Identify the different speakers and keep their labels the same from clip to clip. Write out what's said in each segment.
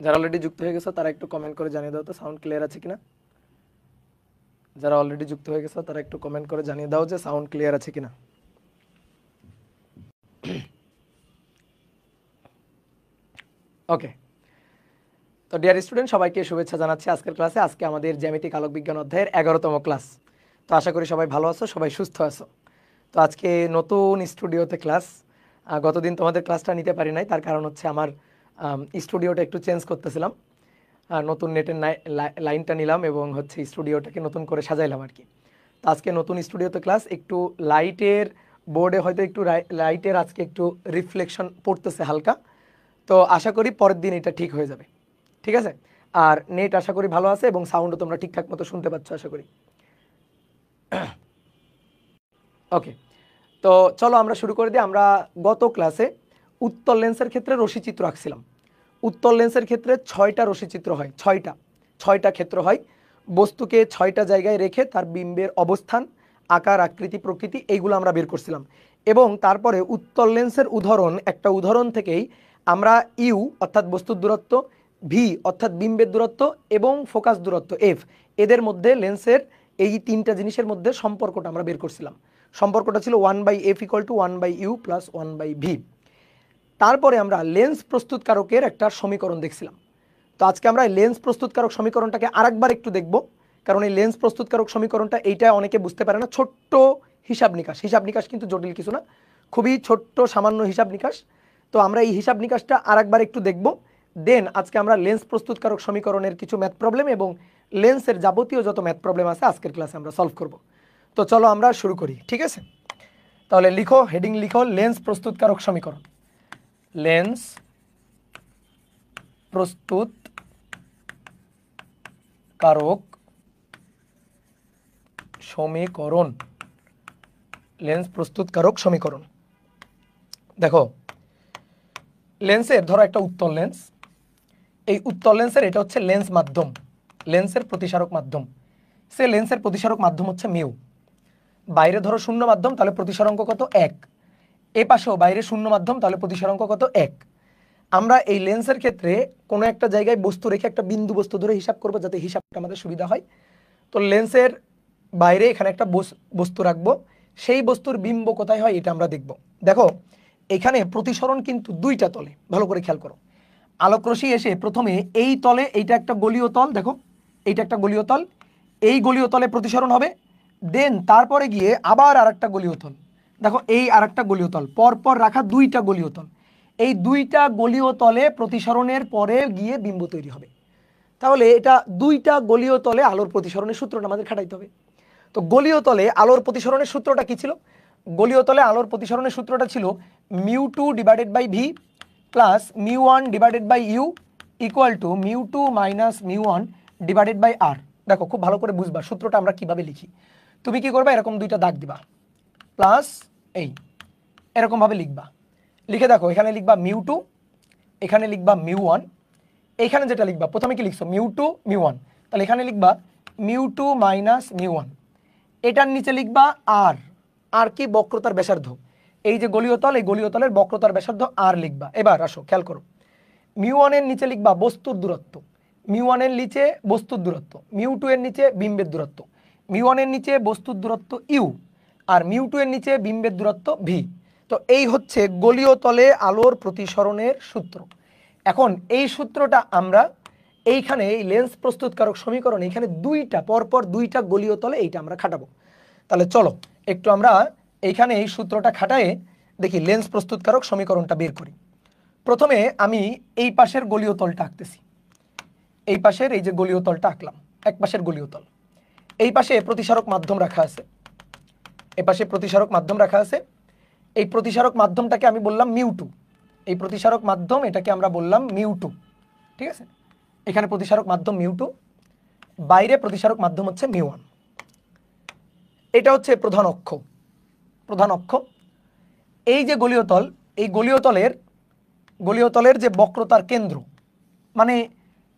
Speaker 1: যারা অলরেডি যুক্ত হয়ে গেছো তারা একটু কমেন্ট করে জানিয়ে দাও তো সাউন্ড ক্লিয়ার আছে কিনা। যারা অলরেডি যুক্ত হয়ে গেছো তারা একটু কমেন্ট করে জানিয়ে দাও যে সাউন্ড ক্লিয়ার আছে কিনা। ওকে, তো ডিয়ার স্টুডেন্ট, সবাইকে শুভেচ্ছা জানাচ্ছি আজকের ক্লাসে। আজকে আমাদের জ্যামিতিক আলোক বিজ্ঞান অধ্যায়ের 11তম ক্লাস। তো আশা করি সবাই ভালো আছো, সবাই সুস্থ আছো। তো আজকে নতুন স্টুডিওতে ক্লাস। গতদিন তোমাদের ক্লাসটা নিতে পারি নাই, তার কারণ হচ্ছে আমার স্টুডিওটা একটু চেঞ্জ করতেছিলাম। নতুন নেটের লাইনটা নিলাম এবং হচ্ছে স্টুডিওটাকে নতুন করে সাজাইলাম আর কি। তো আজকে নতুন স্টুডিওতে ক্লাস, একটু লাইটের বোর্ডে হয়তো একটু লাইটের আজকে একটু রিফ্লেকশন পড়তেছে হালকা। তো আশা করি পরের দিন এটা ঠিক হয়ে যাবে, ঠিক আছে। আর নেট আশা করি ভালো আছে এবং সাউন্ডও তোমরা ঠিকঠাক মতো শুনতে পাচ্ছ আশা করি। ওকে, তো চলো আমরা শুরু করে দিই। আমরা গত ক্লাসে উত্তল লেন্সের ক্ষেত্রে রশ্মিচিত্র আঁকছিলাম। উত্তল লেন্সের ক্ষেত্রে 6টা রশ্মিচিত্র হয়, 6টা ক্ষেত্র হয়। বস্তুকে 6টা জায়গায় রেখে তার বিম্বের অবস্থান, আকার, আকৃতি, প্রকৃতি এইগুলো আমরা বের করছিলাম। এবং তারপরে উত্তল লেন্সের একটা উদাহরণ থেকেই আমরা ইউ অর্থাৎ বস্তুর দূরত্ব, ভি অর্থাৎ বিম্বের দূরত্ব এবং ফোকাস দূরত্ব এফ, এদের মধ্যে লেন্সের এই 3টা জিনিসের মধ্যে সম্পর্কটা আমরা বের করছিলাম। সম্পর্কটা ছিল 1/f = 1/u + 1/v। তারপরে আমরা লেন্স প্রস্তুতকারকের একটা সমীকরণ দেখছিলাম। তো আজকে আমরা লেন্স প্রস্তুতকারক সমীকরণটাকে আরেকবার একটু দেখব, কারণ এই লেন্স প্রস্তুতকারক সমীকরণটা এইটা অনেকে বুঝতে পারে না। ছোট্ট হিসাব নিকাশ কিন্তু জটিল কিছু না, খুবই ছোট্ট সামান্য হিসাব নিকাশ। তো আমরা এই হিসাব নিকাশটা আরেকবার একটু দেখব। দেন আজকে আমরা লেন্স প্রস্তুতকারক সমীকরণের কিছু ম্যাথ প্রবলেম এবং লেন্সের যাবতীয় যত ম্যাথ প্রবলেম আছে আজকের ক্লাসে আমরা সলভ করব। তো চলো আমরা শুরু করি, ঠিক আছে। তাহলে লিখো, হেডিং লিখো, লেন্স প্রস্তুতকারক সমীকরণ। লেন্স প্রস্তুতকারক সমীকরণ। লেন্স প্রস্তুতকারক সমীকরণ। দেখো, লেন্সের ধরো একটা উত্তল লেন্স। এই উত্তল লেন্সের এটা হচ্ছে লেন্স মাধ্যম, লেন্সের প্রতিসারক মাধ্যম। সে লেন্সের প্রতিসারক মাধ্যম হচ্ছে মিউ। বাইরে ধরো শূন্য মাধ্যম, তাহলে প্রতিসারাঙ্ক কত? 1। এ পাশেও বাইরে শূন্য মাধ্যম, তাহলে প্রতিসারাঙ্ক কত? 1। আমরা এই লেন্সের ক্ষেত্রে কোনো একটা জায়গায় বস্তু রেখে একটা বিন্দু বস্তু ধরে হিসাব করবো, যাতে হিসাবটা আমাদের সুবিধা হয়। তো লেন্সের বাইরে এখানে একটা বস্তু রাখবো, সেই বস্তুর বিম্ব কোথায় হয় এটা আমরা দেখব। দেখো, এখানে প্রতিসরণ কিন্তু 2টা তলে, ভালো করে খেয়াল করো। আলোকরশ্মি এসে প্রথমে এই তলে, এইটা একটা গলীয় তল, দেখো এইটা একটা গলীয় তল, এই গলীয় তলে প্রতিসরণ হবে। দেন তারপরে গিয়ে আবার আরেকটা গলীয় তল, দেখো এই আরেকটা গলীয় তল, পরপর রাখা 2টা গলীয় তল। এই 2টা গলীয় তলে প্রতিসরণের পরে গিয়ে বিম্ব তৈরি হবে। তাহলে এটা 2টা গলীয় তলে আলোর প্রতিসরণের সূত্রটা আমাদের খাটাইতে হবে। তো গলীয় তলে আলোর প্রতিসরণের সূত্রটা কি ছিল? গলীয় তলে আলোর প্রতিসরণের সূত্রটা ছিল μ2 / v plus μ1 / u equal to μ2 - μ1 / r। দেখো, খুব ভালো করে বুঝবা সূত্রটা আমরা কিভাবে লিখি। তুমি কি করবে, এরকম 2টা দাগ দিবা, প্লাস এই এরকম ভাবে লিখবা। লিখে দেখো, এখানে লিখবা μ2, এখানে লিখবা μ1, এইখানে যেটা লিখবা প্রথমে কি লিখছো μ2 μ1, তাহলে এখানে লিখবা μ2 - μ1। এটার নিচে লিখবা আর, আর কি? বক্রতার ব্যাসার্ধ। এই যে গলীয় তল, এই গলীয় তলের বক্রতার ব্যাসার্ধ আর লিখবা। এবার আসো খেয়াল করো, μ1 এর নিচে লিখবা বস্তুর দূরত্ব, μ1 এর নিচে বস্তুর দূরত্ব, μ2 এর নিচে বিম্বের দূরত্ব, μ1 এর নিচে বস্তুর দূরত্ব ইউ, আর μ2 এর নিচে বিম্বের দূরত্ব ভি। তো এই হচ্ছে গলীয় তলে আলোর প্রতিসরণের সূত্র। এখন এই সূত্রটা আমরা এইখানে এই লেন্স প্রস্তুতকারক সমীকরণ, এইখানে 2টা পরপর 2টা গলীয় তলে এইটা আমরা খাটাবো। তাহলে চলো একটু আমরা এইখানে এই সূত্রটা খাটায়ে দেখি লেন্স প্রস্তুতকারক সমীকরণটা বের করি। প্রথমে আমি এই পাশের গলীয় তলটা আঁকতেছি। এই পাশের এই যে গলীয় তলটা আঁকলাম, এক পাশের গলীয় তল। এই পাশে প্রতিসারক মাধ্যম রাখা আছে, এ পাশে প্রতিসারক মাধ্যম রাখা আছে। এই প্রতিসারক মাধ্যমটাকে আমি বললাম μ2। এই প্রতিসারক মাধ্যম এটাকে আমরা বললাম μ2, ঠিক আছে। এখানে প্রতিসারক মাধ্যম μ2, বাইরে প্রতিসারক মাধ্যম হচ্ছে μ1। এটা হচ্ছে প্রধান অক্ষ, প্রধান অক্ষ। এই যে গলীয় তল, এই গলীয় তলের যে বক্রতার কেন্দ্র, মানে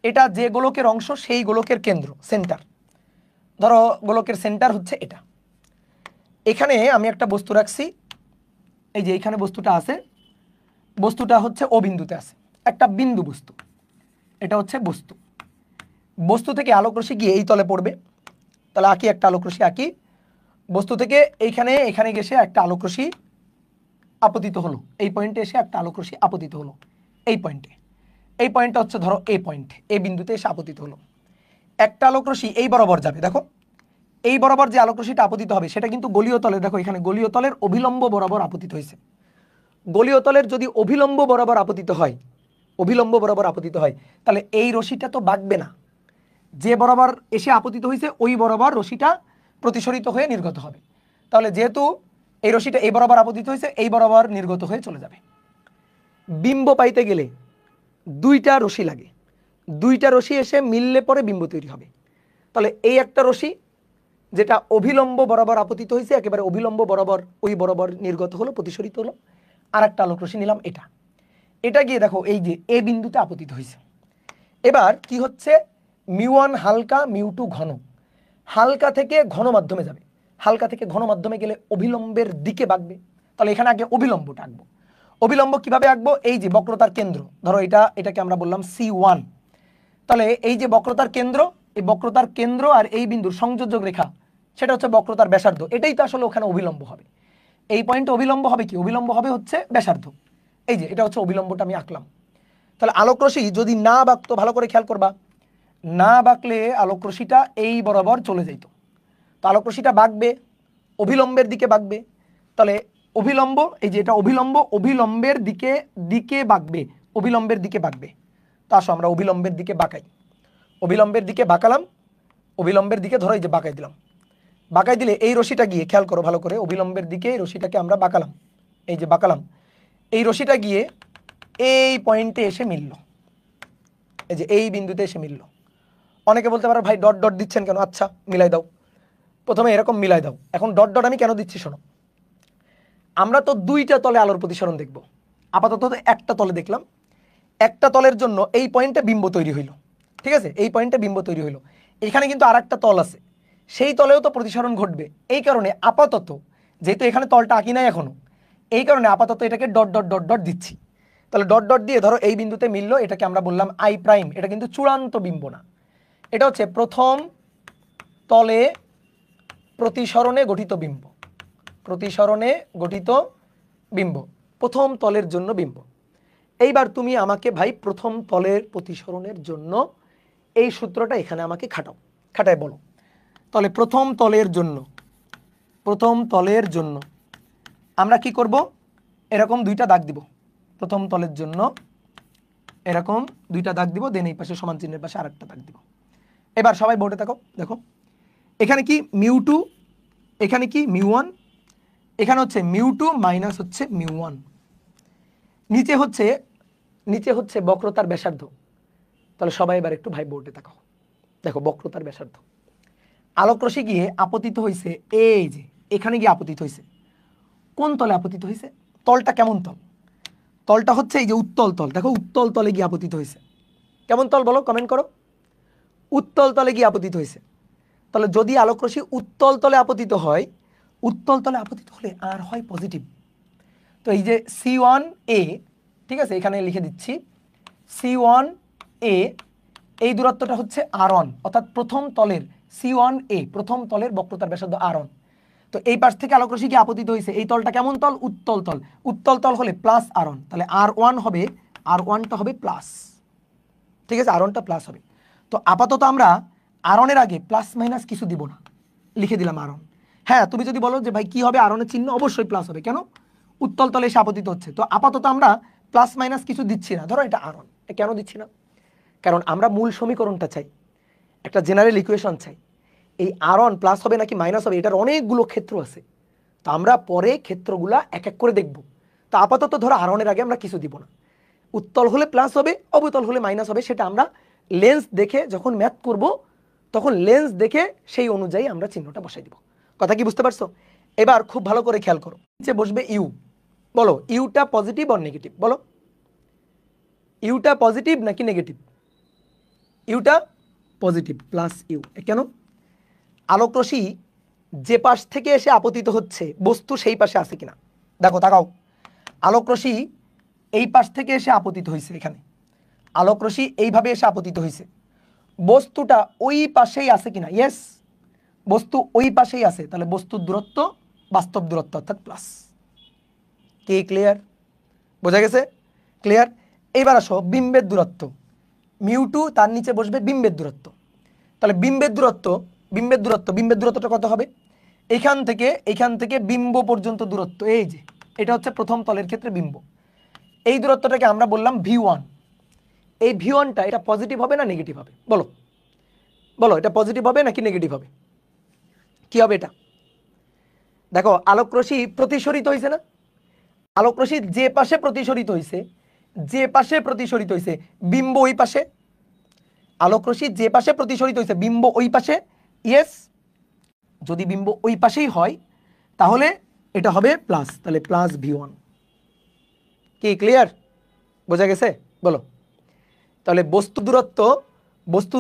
Speaker 1: এটা যে গোলকের অংশ সেই গোলকের কেন্দ্র, সেন্টার। ধরো গোলকের সেন্টার হচ্ছে এটা। এখানে আমি একটা বস্তু রাখছি, এই যে এখানে বস্তুটা আছে, বস্তুটা হচ্ছে ও বিন্দুতে আছে, একটা বিন্দু বস্তু। এটা হচ্ছে বস্তু। বস্তু থেকে আলোক রশ্মি গিয়ে এই তলে পড়বে, তাহলে আঁকি একটা আলোক রশ্মি আঁকি। বস্তু থেকে এখানে গেছে একটা আলোক রশ্মি আপতিত হলো, এই পয়েন্টে এসে একটা আলোক রশ্মি আপতিত হলো এই পয়েন্টে। এই পয়েন্টটা হচ্ছে ধরো এ পয়েন্ট, এই বিন্দুতে এসে আপতিত হলো। একটা আলোক রশ্মি এই বরাবর যাবে, দেখো এই বরাবর যে আলোক রশ্মিটা আপতিত হবে সেটা কিন্তু গলীয় তলে, দেখো এখানে গলীয় তলের অভিলম্ব বরাবর আপতিত হয়েছে। গলীয় তলের যদি অভিলম্ব বরাবর আপতিত হয়, অভিলম্ব বরাবর আপতিত হয়, তাহলে এই রশ্মিটা তো বাঁকবে না, যে বরাবর এসে আপতিত হয়েছে ওই বরাবর রশ্মিটা প্রতিসরিত হয়ে নির্গত হবে। তাহলে যেহেতু এই রশ্মিটা এই বরাবর আপতিত হয়েছে, এই বরাবর নির্গত হয়ে চলে যাবে। বিম্ব পাইতে গেলে দুইটা রশ্মি লাগে, দুইটা রশ্মি এসে মিললে পরে বিম্ব তৈরি হবে। তাহলে এই একটা রশ্মি যেটা অভিলম্ব বরাবর আপতিত হয়েছে, একেবারে অভিলম্ব বরাবর ওই বরাবর নির্গত হলো, প্রতিসরিত হলো। আর একটা আলোক রশ্মি নিলাম এটা, এটা গিয়ে দেখো এই যে এ বিন্দুতে আপতিত হয়েছে। এবার কি হচ্ছে, মিউ1 হালকা মিউ2 ঘন, হালকা থেকে ঘন মাধ্যমে যাবে, হালকা থেকে ঘন মাধ্যমে গেলে অভিলম্বের দিকে বাঁকবে। তাহলে এখানে আগে অভিলম্বটা আঁকবো। অভিলম্ব কিভাবে আঁকবো, এই যে বক্রতার কেন্দ্র, ধরো এটাকে আমরা বললাম C1। তাহলে এই যে বক্রতার কেন্দ্র, এই বক্রতার কেন্দ্র আর এই বিন্দুর সংযোজক রেখা সেটা হচ্ছে বক্রতার ব্যাসার্ধ, এটাই তো আসলে ওখানে অভিলম্ব হবে। এই পয়েন্টে অভিলম্ব হবে কি, অভিলম্ব হবে হচ্ছে ব্যাসার্ধ। এই যে এটা হচ্ছে অভিলম্বটা আমি আঁকলাম। তাহলে আলোক রশ্মি যদি না বাঁকতো, ভালো করে খেয়াল করবা, না বাঁকলে আলোক রশ্মিটা এই বরাবর চলে যেত। তো আলোক রশ্মিটা বাঁকবে, অভিলম্বের দিকে বাঁকবে। তাহলে অভিলম্ব, এই যে এটা অভিলম্ব, অভিলম্বের দিকে বাঁকবে, অভিলম্বের দিকে বাঁকবে। তো আসো আমরা অভিলম্বের দিকে বাঁকাই, অভিলম্বের দিকে বাঁকালাম, অভিলম্বের দিকে ধরো এই যে বাঁকাই দিলাম। বাঁকাই দিলে এই রশ্মিটা গিয়ে, খেয়াল করো ভালো করে, অভিলম্বের দিকে এই রশ্মিটাকে আমরা বাঁকালাম, এই যে বাঁকালাম, এই রশ্মিটা গিয়ে এই পয়েন্টে এসে মিলল, এই যে এই বিন্দুতে এসে মিলল। অনেকে বলতে পারো ভাই ডট ডট দিচ্ছেন কেন, আচ্ছা মিলাই দাও, প্রথমে এরকম মিলাই দাও। এখন ডট ডট আমি কেন দিচ্ছি শোনো, আমরা তো দুইটা তলে আলোর প্রতিসরণ দেখব, আপাতত একটা তলে দেখলাম। একটা তলের জন্য এই পয়েন্টে বিম্ব তৈরি হইল, ঠিক আছে, এই পয়েন্টে বিম্ব তৈরি হইল। এখানে কিন্তু আর একটা তল আছে, সেই তলেও তো প্রতিসরণ ঘটবে। এই কারণে আপাতত, যেহেতু এখানে তলটা আঁকি নাই এখনো, এই কারণে আপাতত এটাকে ডট ডট ডট ডট দিচ্ছি। তাহলে ডট ডট দিয়ে ধরো এই বিন্দুতে মিললো, এটাকে আমরা বললাম আই প্রাইম। এটা কিন্তু চূড়ান্ত বিম্ব না, এটা হচ্ছে প্রথম তলে প্রতিসরণে গঠিত বিম্ব, প্রতিসরণে গঠিত বিম্ব, প্রথম তলের জন্য বিম্ব। এইবার তুমি আমাকে ভাই প্রথম তলের প্রতিসরণের জন্য এই সূত্রটা এখানে আমাকে খাটায় বলো। তাহলে প্রথম তলের জন্য আমরা কি করব, এরকম দুইটা দাগ দিব, প্রথম তলের জন্য এরকম দুইটা দাগ দিব, দেন এই পাশে সমান চিহ্নের পাশে আরেকটা দাগ দিব। এবার সবাই বোর্ডে থাকো, দেখো এখানে কি মিউ2, এখানে কি মিউ1, এখানে হচ্ছে মিউ2 মাইনাস হচ্ছে মিউ1, নিচে হচ্ছে বক্রতার ব্যাসার্ধ। তাহলে সবাই এবার একটু ভাই বোর্ডে তাকাও, দেখো বক্রতার ব্যাসার্ধ। আলোক রশ্মি গিয়ে আপতিত হয়েছে, এই যে এখানে গিয়ে আপতিত হয়েছে। কোন তলে আপতিত হয়েছে, তলটা কেমন তল, তলটা হচ্ছে এই যে উত্তল তল, দেখো উত্তল তলে গিয়ে আপতিত হয়েছে। কেমন তল বলো, কমেন্ট করো। উত্তল তলে গিয়ে আপতিত হয়েছে। তাহলে যদি আলোক রশ্মি উত্তল তলে আপতিত হয়, উত্তল তলে আপতিত হলে আর হয় পজিটিভ। তো এই যে C1A, ঠিক আছে, এখানে লিখে দিচ্ছি C1A, এই দূরত্বটা হচ্ছে R1, অর্থাৎ প্রথম তলের C1A, প্রথম তলের বক্রতার ব্যাসার্ধ R1। তো এই পাশ থেকে আলোক রশ্মি কি আপতিত হয়েছে, এই তলটা কেমন তল, উত্তল তল। উত্তল তল হলে প্লাস R1, তাহলে R1টা হবে প্লাস, ঠিক আছে, R1টা প্লাস হবে। তো আপাতত আমরা R1 এর আগে প্লাস মাইনাস কিছু দিব না, লিখে দিলাম R1। হ্যাঁ, তুমি যদি বলো যে ভাই কি হবে, R1 এর চিহ্ন অবশ্যই প্লাস হবে, কেন, উত্তল তলে এসে আপতিত হচ্ছে। তো আপাতত আমরা প্লাস মাইনাস কিছু দিচ্ছি না, ধরো এটা R1, কেন দিচ্ছি না, কারণ আমরা মূল সমীকরণটা চাই, একটা জেনারেল ইকুয়েশন চাই। এই R1 প্লাস হবে নাকি মাইনাস হবে, এটার অনেকগুলো ক্ষেত্র আছে, তো আমরা পরে ক্ষেত্রগুলা এক এক করে দেখব। তো আপাতত ধরো R1 এর আগে আমরা কিছু দিব না, উত্তল হলে প্লাস হবে, অবতল হলে মাইনাস হবে, সেটা আমরা লেন্স দেখে যখন ম্যাথ করব তখন লেন্স দেখে সেই অনুযায়ী আমরা চিহ্নটা বসাই দিব। কথা কি বুঝতে পারছো? এবার খুব ভালো করে খেয়াল করো, নিচে বসবে ইউ। বলো ইউটা পজিটিভ আর নেগেটিভ, বলো ইউটা পজিটিভ নাকি নেগেটিভ? ইউটা পজিটিভ, প্লাস ইউ। কেন? আলোক রশ্মি যে পাশ থেকে এসে আপতিত হচ্ছে বস্তু সেই পাশে আছে কিনা দেখো, তাকাও। আলোক রশ্মি এই পাশ থেকে এসে আপতিত হয়েছে এখানে, আলোক রশ্মি এইভাবে এসে আপতিত হয়েছে, বস্তুটা ওই পাশেই আছে কিনা, ইয়েস বস্তু ওই পাশেই আছে, তাহলে বস্তুর দূরত্ব বাস্তব দূরত্ব অর্থাৎ প্লাস। কি ক্লিয়ার? বোঝা গেছে? ক্লিয়ার? এইবার আসো বিম্বের দূরত্ব, মিউ2 তার নিচে বসবে বিম্বের দূরত্ব। তাহলে বিম্বের দূরত্বটা কত হবে? এইখান থেকে বিম্ব পর্যন্ত দূরত্ব, এই যে এটা হচ্ছে প্রথম তলের ক্ষেত্রে বিম্ব, এই দূরত্বটাকে আমরা বললাম v1। এই v1টা এটা পজিটিভ হবে না নেগেটিভ হবে? বলো বলো, এটা পজিটিভ হবে নাকি নেগেটিভ হবে? কি হবে এটা? দেখো আলোক রশ্মি প্রতিসরিত হয়েছে না, আলোক রশ্মি যে পাশে প্রতিসরিত হয়েছে বিম্ব ওই পাশে, আলোক রশ্মি যে পাশে প্রতিসরিত হয়েছে বিম্ব ওই পাশে, ইয়েস। যদি বিম্ব ওই পাশেই হয় তাহলে এটা হবে প্লাস, তাহলে প্লাস v1। কি ক্লিয়ার? বোঝা গেছে? বলো। তাহলে বস্তুর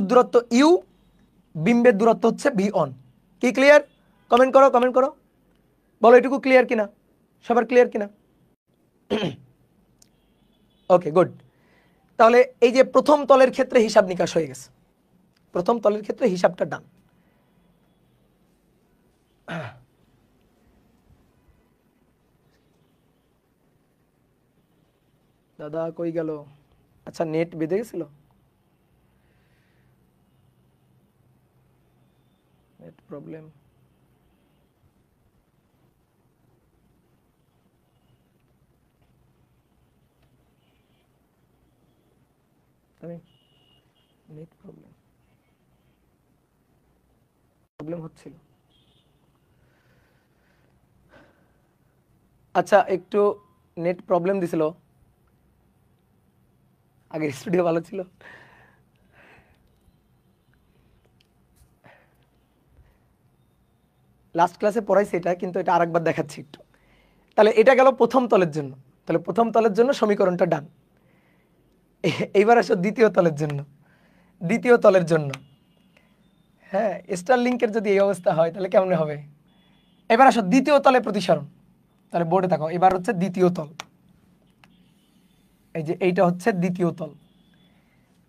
Speaker 1: দূরত্ব ইউ, বিম্বের দূরত্ব হচ্ছে v1। কি ক্লিয়ার? কমেন্ট করো বলো এটুকু ক্লিয়ার কিনা, সবার ক্লিয়ার কিনা? Okay good. তাহলে এই যে প্রথম তলের ক্ষেত্রে হিসাব নিকাশ হয়ে গেছে, প্রথম তলের ক্ষেত্রে হিসাবটা ডান। দাদা কই গেল? আচ্ছা নেট বেঁধে গেছিল, নেট প্রবলেম। নেট প্রবলেম হচ্ছিল। আচ্ছা একটু নেট প্রবলেম দিছিল, আগের স্টুডিও ভালো ছিল। লাস্ট ক্লাসে পড়াইছি এটা, কিন্তু এটা আরেকবার দেখাচ্ছি একটু। তাহলে এটা গেল প্রথম তলের জন্য, তাহলে প্রথম তলের জন্য সমীকরণটা ডান। এইবার আসো দ্বিতীয় তলের জন্য। হ্যাঁ স্টার লিঙ্কের যদি এই অবস্থা হয় তাহলে কেমন হবে? এবার আসো দ্বিতীয় তলে প্রতিসরণ, তাহলে বোর্ডে দেখো এবার হচ্ছে দ্বিতীয় তল, এই যে এইটা হচ্ছে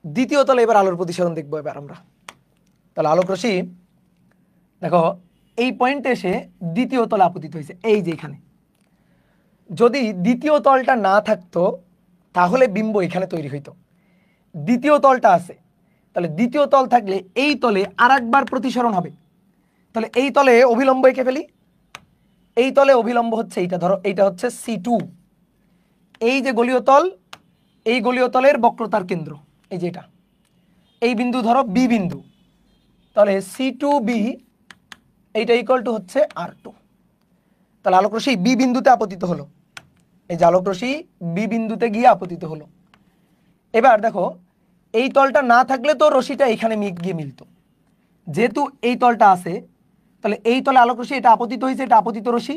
Speaker 1: দ্বিতীয় তলে এবার আলোর প্রতিসরণ দেখবো এবার আমরা। তাহলে আলোক রশ্মি দেখো এই পয়েন্টে এসে দ্বিতীয় তলে আপতিত হয়েছে, এই যে এখানে। যদি দ্বিতীয় তলটা না থাকতো তাহলে বিম্ব এখানে তৈরি হইতো, দ্বিতীয় তলটা আছে, তাহলে দ্বিতীয় তল থাকলে এই তলে আর একবার প্রতিসরণ হবে। তাহলে এই তলে অভিলম্ব এঁকে ফেলি, এই তলে অভিলম্ব হচ্ছে এইটা, ধরো এইটা হচ্ছে C2, এই যে গলীয় তল, এই গলীয় তলের বক্রতার কেন্দ্র এই যে এটা, এই বিন্দু ধরো বি বিন্দু, তাহলে C2B এইটা ইকুয়াল টু হচ্ছে R2। তাহলে আলোক রশ্মি বি বিন্দুতে আপতিত হলো, এই যে আলোক রশ্মি বি বিন্দুতে গিয়ে আপতিত হলো। এবার দেখো এই তলটা না থাকলে তো রশ্মিটা এখানে গিয়ে মিলতো, যেহেতু এই তলটা আছে তাহলে এই তলে আলোক রশ্মি এটা আপতিত হয়েছে, এটা আপতিত রশ্মি,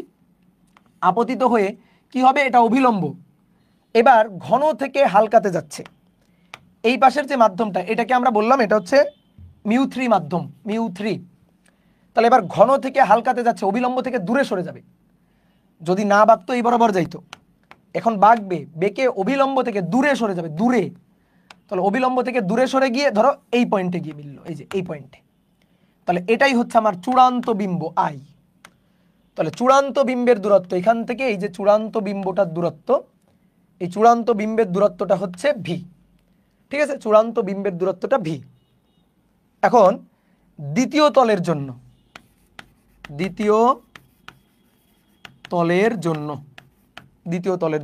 Speaker 1: আপতিত হয়ে কি হবে? এটা অভিলম্ব। এবার ঘন থেকে হালকাতে যাচ্ছে, এই পাশের যে মাধ্যমটা এটাকে আমরা বললাম এটা হচ্ছে μ3 মাধ্যম, μ3। তাহলে এবার ঘন থেকে হালকাতে যাচ্ছে, অভিলম্ব থেকে দূরে সরে যাবে। যদি না বাঁকতো এই বরাবর যাইতো, এখন বাঁকবে, বেঁকে অভিলম্ব থেকে দূরে সরে যাবে, দূরে। তাহলে অভিলম্ব থেকে দূরে সরে গিয়ে ধরো এই পয়েন্টে গিয়ে মিলল, এই যে এই পয়েন্টে। তাহলে এটাই হচ্ছে আমার চূড়ান্ত বিম্ব আই। তাহলে চূড়ান্ত বিম্বের দূরত্ব এখান থেকে এই যে চূড়ান্ত বিম্বটার দূরত্ব, এই চূড়ান্ত বিম্বের দূরত্বটা হচ্ছে ভি। ঠিক আছে, চূড়ান্ত বিম্বের দূরত্বটা ভি। এখন দ্বিতীয় তলের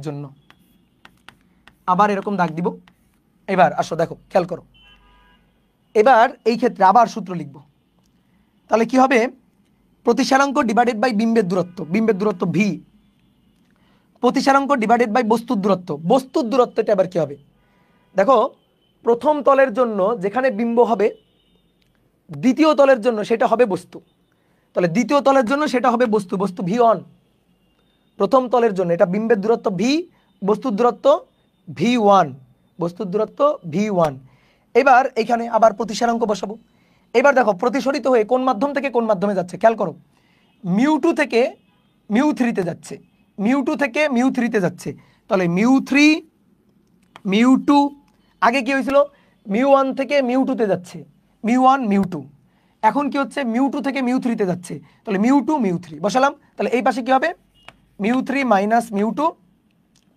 Speaker 1: জন্য আবার এরকম দাগ দিব। এবার আসো দেখো খেয়াল করো, এবার এই ক্ষেত্রে আবার সূত্র লিখব। তাহলে কি হবে? প্রতিসারাঙ্ক ডিভাইডেড বাই বিম্বের দূরত্ব ভি, প্রতিসারাঙ্ক ডিভাইডেড বাই বস্তুর দূরত্বটা এবার কি হবে? দেখো প্রথম তলের জন্য যেখানে বিম্ব হবে, দ্বিতীয় তলের জন্য সেটা হবে বস্তু, তাহলে দ্বিতীয় তলের জন্য সেটা হবে বস্তু v1। প্রথম তলের জন্য এটা বিম্বের দূরত্ব ভি, বস্তুর দূরত্ব v1, এবার এখানে আবার প্রতিসারাঙ্ক বসাবো। এবার দেখো প্রতিসরিত হয়ে কোন মাধ্যম থেকে কোন মাধ্যমে যাচ্ছে খেয়াল করো, μ2 থেকে μ3তে যাচ্ছে, তাহলে μ2 আগে কি হয়েছিল, মিউ 1 থেকে মিউ 2 তে যাচ্ছে, মিউ 1 মিউ 2, এখন কি হচ্ছে মিউ 2 থেকে মিউ 3 তে যাচ্ছে, তাহলে মিউ 2 মিউ 3 বসালাম, তাহলে এই পাশে কি হবে মিউ 3 মাইনাস মিউ 2,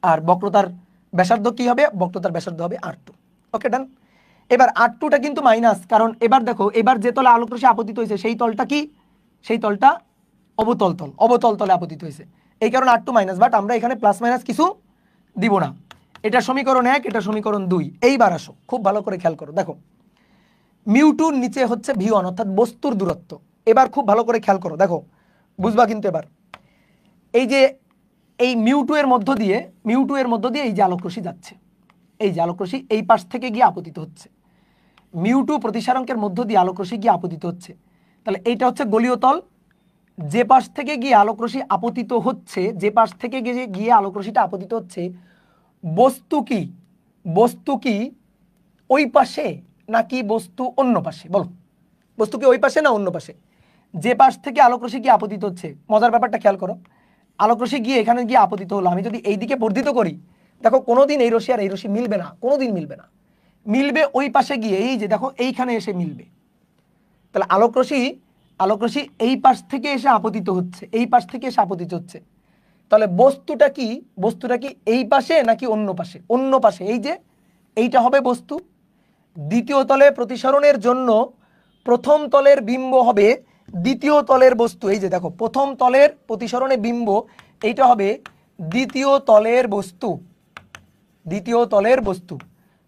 Speaker 1: আর বক্রতার ব্যাসার্ধ কি হবে, বক্রতার ব্যাসার্ধ হবে R2। ওকে ডান। এবার R2টা কিন্তু মাইনাস, কারণ এবার দেখো এবার যে তলে আলোক রশ্মি আপতিত হয়েছে সেই তলটা কি, সেই তলটা অবতল তল, অবতল তলে আপতিত হয়েছে, এই কারণে R2 মাইনাস, বাট আমরা এখানে প্লাস মাইনাস কিছু দিব না। এটা সমীকরণ 1, এটা সমীকরণ 2। এইবার আসো খুব ভালো করে খেয়াল করো, দেখো মিউ 2 নিচে হচ্ছে V1 অর্থাৎ বস্তুর দূরত্ব। এবার খুব ভালো করে খেয়াল করো, দেখো বুঝবা কিন্তু এবার, এই যে এই মিউ 2 এর মধ্য দিয়ে, মিউ 2 এর মধ্য দিয়ে এই যে আলোক রশ্মি যাচ্ছে, এই যে আলোক রশ্মি এই পাশ থেকে গিয়ে আপতিত হচ্ছে, মিউ 2 প্রতিসারণকের মধ্য দিয়ে আলোক রশ্মি গিয়ে আপতিত হচ্ছে, তাহলে এইটা হচ্ছে গোলীয় তল, যে পাশ থেকে গিয়ে আলোক রশ্মি আপতিত হচ্ছে, যে পাশ থেকে গিয়ে আলোক রশ্মিটা আপতিত হচ্ছে, বস্তু কি, বস্তু কি ওই পাশে নাকি বস্তু অন্য পাশে, বলো বস্তু কি ওই পাশে না অন্য পাশে? যে পাশ থেকে আলোক রশ্মি গিয়ে আপতিত হচ্ছে, মজার ব্যাপারটা খেয়াল করো, আলোক রশ্মি গিয়ে এখানে গিয়ে আপতিত হলো, আমি যদি এই দিকে বর্ধিত করি, দেখো কোনোদিন এই রশ্মি আর এই রশ্মি মিলবে না, কোনোদিন মিলবে না, মিলবে ওই পাশে গিয়ে, এই যে দেখো এইখানে এসে মিলবে। তাহলে আলোক রশ্মি এই পাশ থেকে এসে আপতিত হচ্ছে, এই পাশ থেকে এসে আপতিত হচ্ছে, তাহলে বস্তুটা কি, বস্তুটা কি এই পাশে নাকি অন্য পাশে? অন্য পাশে, এই যে এইটা হবে বস্তু। দ্বিতীয় তলে প্রতিসরণের জন্য প্রথম তলের বিম্ব হবে দ্বিতীয় তলের বস্তু, এই যে দেখো প্রথম তলের প্রতিসরণে বিম্ব এইটা হবে দ্বিতীয় তলের বস্তু, দ্বিতীয় তলের বস্তু।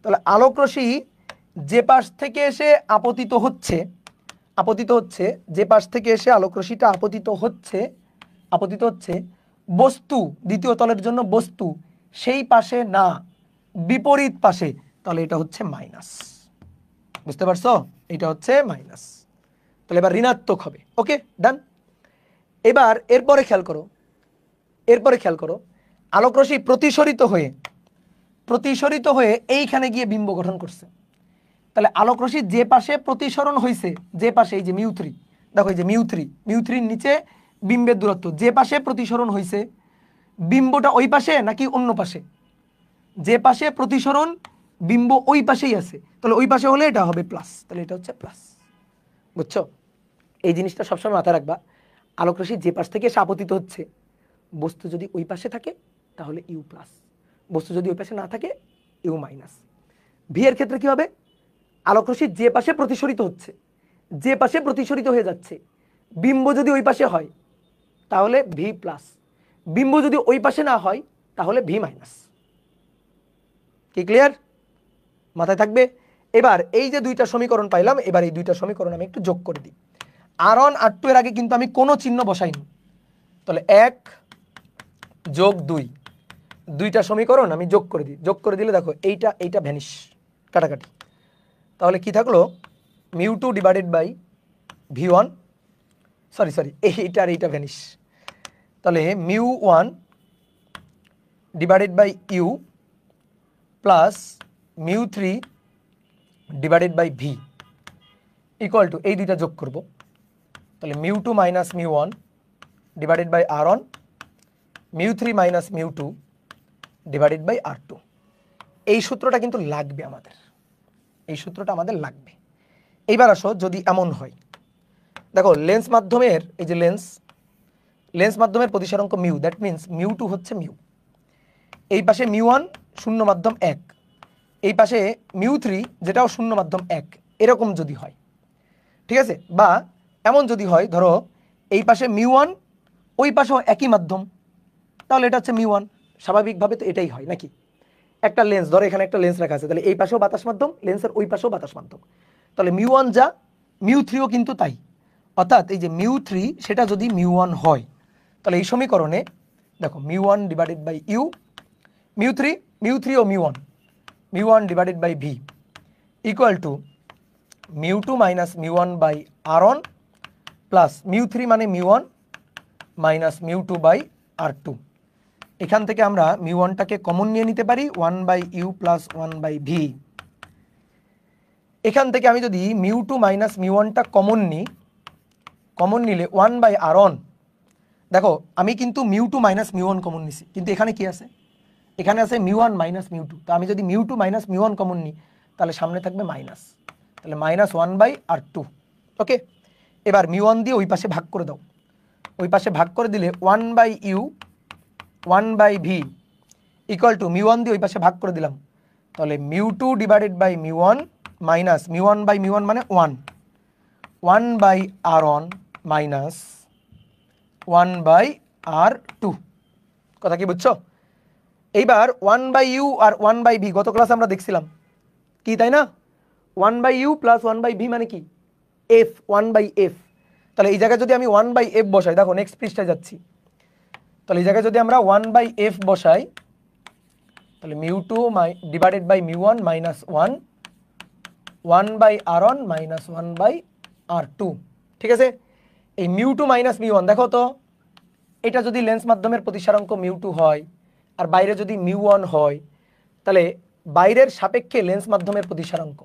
Speaker 1: তাহলে আলোক রশ্মি যে পাশ থেকে এসে আপতিত হচ্ছে, আপতিত হচ্ছে, যে পাশ থেকে এসে আলোক রশ্মিটা আপতিত হচ্ছে, আপতিত হচ্ছে বস্তু, দ্বিতীয় তলের জন্য বস্তু সেই পাশে না, বিপরীত পাশে, তাহলে এটা হচ্ছে মাইনাস। বুঝতে পারছো, এটা হচ্ছে মাইনাস, তাহলে এবার ঋণাত্মক হবে। ওকে ডান। এবার এরপরে খেয়াল করো, এরপরে খেয়াল করো, আলোক রশ্মি প্রতিসরিত হয়ে এইখানে গিয়ে বিম্ব গঠন করছে, তাহলে আলোক রশ্মি যে পাশে প্রতিসরণ হয়েছে, যে পাশে এই যে মিউ 3, দেখো এই যে মিউ 3 নিচে বিম্বের দূরত্ব, যে পাশে প্রতিসরণ হয়েছে বিম্বটা ওই পাশে নাকি অন্য পাশে? যে পাশে প্রতিসরণ বিম্ব ওই পাশেই আছে, তাহলে ওই পাশে হলে এটা হবে প্লাস, তাহলে এটা হচ্ছে প্লাস। বুঝছো, এই জিনিসটা সবসময় মাথায় রাখবা, আলোক রশ্মি যে পাশ থেকে এসে আপতিত হচ্ছে, বস্তু যদি ওই পাশে থাকে তাহলে ইউ প্লাস, বস্তু যদি ওই পাশে না থাকে ইউ মাইনাস। ভি এর ক্ষেত্রে কি হবে, আলোক রশ্মি যে পাশে প্রতিসরিত হচ্ছে, যে পাশে প্রতিসরিত হয়ে যাচ্ছে, বিম্ব যদি ওই পাশে হয় তাহলে ভি প্লাস, বিম্ব যদি ওই পাশে না হয় তাহলে ভি মাইনাস। কি ক্লিয়ার, মাথায় থাকবে? এবার এই যে দুইটা সমীকরণ পাইলাম, এবার এই দুইটা সমীকরণ আমি একটু যোগ করে দিই। R1 R2 এর আগে কিন্তু আমি কোনো চিহ্ন বসাইনি, তাহলে 1 যোগ 2, দুইটা সমীকরণ আমি যোগ করে দিই, যোগ করে দিলে দেখো এইটা এইটা ভ্যানিশ, কাটাকাটি, তাহলে কি থাকলো mu 2 divided by V1, sorry এইটা আর এইটা ভ্যানিশ, তাহলে mu 1 divided by u plus mu 3 divided by v equal to, এই দুইটা যোগ করব, তাহলে mu 2 minus mu 1 divided by R1, mu 3 minus mu 2 divided by R2। এই সূত্রটা কিন্তু লাগবে আমাদের, এই সূত্রটা আমাদের লাগবে। এইবার আসো যদি এমন হয়, দেখো লেন্স মাধ্যমের, এই যে লেন্স মাধ্যমের প্রতিসরাঙ্ক মিউ, দ্যাট মিন্স মিউ 2 হচ্ছে মিউ, এই পাশে মিউ 1 শূন্য মাধ্যম 1, এই পাশে মিউ 3 যেটাও শূন্য মাধ্যম 1, এরকম যদি হয়, ঠিক আছে, বা এমন যদি হয় ধরো এই পাশে মিউ 1 ওই পাশেও একই মাধ্যম, তাহলে এটা হচ্ছে মিউ 1, স্বাভাবিকভাবে তো এটাই হয় নাকি? একটা লেন্স ধরো, এখানে একটা লেন্স রাখা আছে, তাহলে এই পাশেও বাতাস মাধ্যম, লেন্সের ওই পাশেও বাতাস মাধ্যম, তাহলে মিউ 1 যা মিউ 3ও কিন্তু তাই, অর্থাৎ এই যে মিউ 3 সেটা যদি মিউ 1 হয়, তাহলে এই সমীকরণে দেখো mu 1 divided by u, mu 3 ও mu 1 divided by v equal to mu 2 minus mu 1 by R1 plus mu 3 মানে mu 1 minus mu 2 by R2। এখান থেকে আমরা মিউ 1টাকে কমন নিয়ে নিতে পারি, 1 by u plus 1 by v. এখান থেকে আমি যদি মিউ 2 মাইনাস মিউ 1টা কমন নিই, কমন নিলে 1 বাই R1, দেখো আমি কিন্তু মিউ 2 মাইনাস মিউ 1 কমন নিছি, কিন্তু এখানে কি আছে, এখানে আছে μ1 মাইনাস μ2, তো আমি যদি μ2 মাইনাস μ1 কমন নিই তাহলে সামনে থাকবে মাইনাস, তাহলে -1/r2। ওকে, এবার μ1 দিয়ে ওই পাশে ভাগ করে দাও, ওই পাশে ভাগ করে দিলে 1/u 1/v ইকুয়াল টু μ1 দিয়ে ওই পাশে ভাগ করে দিলাম, তাহলে μ2 ডিভাইডেড বাই μ1 মাইনাস μ1/μ1 মানে 1/r1 মাইনাস 1/r2। কথা কি বুঝছো? এইবার 1/u আর 1/v গত ক্লাসে আমরা দেখছিলাম কি, তাই না? 1/u প্লাস 1/v মানে কি? f, 1/f। তাহলে এই জায়গায় যদি আমি 1/f বসাই, দেখো নেক্সট পৃষ্ঠায় যাচ্ছি, তাহলে এই জায়গায় যদি আমরা 1/f বসাই তাহলে μ2 divided by μ1 minus 1/r1 minus 1/r2। ঠিক আছে, এই μ2 মাইনাস μ1 দেখো তো, এটা যদি লেন্স মাধ্যমের প্রতিসারাঙ্ক μ2 হয় আর বাইরে যদি μ1 হয়, তাহলে বাইরের সাপেক্ষে লেন্স মাধ্যমের প্রতিসারাঙ্ক,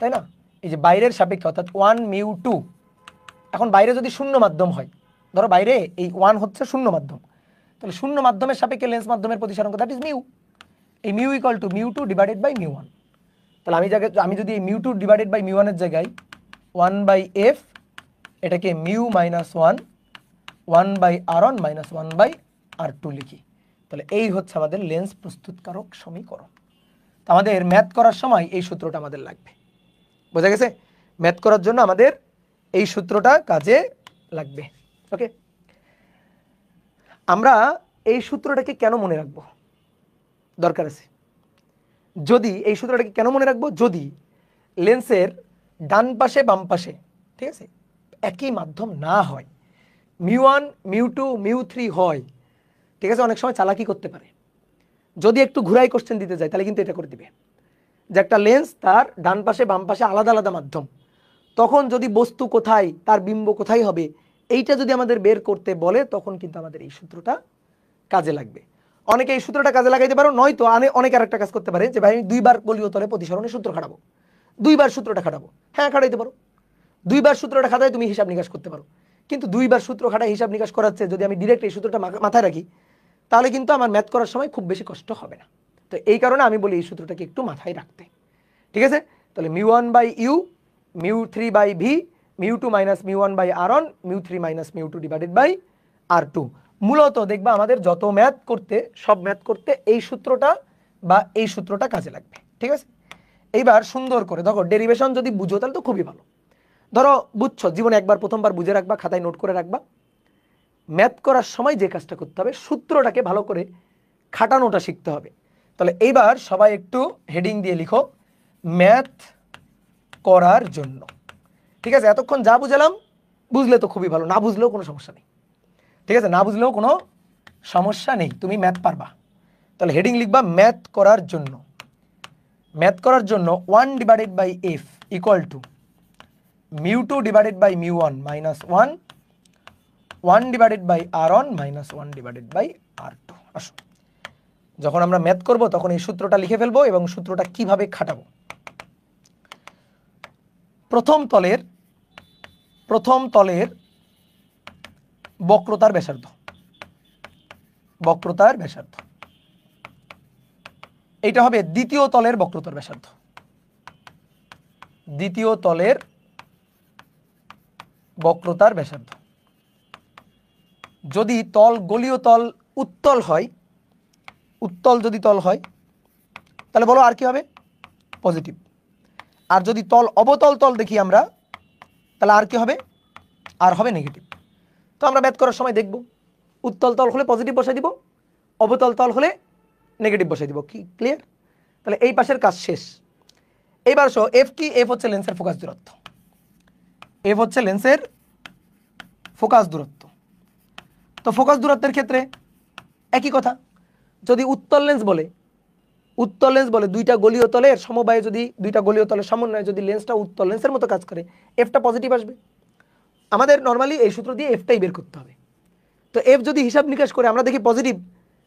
Speaker 1: তাই না? এই যে বাইরের সাপেক্ষে অর্থাৎ 1μ2, এখন বাইরে যদি শূন্য মাধ্যম হয়, ধরো বাইরে এই 1 হচ্ছে শূন্য মাধ্যম, তাহলে শূন্য মাধ্যমের সাপেক্ষে লেন্স মাধ্যমের প্রতিসারাঙ্ক দ্যাট ইজ মিউ। এই mu equal to μ2 divided by μ1। তাহলে আমি যদি এই μ2 ডিভাইডেড বাই μ1 এর জায়গায় 1/f এটাকে mu minus 1/r1 minus 1/r2 লিখি, তাহলে এই হচ্ছে আমাদের লেন্স প্রস্তুতকারক সমীকরণ। আমাদের ম্যাথ করার সময় এই সূত্রটা আমাদের লাগবে, বোঝা গেছে? ম্যাথ করার জন্য আমাদের এই সূত্রটা কাজে লাগবে। ওকে, আমরা এই সূত্রটাকে কেন মনে রাখবো? দরকার আছে। যদি এই সূত্রটাকে কেন মনে রাখবো? যদি লেন্সের ডান পাশে বাম পাশে, ঠিক আছে, একই মাধ্যম না হয়, μ1 μ2 μ3 হয়, ঠিক আছে, অনেক সময় চালাকি করতে পারে, যদি একটু ঘুরাই কোশ্চেন দিতে যায় তাহলে কিন্তু এটা করে দিবে যে একটা লেন্স তার ডান পাশে বাম পাশে আলাদা আলাদা মাধ্যম, তখন যদি বস্তু কোথায় তার বিম্ব কোথায় হবে এইটা যদি আমাদের বের করতে বলে, তখন কিন্তু আমাদের এই সূত্রটা কাজে লাগবে। অনেকে এই সূত্রটা কাজে লাগাইতে পারো, নয়তো অনেকে আরেকটা কাজ করতে পারে যে ভাই আমি 2বার গলীয় তলে প্রতিসরণের সূত্র খাটাবো, 2বার সূত্রটা খাটাবো। হ্যাঁ, খাটাইতে পারো, 2বার সূত্রটা খাটায় তুমি হিসাব নিকাশ করতে পারো, কিন্তু 2বার সূত্র খাটায় হিসাব নিকাশ করাচ্ছে যদি আমি ডিরেক্ট এই সূত্রটা মাথায় রাখি, তাহলে কিন্তু আমার ম্যাথ করার সময় খুব বেশি কষ্ট হবে না। তো এই কারণে আমি বলি এই সূত্রটাকে একটু মাথায় রাখতে। ঠিক আছে, তাহলে μ1/u μ3/v μ2 minus μ1/r1 μ3 minus μ2 divided by r2। মূলত দেখবা আমাদের যত ম্যাথ করতে, সব ম্যাথ করতে এই সূত্রটা বা এই সূত্রটা কাজে লাগবে। ঠিক আছে, এইবার সুন্দর করে দেখো, ডেরিভেশন যদি বুঝো তাহলে তো খুবই ভালো। ধরো বুঝছো, জীবনে একবার প্রথমবার বুঝে রাখবা, খাতায় নোট করে রাখবা। ম্যাথ করার সময় যে কাজটা করতে হবে, সূত্রটাকে ভালো করে খাটানোটা শিখতে হবে। তাহলে এইবার সবাই একটু হেডিং দিয়ে লিখো, ম্যাথ করার জন্য। ঠিক আছে, এতক্ষণ যা বুঝালাম বুঝলে তো খুবই ভালো, না বুঝলেও কোনো সমস্যা নেই। ঠিক আছে, না বুঝলেও কোনো সমস্যা নেই, তুমি ম্যাথ পারবা। তাহলে হেডিং লিখবা ম্যাথ করার জন্য। ম্যাথ করার জন্য 1 divided by f equal to μ2 divided by μ1 minus 1 divided by r1 minus 1 divided by r2। আসো, যখন আমরা ম্যাথ করব তখন এই সূত্রটা লিখে ফেলবো এবং সূত্রটা কিভাবে খাটাবো। প্রথম তলের বক্রতার ব্যাসার্ধ, এইটা হবে দ্বিতীয় তলের বক্রতার ব্যাসার্ধ। দ্বিতীয় তলের বক্রতার ব্যাসার্ধ। যদি তল গোলীয় তল উত্তল হয়, যদি তল হয় তাহলে বলো আর কি হবে? পজিটিভ। আর যদি তল অবতল তল দেখি আমরা, তাহলে আর কি হবে? আর হবে নেগেটিভ। তো আমরা ম্যাথ করার সময় দেখব, উত্তল তল হলে পজিটিভ বসাই দিব, অবতল তল হলে নেগেটিভ বসাই দিব। কি ক্লিয়ার? তাহলে এই পাশের কাজ শেষ। এইবার শো এফ কি? এফ হচ্ছে লেন্সের ফোকাস দূরত্ব। এফ হচ্ছে লেন্সের ফোকাস দূরত্ব। তো ফোকাস দূরত্বের ক্ষেত্রে একই কথা, যদি উত্তল লেন্স বলে দুইটা গলীয় তলের সমবায়ে, যদি দুইটা গলীয় তলের সমন্বয়ে যদি লেন্সটা উত্তল লেন্সের মতো কাজ করে, এফটা পজিটিভ আসবে। আমাদের নর্মালি এই সূত্র দিয়ে এফটাই বের করতে হবে। তো এফ যদি হিসাব নিকাশ করে আমরা দেখি পজিটিভ,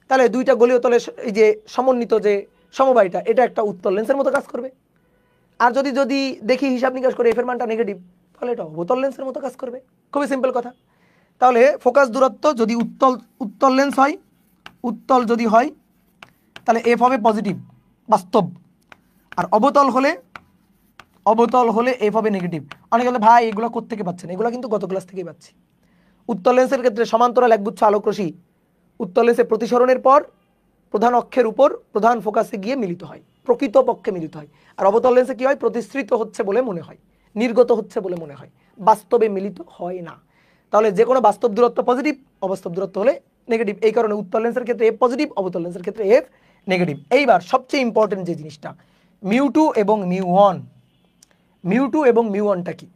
Speaker 1: তাহলে দুইটা গলীয় তলের এই যে সমন্বিত যে সমবায়টা, এটা একটা উত্তল লেন্সের মতো কাজ করবে। আর যদি দেখি হিসাব নিকাশ করে এফের মানটা নেগেটিভ, তাহলে এটা অবতল লেন্সের মতো কাজ করবে। খুবই সিম্পল কথা। তাহলে ফোকাস দূরত্ব যদি উত্তল লেন্স হয়, উত্তল যদি হয়, তাহলে এফ হবে পজিটিভ বাস্তব, আর অবতল হলে এফ হবে নেগেটিভ। অনেকে বলে ভাই এগুলো কোত্থেকে পাচ্ছেন? এগুলো কিন্তু গত ক্লাস থেকেই পাচ্ছি। উত্তল লেন্সের ক্ষেত্রে সমান্তরাল একগুচ্ছ আলোকরশ্মি উত্তল লেন্সে প্রতিসরণের পর প্রধান অক্ষের উপর প্রধান ফোকাসে গিয়ে মিলিত হয়, প্রকৃতপক্ষে মিলিত হয়। আর অবতল লেন্সে কি হয়? প্রতিসৃত হচ্ছে বলে মনে হয়, নির্গত হচ্ছে বলে মনে হয়, বাস্তবে মিলিত হয় না। তাহলে যে কোনো বাস্তব দূরত্ব পজিটিভ, অবাস্তব দূরত্ব হলে নেগেটিভ। এই কারণে উত্তল লেন্সের ক্ষেত্রে এফ পজিটিভ, অবতল লেন্সের ক্ষেত্রে এফ নেগেটিভ। এইবার সবচেয়ে ইম্পর্টেন্ট যে জিনিসটা, মিউ2 এবং মিউ1। মিউ2 এবং মিউ1টা কি?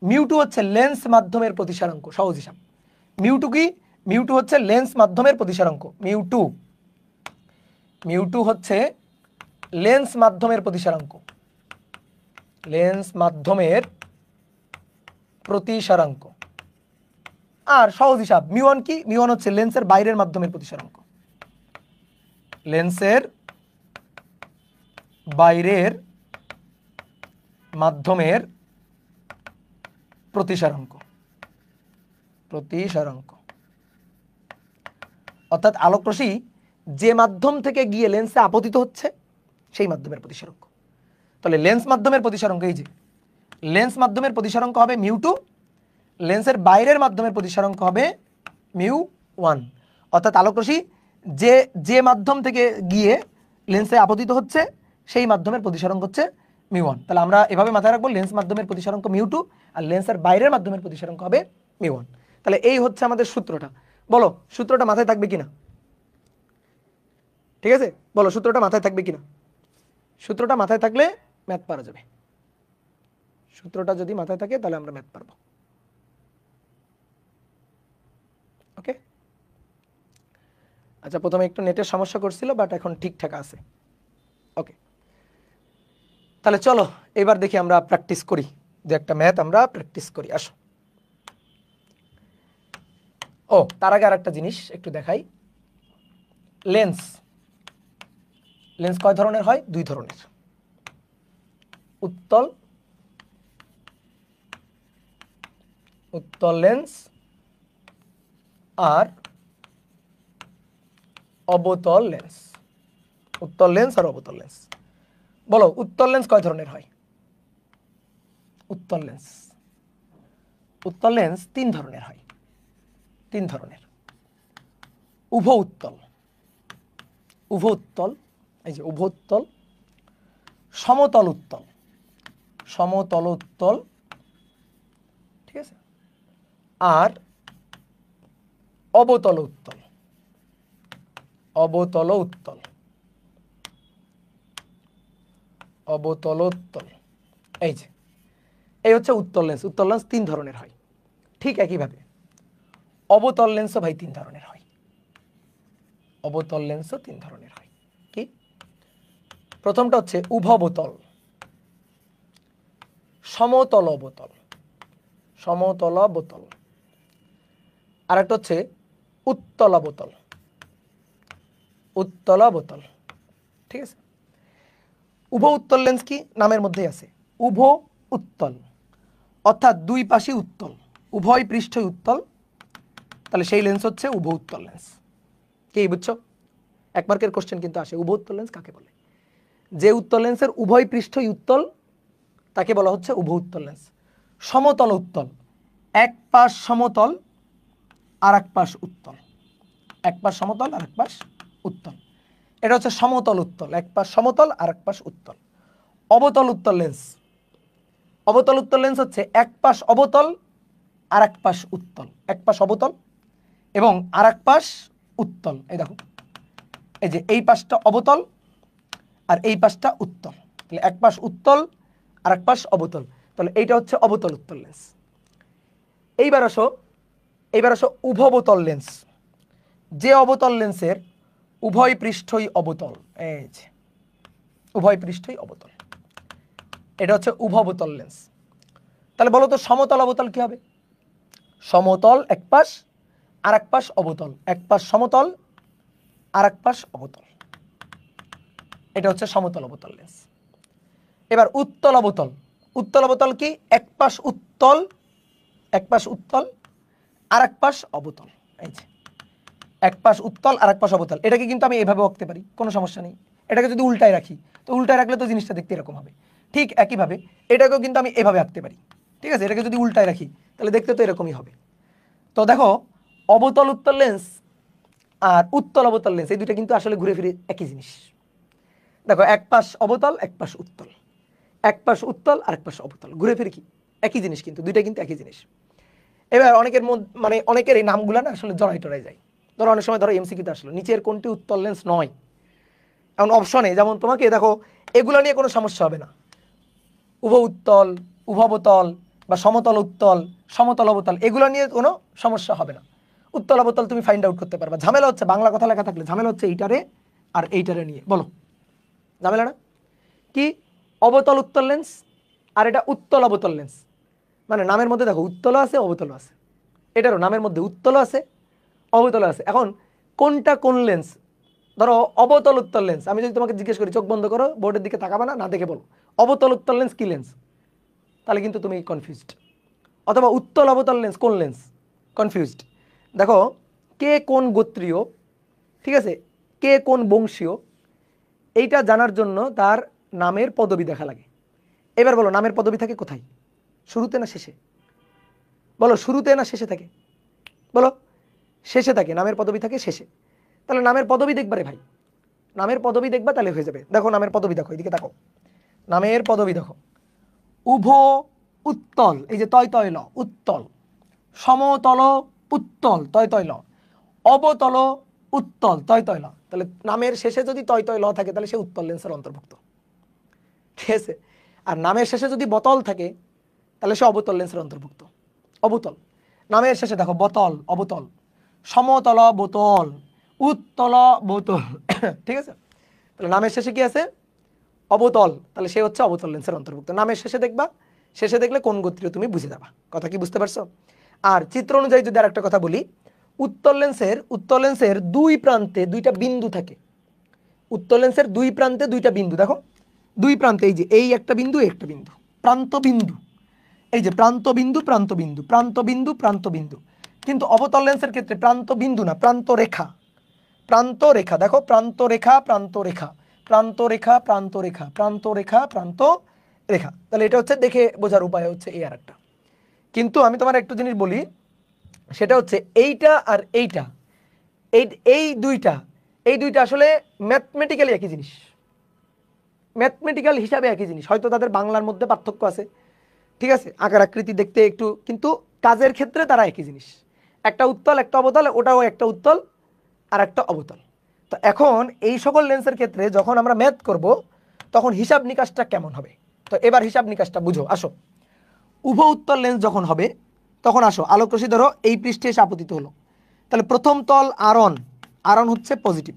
Speaker 1: মিউ2 হচ্ছে লেন্স মাধ্যমের প্রতিসারাঙ্ক, সহজ হিসাব। মিউ2 কি? মিউ2 হচ্ছে লেন্স মাধ্যমের প্রতিসারাঙ্ক। মিউ2 হচ্ছে লেন্স মাধ্যমের প্রতিসারাঙ্ক, লেন্স মাধ্যমের প্রতিসারাঙ্ক। আর সহজ হিসাব মিউ1 কি? মিউ1 হচ্ছে লেন্সের বাইরের মাধ্যমের প্রতিসারাঙ্ক, লেন্সের বাইরের মাধ্যমের প্রতিসারাঙ্ক। অর্থাৎ আলোকরশ্মি যে মাধ্যম থেকে গিয়ে লেন্সে আপতিত হচ্ছে সেই মাধ্যমের প্রতিসারাঙ্ক। তাহলে লেন্স মাধ্যমের প্রতিসারাঙ্ক, এই যে লেন্স মাধ্যমের প্রতিসারাঙ্ক হবে মিউ2, লেন্সের বাইরের মাধ্যমের প্রতিসারাঙ্ক হবে মিউ1। অর্থাৎ আলোকরশ্মি যে মাধ্যম থেকে গিয়ে লেন্সে আপতিত হচ্ছে সেই মাধ্যমের প্রতিসারাঙ্ক হচ্ছে মিউ1। তাহলে আমরা এভাবে মাথায় রাখবো, লেন্স মাধ্যমের প্রতিসারাঙ্ক মিউ2 আর লেন্সের বাইরের মাধ্যমের প্রতিসারাঙ্ক হবে মিউ1। তাহলে এই হচ্ছে আমাদের সূত্রটা। বলো সূত্রটা মাথায় থাকবে কিনা? ঠিক আছে, বলো সূত্রটা মাথায় থাকবে কিনা? সূত্রটা মাথায় থাকলে ম্যাথ পারা যাবে। সূত্রটা যদি মাথায় থাকে তাহলে আমরা ম্যাথ পারবো। ওকে, আচ্ছা প্রথমে একটু নেটের সমস্যা করছিল, বাট এখন ঠিকঠাক আছে। ওকে, তাহলে চলো এবার দেখি আমরা প্র্যাকটিস করি, যে একটা ম্যাথ আমরা প্র্যাকটিস করি। আসো। ও তার আগে আর একটা জিনিস একটু দেখাই। লেন্স কয় ধরনের হয়? দুই ধরনের, উত্তল লেন্স আর অবতল লেন্স। উত্তল লেন্স আর অবতল লেন্স। বলো উত্তল লেন্স কয় ধরনের হয়? উত্তল লেন্স তিন ধরনের হয়, তিন ধরনের। উভ উত্তল, এই যে উভ উত্তল, সমতল উত্তল, ঠিক আছে, আর অবতল উত্তল। এই যে এই হচ্ছে উত্তল লেন্স। উত্তল লেন্স তিন ধরনের হয়। ঠিক একইভাবে অবতল লেন্সও ভাই তিন ধরনের হয়। কি? প্রথমটা হচ্ছে উভবতল, সমতল অবতল। আর একটা হচ্ছে উত্তল অবতল। ঠিক আছে, উভ উত্তল লেন্স কি? নামের মধ্যেই আছে, উভ উত্তল, অর্থাৎ দুই পাশই উত্তল, উভয় পৃষ্ঠই উত্তল। তাহলে সেই লেন্স হচ্ছে উভ উত্তল লেন্স। কি বুঝছো? এক মার্কের কোশ্চেন কিন্তু আসে, উভ উত্তল লেন্স কাকে বলে? যে উত্তল লেন্সের উভয় পৃষ্ঠই উত্তল তাকে বলা হচ্ছে উভ উত্তল লেন্স। সমতল উত্তল, এক পাশ সমতল আর এক পাশ উত্তল, এক পাশ সমতল আর এক পাশ উত্তল, এটা হচ্ছে সমতল উত্তল, এক পাশ সমতল আর এক পাশ উত্তল। অবতল উত্তল লেন্স হচ্ছে এক পাশ অবতল আর এক পাশ উত্তল, এক পাশ অবতল এবং আর এক পাশ উত্তল। এই দেখো, এই যে এই পাশটা অবতল আর এই পাশটা উত্তল, তাহলে এক পাশ উত্তল আর এক পাশ অবতল, তাহলে এইটা হচ্ছে অবতল উত্তল লেন্স। এইবার আসো উভবতল লেন্স। যে অবতল লেন্সের উভয় পৃষ্ঠই অবতল, এই যে উভয় পৃষ্ঠই অবতল, এটা হচ্ছে উভবতল লেন্স। তাহলে বলো তো সমতল অবতল কি হবে? সমতল এক পাশ আর এক পাশ অবতল, এক পাশ সমতল আর এক পাশ অবতল, এটা হচ্ছে সমতল অবতল লেন্স। এবার উত্তল অবতল কি? এক পাশ উত্তল আর এক পাশ অবতল, এই যে এক পাশ উত্তল আর এক পাশ অবতল, এটাকে কিন্তু আমি এভাবে আঁকতে পারি, কোনো সমস্যা নেই। এটাকে যদি উল্টায় রাখি, তো উল্টায় রাখলে তো জিনিসটা দেখতে এরকম হবে। ঠিক একইভাবে এটাকেও কিন্তু আমি এভাবে আঁকতে পারি, ঠিক আছে। এটাকে যদি উল্টায় রাখি তাহলে দেখতে তো এরকমই হবে। তো দেখো, অবতল উত্তল লেন্স আর উত্তল অবতল লেন্স এই দুটো কিন্তু আসলে ঘুরে ফিরে একই জিনিস। দেখো, এক পাশ অবতল এক পাশ উত্তল, এক পাশ উত্তল আর এক পাশ অবতল, ঘুরে ফিরে কি একই জিনিস, কিন্তু দুইটা কিন্তু একই জিনিস। এবার অনেকের মানে অনেকের এই নামগুলো না আসলে জড়াই টড়াই যায়। ধরো অনেক সময় ধরো এমসিকিউতে আসলো নিচের কোনটি উত্তল লেন্স নয়, এমন অপশনে যেমন তোমাকে দেখো এগুলো নিয়ে কোনো সমস্যা হবে না, উভ উত্তল, উভবতল বা সমতল উত্তল, সমতল অবতল, এগুলো নিয়ে কোনো সমস্যা হবে না। উত্তল অবতল তুমি ফাইন্ড আউট করতে পারবা। ঝামেলা হচ্ছে বাংলা কথা লেখা থাকলে ঝামেলা হচ্ছে এইটারে আর এইটারে নিয়ে, বলো ঝামেলা না কি? অবতল উত্তল লেন্স আর এটা উত্তল অবতল লেন্স, মানে নামের মধ্যে দেখো উত্তলও আছে অবতলও আছে, এটারও নামের মধ্যে উত্তলও আছে অবতলও আছে। এখন কোনটা কোন লেন্স? ধরো অবতল উত্তল লেন্স, আমি যদি তোমাকে জিজ্ঞেস করি চোখ বন্ধ করো, বোর্ডের দিকে তাকাবা না, না দেখে বলো অবতল উত্তল লেন্স কি লেন্স, তাহলে কিন্তু তুমি কনফিউজড। অথবা উত্তল অবতল লেন্স কোন লেন্স, কনফিউজড। দেখো, কে কোন গোত্রীয়, ঠিক আছে, কে কোন বংশীয়, এইটা জানার জন্য তার নামের পদবি দেখা লাগে। এবার বলো নামের পদবি থাকে কোথায়, শুরুতে না শেষে? বলো শুরুতে না শেষে থাকে? বলো শেষে থাকে, নামের পদবি থাকে শেষে। তাহলে নামের পদবি দেখবা রে ভাই, নামের পদবি দেখবা তাহলে হয়ে যাবে। দেখো নামের পদবি দেখো, এদিকে দেখো, নামের পদবি দেখো, উভ উত্তল, এই যে তয় তয় ল উত্তল, সমতল উত্তল তয় তয় ল, অবতল উত্তল তয় তয় ল। তাহলে নামের শেষে যদি তয় তয় ল থাকে তাহলে সে উত্তল লেন্সের অন্তর্ভুক্ত, ঠিক আছে। আর নামের শেষে যদি বতল থাকে তাহলে সে অবতল লেন্সের অন্তর্ভুক্ত। অবতল, নামের শেষে দেখো বতল অবতল, সমতল বোতল, উত্তল বোতল ঠিক আছে। তাহলে নামের শেষে কি আছে? অবতল, তাহলে সে হচ্ছে অবতল লেন্সের অন্তর্ভুক্ত। নামের শেষে দেখবা, শেষে দেখলে কোন গোত্রীয় তুমি বুঝে যাবা। কথা কি বুঝতে পারছো? আর চিত্র অনুযায়ী যদি আর একটা কথা বলি, উত্তল লেন্সের দুই প্রান্তে দুইটা বিন্দু থাকে। উত্তল লেন্সের দুই প্রান্তে দুইটা বিন্দু, দেখো দুই প্রান্তে, এই যে এই একটা বিন্দু এই একটা বিন্দু, প্রান্ত বিন্দু, এই যে প্রান্ত বিন্দু প্রান্ত বিন্দু প্রান্ত বিন্দু প্রান্ত বিন্দু। কিন্তু অবতল লেন্সের ক্ষেত্রে প্রান্ত বিন্দু না, প্রান্ত রেখা, প্রান্ত রেখা, দেখো প্রান্ত রেখা প্রান্ত রেখা প্রান্ত রেখা প্রান্ত রেখা প্রান্ত রেখা প্রান্ত রেখা। তাহলে এটা হচ্ছে দেখে বোঝার উপায় হচ্ছে এই আর একটা। কিন্তু আমি তোমার একটু জিনিস বলি, সেটা হচ্ছে এইটা আর এইটা, এই এই দুইটা এই দুইটা আসলে ম্যাথমেটিক্যালি একই জিনিস, ম্যাথমেটিক্যাল হিসাবে একই জিনিস, হয়তো তাদের বাংলার মধ্যে পার্থক্য আছে, ঠিক আছে, আকার আকৃতি দেখতে একটু, কিন্তু কাজের ক্ষেত্রে তারা একই জিনিস। একটা উত্তল একটা অবতল, ওটাও একটা উত্তল আর একটা অবতল। তো এখন এই সকল লেন্সের ক্ষেত্রে যখন আমরা ম্যাথ করব তখন হিসাব নিকাশটা কেমন হবে? তো এবার হিসাব নিকাশটা বুঝো, আসো। উভ উত্তল লেন্স যখন হবে তখন আসো, আলোক রশ্মি ধরো এই পৃষ্ঠে এসে আপতিত হলো, তাহলে প্রথম তল আরন, আরন হচ্ছে পজিটিভ।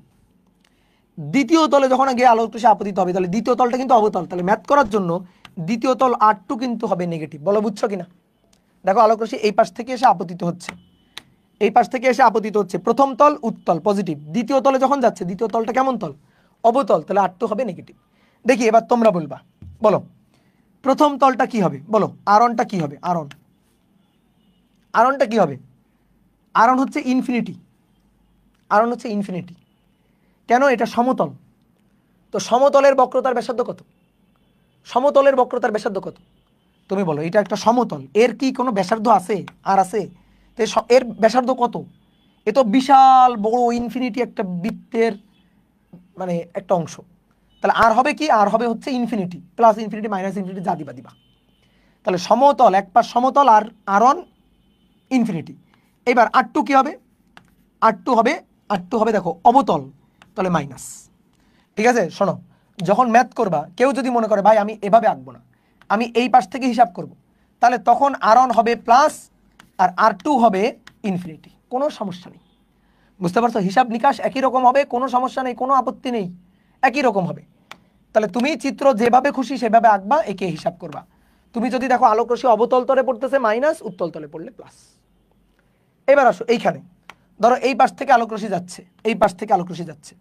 Speaker 1: দ্বিতীয় তলে যখন গিয়ে আলোক রশ্মি আপতিত হবে তাহলে দ্বিতীয় তলটা কিন্তু অবতল, তাহলে ম্যাথ করার জন্য দ্বিতীয় তল R2 কিন্তু হবে নেগেটিভ। বলো বুঝছো কিনা? দেখো আলোক রশ্মি এই পাশ থেকে এসে আপতিত হচ্ছে, এই পাশ থেকে এসে আপতিত হচ্ছে, প্রথম তল উত্তল পজিটিভ, দ্বিতীয় তলে যখন যাচ্ছে দ্বিতীয় তলটা কেমন তল? অবতল, তাহলে R2 হবে নেগেটিভ। দেখি এবার তোমরা বলবা, বলো প্রথম তলটা কি হবে, বলো আরনটা কি হবে? আরন, আরনটা কি হবে? আরন হচ্ছে ইনফিনিটি, আরন হচ্ছে ইনফিনিটি। কেন? এটা সমতল, তো সমতলের বক্রতার ব্যাসার্ধ কত? সমতলের বক্রতার ব্যাসার্ধ কত? তুমি বলো, এটা একটা সমতল, এর কি কোনো ব্যাসার্ধ আছে? আর আছে? তো এর ব্যাসার্ধ কত? এ তো বিশাল বড় ইনফিনিটি একটা বৃত্তের মানে একটা অংশ। তাহলে আর হবে কি? আর হবে হচ্ছে infinity plus infinity minus infinity, যা দিবা দিবা। তাহলে সমতল, এক পাশ সমতল আর আরন ইনফিনিটি। এবার R2 কি হবে? R2 হবে, R2 হবে দেখো অবতল, তাহলে মাইনাস। ঠিক আছে, শোনো, যখন ম্যাথ করবা কেউ যদি মনে করে ভাই আমি এভাবে আঁকবো না, আমি এই পাশ থেকে হিসাব করব, তাহলে তখন R1 হবে প্লাস আর R2 হবে ইনফিনিটি, কোনো সমস্যা নেই। বুঝতে পারছো? হিসাব নিকাশ একই রকম হবে, কোনো সমস্যা নেই, কোনো আপত্তি নেই, একই রকম হবে। তাহলে তুমি চিত্র যেভাবে খুশি সেভাবে আঁকবা, একে হিসাব করবা। তুমি যদি দেখো আলোক রশ্মি অবতল তলে পড়তেছে মাইনাস, উত্তল তলে পড়লে প্লাস। এবার আসো এইখানে, ধরো এই পাশ থেকে আলোক রশ্মি যাচ্ছে, এই পাশ থেকে আলোক রশ্মি যাচ্ছে,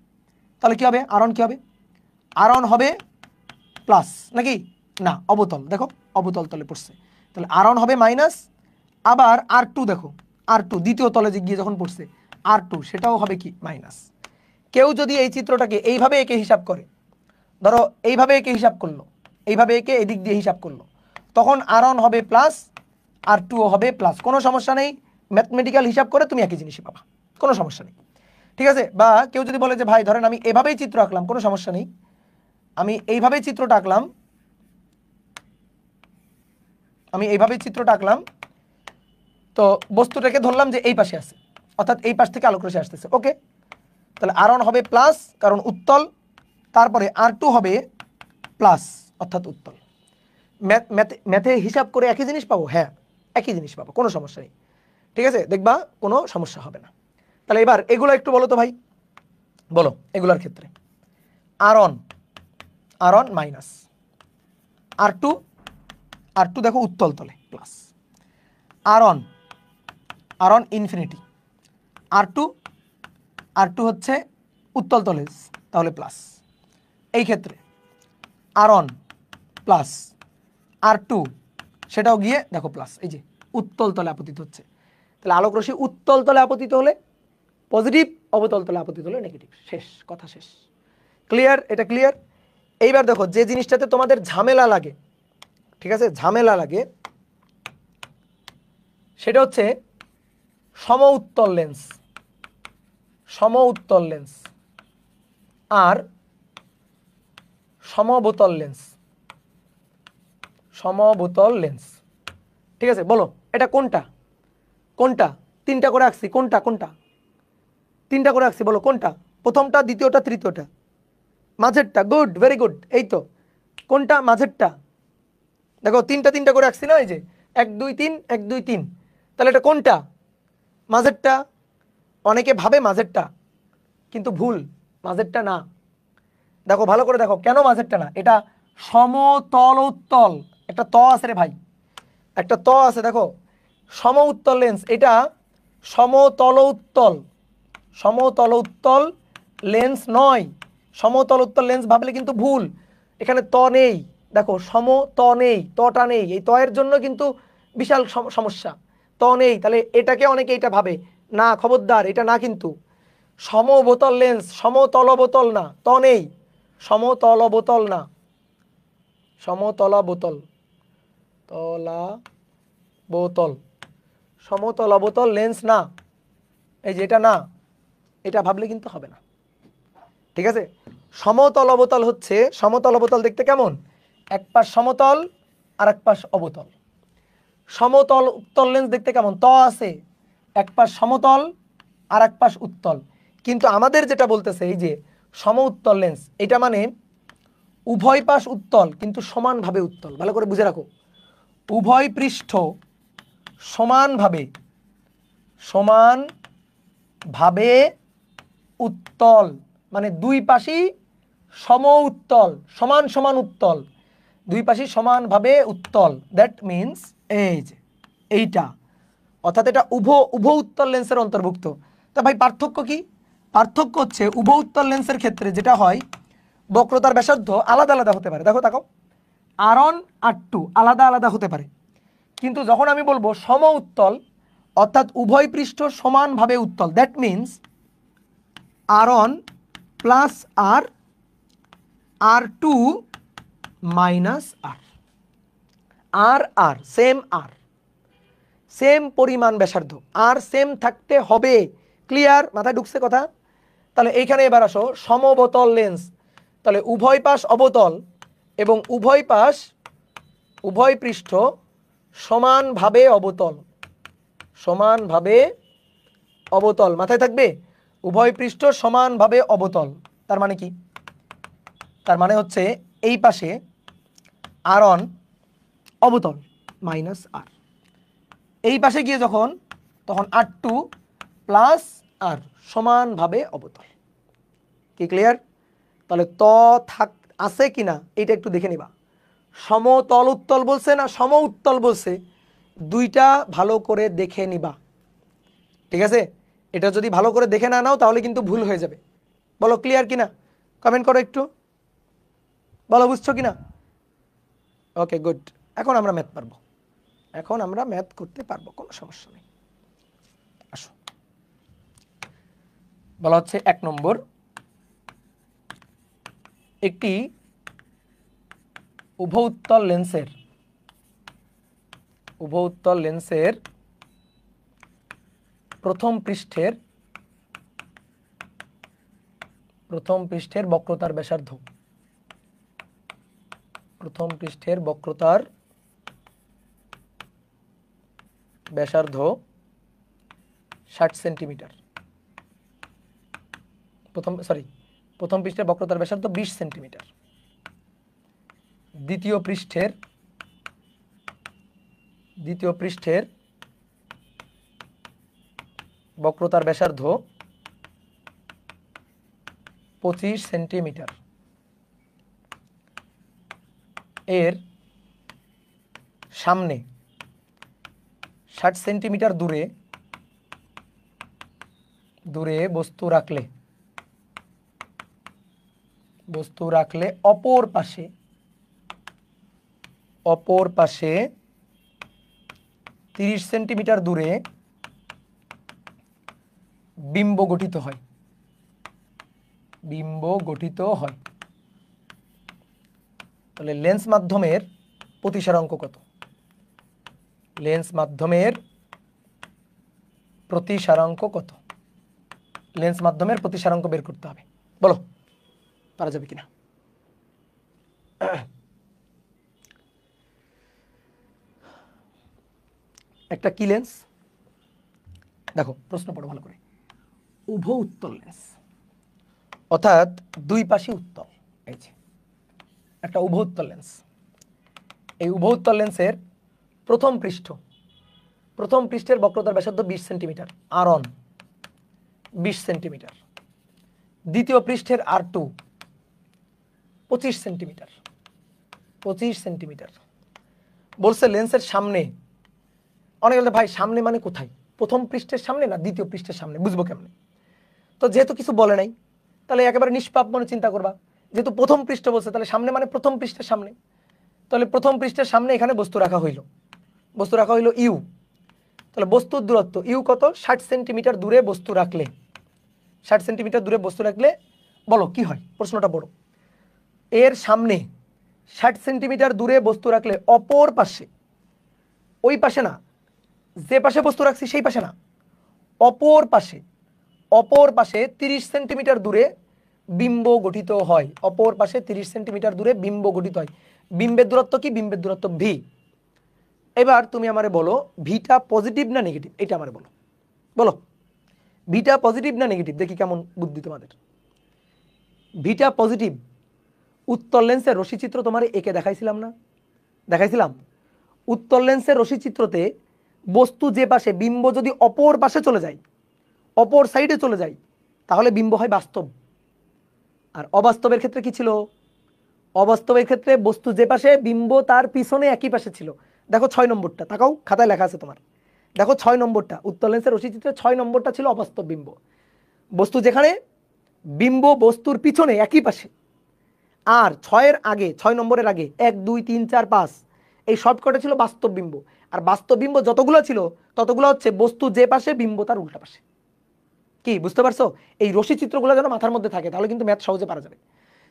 Speaker 1: তাহলে কি হবে? আরন কি হবে? আরন হবে প্লাস নাকি না? অবতল, দেখো অবতল তলে পড়ছে, তাহলে আরন হবে মাইনাস। আবার R2 দেখো, R2 দ্বিতীয় তলে গিয়ে যখন পড়ছে R2 সেটাও হবে কি মাইনাস। কেউ যদি এই চিত্রটাকে এইভাবে এঁকে হিসাব করে, ধরো এইভাবে এঁকে হিসাব করলো, এইভাবে এঁকে এদিক দিয়ে হিসাব করলো, তখন R1 হবে প্লাস, R2 হবে প্লাস, কোনো সমস্যা নেই। ম্যাথমেটিক্যাল হিসাব করে তুমি একই জিনিসই পাবা, কোনো সমস্যা নেই, ঠিক আছে। বা কেউ যদি বলে যে ভাই ধরেন আমি এভাবেই চিত্র আঁকলাম, কোনো সমস্যা নেই, আমি এইভাবেই চিত্রটা আঁকলাম, তো বস্তুটাকে ধরলাম যে এই পাশে আছে, অর্থাৎ এই পাশ থেকে আলোক রশ্মি আসতেছে, ওকে। তাহলে R1 হবে প্লাস কারণ উত্তল, তারপরে R2 হবে প্লাস অর্থাৎ উত্তল। ম্যাথে হিসাব করে একই জিনিস পাবো, হ্যাঁ একই জিনিস পাবো, কোনো সমস্যা নেই, ঠিক আছে, দেখবা কোনো সমস্যা হবে না। তাহলে এবার এগুলো একটু বলো তো ভাই, বলো এগুলোর ক্ষেত্রে R1 মাইনাস, R2 দেখো উত্তল তলে প্লাস, R1 ইনফিনিটি, R2 হচ্ছে উত্তল তলে তাহলে প্লাস। এই ক্ষেত্রে R1 প্লাস, R2 সেটাও গিয়ে দেখো প্লাস, এই যে উত্তল তলে আপতিত হচ্ছে। তাহলে আলোক রশ্মি উত্তল তলে আপতিত হলে পজিটিভ, অবতল তলে আপতিত হলে নেগেটিভ, শেষ কথা, শেষ। ক্লিয়ার? এটা ক্লিয়ার? এইবার দেখো যে জিনিসটাতে তোমাদের ঝামেলা লাগে, ঠিক আছে, ঝামেলা লাগে, সেটা হচ্ছে সম উত্তল লেন্স আর সমবোতল লেন্স, ঠিক আছে। বলো এটা কোনটা কোনটা? তিনটা করে আঁকছি, কোনটা তিনটা করে আঁকছি, বলো কোনটা? প্রথমটা, দ্বিতীয়টা, তৃতীয়টা, মাঝেরটা, গুড, ভেরি গুড, এই তো কোনটা? মাঝেরটা। দেখো তিনটা করে আঁকছি না, এই যে 1 2 3 1 2 3, তাহলে এটা কোনটা? মাঝেরটা। অনেকে ভাবে মাঝেরটা, কিন্তু ভুল, মাঝেরটা না। দেখো ভালো করে দেখো, কেন মাঝেরটা না? এটা সমতল উত্তল, একটা ত আছে রে ভাই, একটা ত আছে, দেখো সম উত্তল লেন্স, এটা সমতল উত্তল লেন্স নয়। সমতল উত্তল লেন্স ভাবলে কিন্তু ভুল, এখানে ত নেই, দেখো সম ত নেই, তটা নেই, এই তয়ের জন্য কিন্তু বিশাল সমস্যা, ত নেই। তাহলে এটাকে অনেকে এটা ভাবে, না খবরদার, এটা না, কিন্তু সমবোতল লেন্স, সমতলবোতল না, ত নেই, সমতলবোতল না, সমতলাবোতল, সমতলাবোতল লেন্স না, এই যে এটা না, এটা ভাবলে কিন্তু হবে না, ঠিক আছে। সমতল অবতল হচ্ছে, সমতল অবতল দেখতে কেমন? এক পাশ সমতল আর এক পাশ অবতল। সমতল উত্তল লেন্স দেখতে কেমন? ত আছে, এক পাশ সমতল আর এক পাশ উত্তল। কিন্তু আমাদের যেটা বলতেছে এই যে সম উত্তল লেন্স, এটা মানে উভয় পাশ উত্তল কিন্তু সমানভাবে উত্তল। ভালো করে বুঝে রাখো, উভয় পৃষ্ঠ সমানভাবে উত্তল, মানে দুই পাশই সম উত্তল, সমান উত্তল, দুই পাশই সমানভাবে উত্তল। দ্যাট মিন্স এই যে এইটা, অর্থাৎ এটা উভ উত্তল লেন্সের অন্তর্ভুক্ত। তা ভাই পার্থক্য কি? পার্থক্য হচ্ছে উভ উত্তল লেন্সের ক্ষেত্রে যেটা হয়, বক্রতার ব্যাসার্ধ আলাদা আলাদা হতে পারে। দেখো তাকাও, R1 R2 আলাদা আলাদা হতে পারে, কিন্তু যখন আমি বলবো সম উত্তল, অর্থাৎ উভয় পৃষ্ঠ সমানভাবে উত্তল, that means R1 plus R2 minus আর সেম পরিমাণ ব্যাসার্ধ, আর সেম থাকতে হবে। ক্লিয়ার? মাথায় ঢুকছে কথা? তাহলে এইখানে এবার আসো সমবতল লেন্স, তাহলে উভয় পাশ অবতল এবং উভয় পৃষ্ঠ সমানভাবে অবতল, মাথায় থাকবে, উভয় পৃষ্ঠ সমানভাবে অবতল। তার মানে কি? তার মানে হচ্ছে এই পাশে R1 অবতল মাইনাস আর, এই পাশে গিয়ে তখন R2 প্লাস আর সমানভাবে অবতল। কি ক্লিয়ার? তাহলে আছে কিনা এইটা একটু দেখে নিবা। সমতল উত্তল বলছে না সম উত্তল বলছে, দুইটা ভালো করে দেখে নিবা, ঠিক আছে। এটা যদি ভালো করে দেখে না নাও তাহলে কিন্তু ভুল হয়ে যাবে। বলো ক্লিয়ার কিনা, কমেন্ট করো একটু, বলো বুঝছো কিনা। ওকে গুড, এখন আমরা ম্যাথ করতে পারবো, কোনো সমস্যা নেই। আসো বলা হচ্ছে 1 নম্বর, একটি উভু উত্তল লেন্সের প্রথম পৃষ্ঠের বক্রতার ব্যাসার্ধ 60 সেন্টিমিটার। প্রথম পৃষ্ঠের বক্রতার ব্যাসার্ধ 20 সেন্টিমিটার। দ্বিতীয় পৃষ্ঠের বক্রতার ব্যাসার্ধ 25 সেন্টিমিটার। এর সামনে 60 সেন্টিমিটার দূরে বস্তু রাখলে অপর পাশে 30 সেন্টিমিটার দূরে বিম্ব গঠিত হয়। তাহলে লেন্স মাধ্যমের প্রতিসারাঙ্ক কত? লেন্স মাধ্যমের প্রতিসারাঙ্ক বের করতে হবে। বলো পারা যাবে কিনা? একটা কি লেন্স? দেখো প্রশ্ন পড়ো ভালো করে। উভু উত্তল লেন্স, অর্থাৎ দুই পাশে উত্তল। এই যে একটা উভু উত্তল লেন্স। এই উভু উত্তল লেন্সের প্রথম পৃষ্ঠের বক্রতার ব্যাসার্ধ 20 সেন্টিমিটার, R1 20 সেন্টিমিটার। দ্বিতীয় পৃষ্ঠের R2 25 সেন্টিমিটার। বলছে লেন্সের সামনে, অনেকে বলতে ভাই সামনে মানে কোথায়? প্রথম পৃষ্ঠের সামনে না দ্বিতীয় পৃষ্ঠের সামনে, বুঝবো কেমনে? তো যেহেতু কিছু বলে নাই, তাহলে একেবারে নিষ্পাপ মনে চিন্তা করবা, যেহেতু প্রথম পৃষ্ঠ বলছে তাহলে সামনে মানে প্রথম পৃষ্ঠের সামনে। তাহলে প্রথম পৃষ্ঠের সামনে এখানে বস্তু রাখা হইল ইউ। তাহলে বস্তুর দূরত্ব ইউ কত? 60 সেন্টিমিটার দূরে বস্তু রাখলে 60 সেন্টিমিটার দূরে বস্তু রাখলে বলো কি হয়? প্রশ্নটা বড়। এর সামনে 60 সেন্টিমিটার দূরে বস্তু রাখলে অপর পাশে, ওই পাশে না, যে পাশে বস্তু রাখছি সেই পাশে না, অপর পাশে 30 সেন্টিমিটার দূরে বিম্ব গঠিত হয়। অপর পাশে 30 সেন্টিমিটার দূরে বিম্ব গঠিত হয়। বিম্বের দূরত্ব কি? বিম্বের দূরত্ব ভি। এবার তুমি আমারে বলো ভিটা পজিটিভ না নেগেটিভ, এটা আমারে বলো ভিটা পজিটিভ না নেগেটিভ, দেখি কেমন বুদ্ধি তোমাদের। ভিটা পজিটিভ। উত্তল লেন্সের রশ্মিচিত্র তোমার একে দেখাইছিলাম না? দেখাইছিলাম। উত্তল লেন্সের রশ্মিচিত্রতে বস্তু যে পাশে, বিম্ব যদি অপর পাশে চলে যায়, অপর সাইডে চলে যায়, তাহলে বিম্ব হয় বাস্তব। আর অবাস্তবের ক্ষেত্রে কি ছিল? অবাস্তবের ক্ষেত্রে বস্তু যে পাশে, বিম্ব তার পিছনে একই পাশে ছিল। দেখো 6 নম্বরটা, তাকাও খাতায় লেখা আছে তোমার। দেখো 6 নম্বরটা, উত্তল লেন্সের রশ্মিচিত্রে 6 নম্বরটা ছিল অবাস্তব বিম্ব। বস্তু যেখানে, বিম্ব বস্তুর পিছনে একই পাশে। আর 6 নম্বরের আগে 1 2 3 4 5 এই সবকটা ছিল বাস্তব বিম্ব। আর বাস্তব বিম্ব যতগুলো ছিল ততগুলো হচ্ছে বস্তু যে পাশে, বিম্ব তার উল্টা পাশে। কি বুঝতে পারছো? এই রশ্মি চিত্রগুলো যেন মাথার মধ্যে থাকে, তাহলে কিন্তু ম্যাথ সহজে পারা যাবে।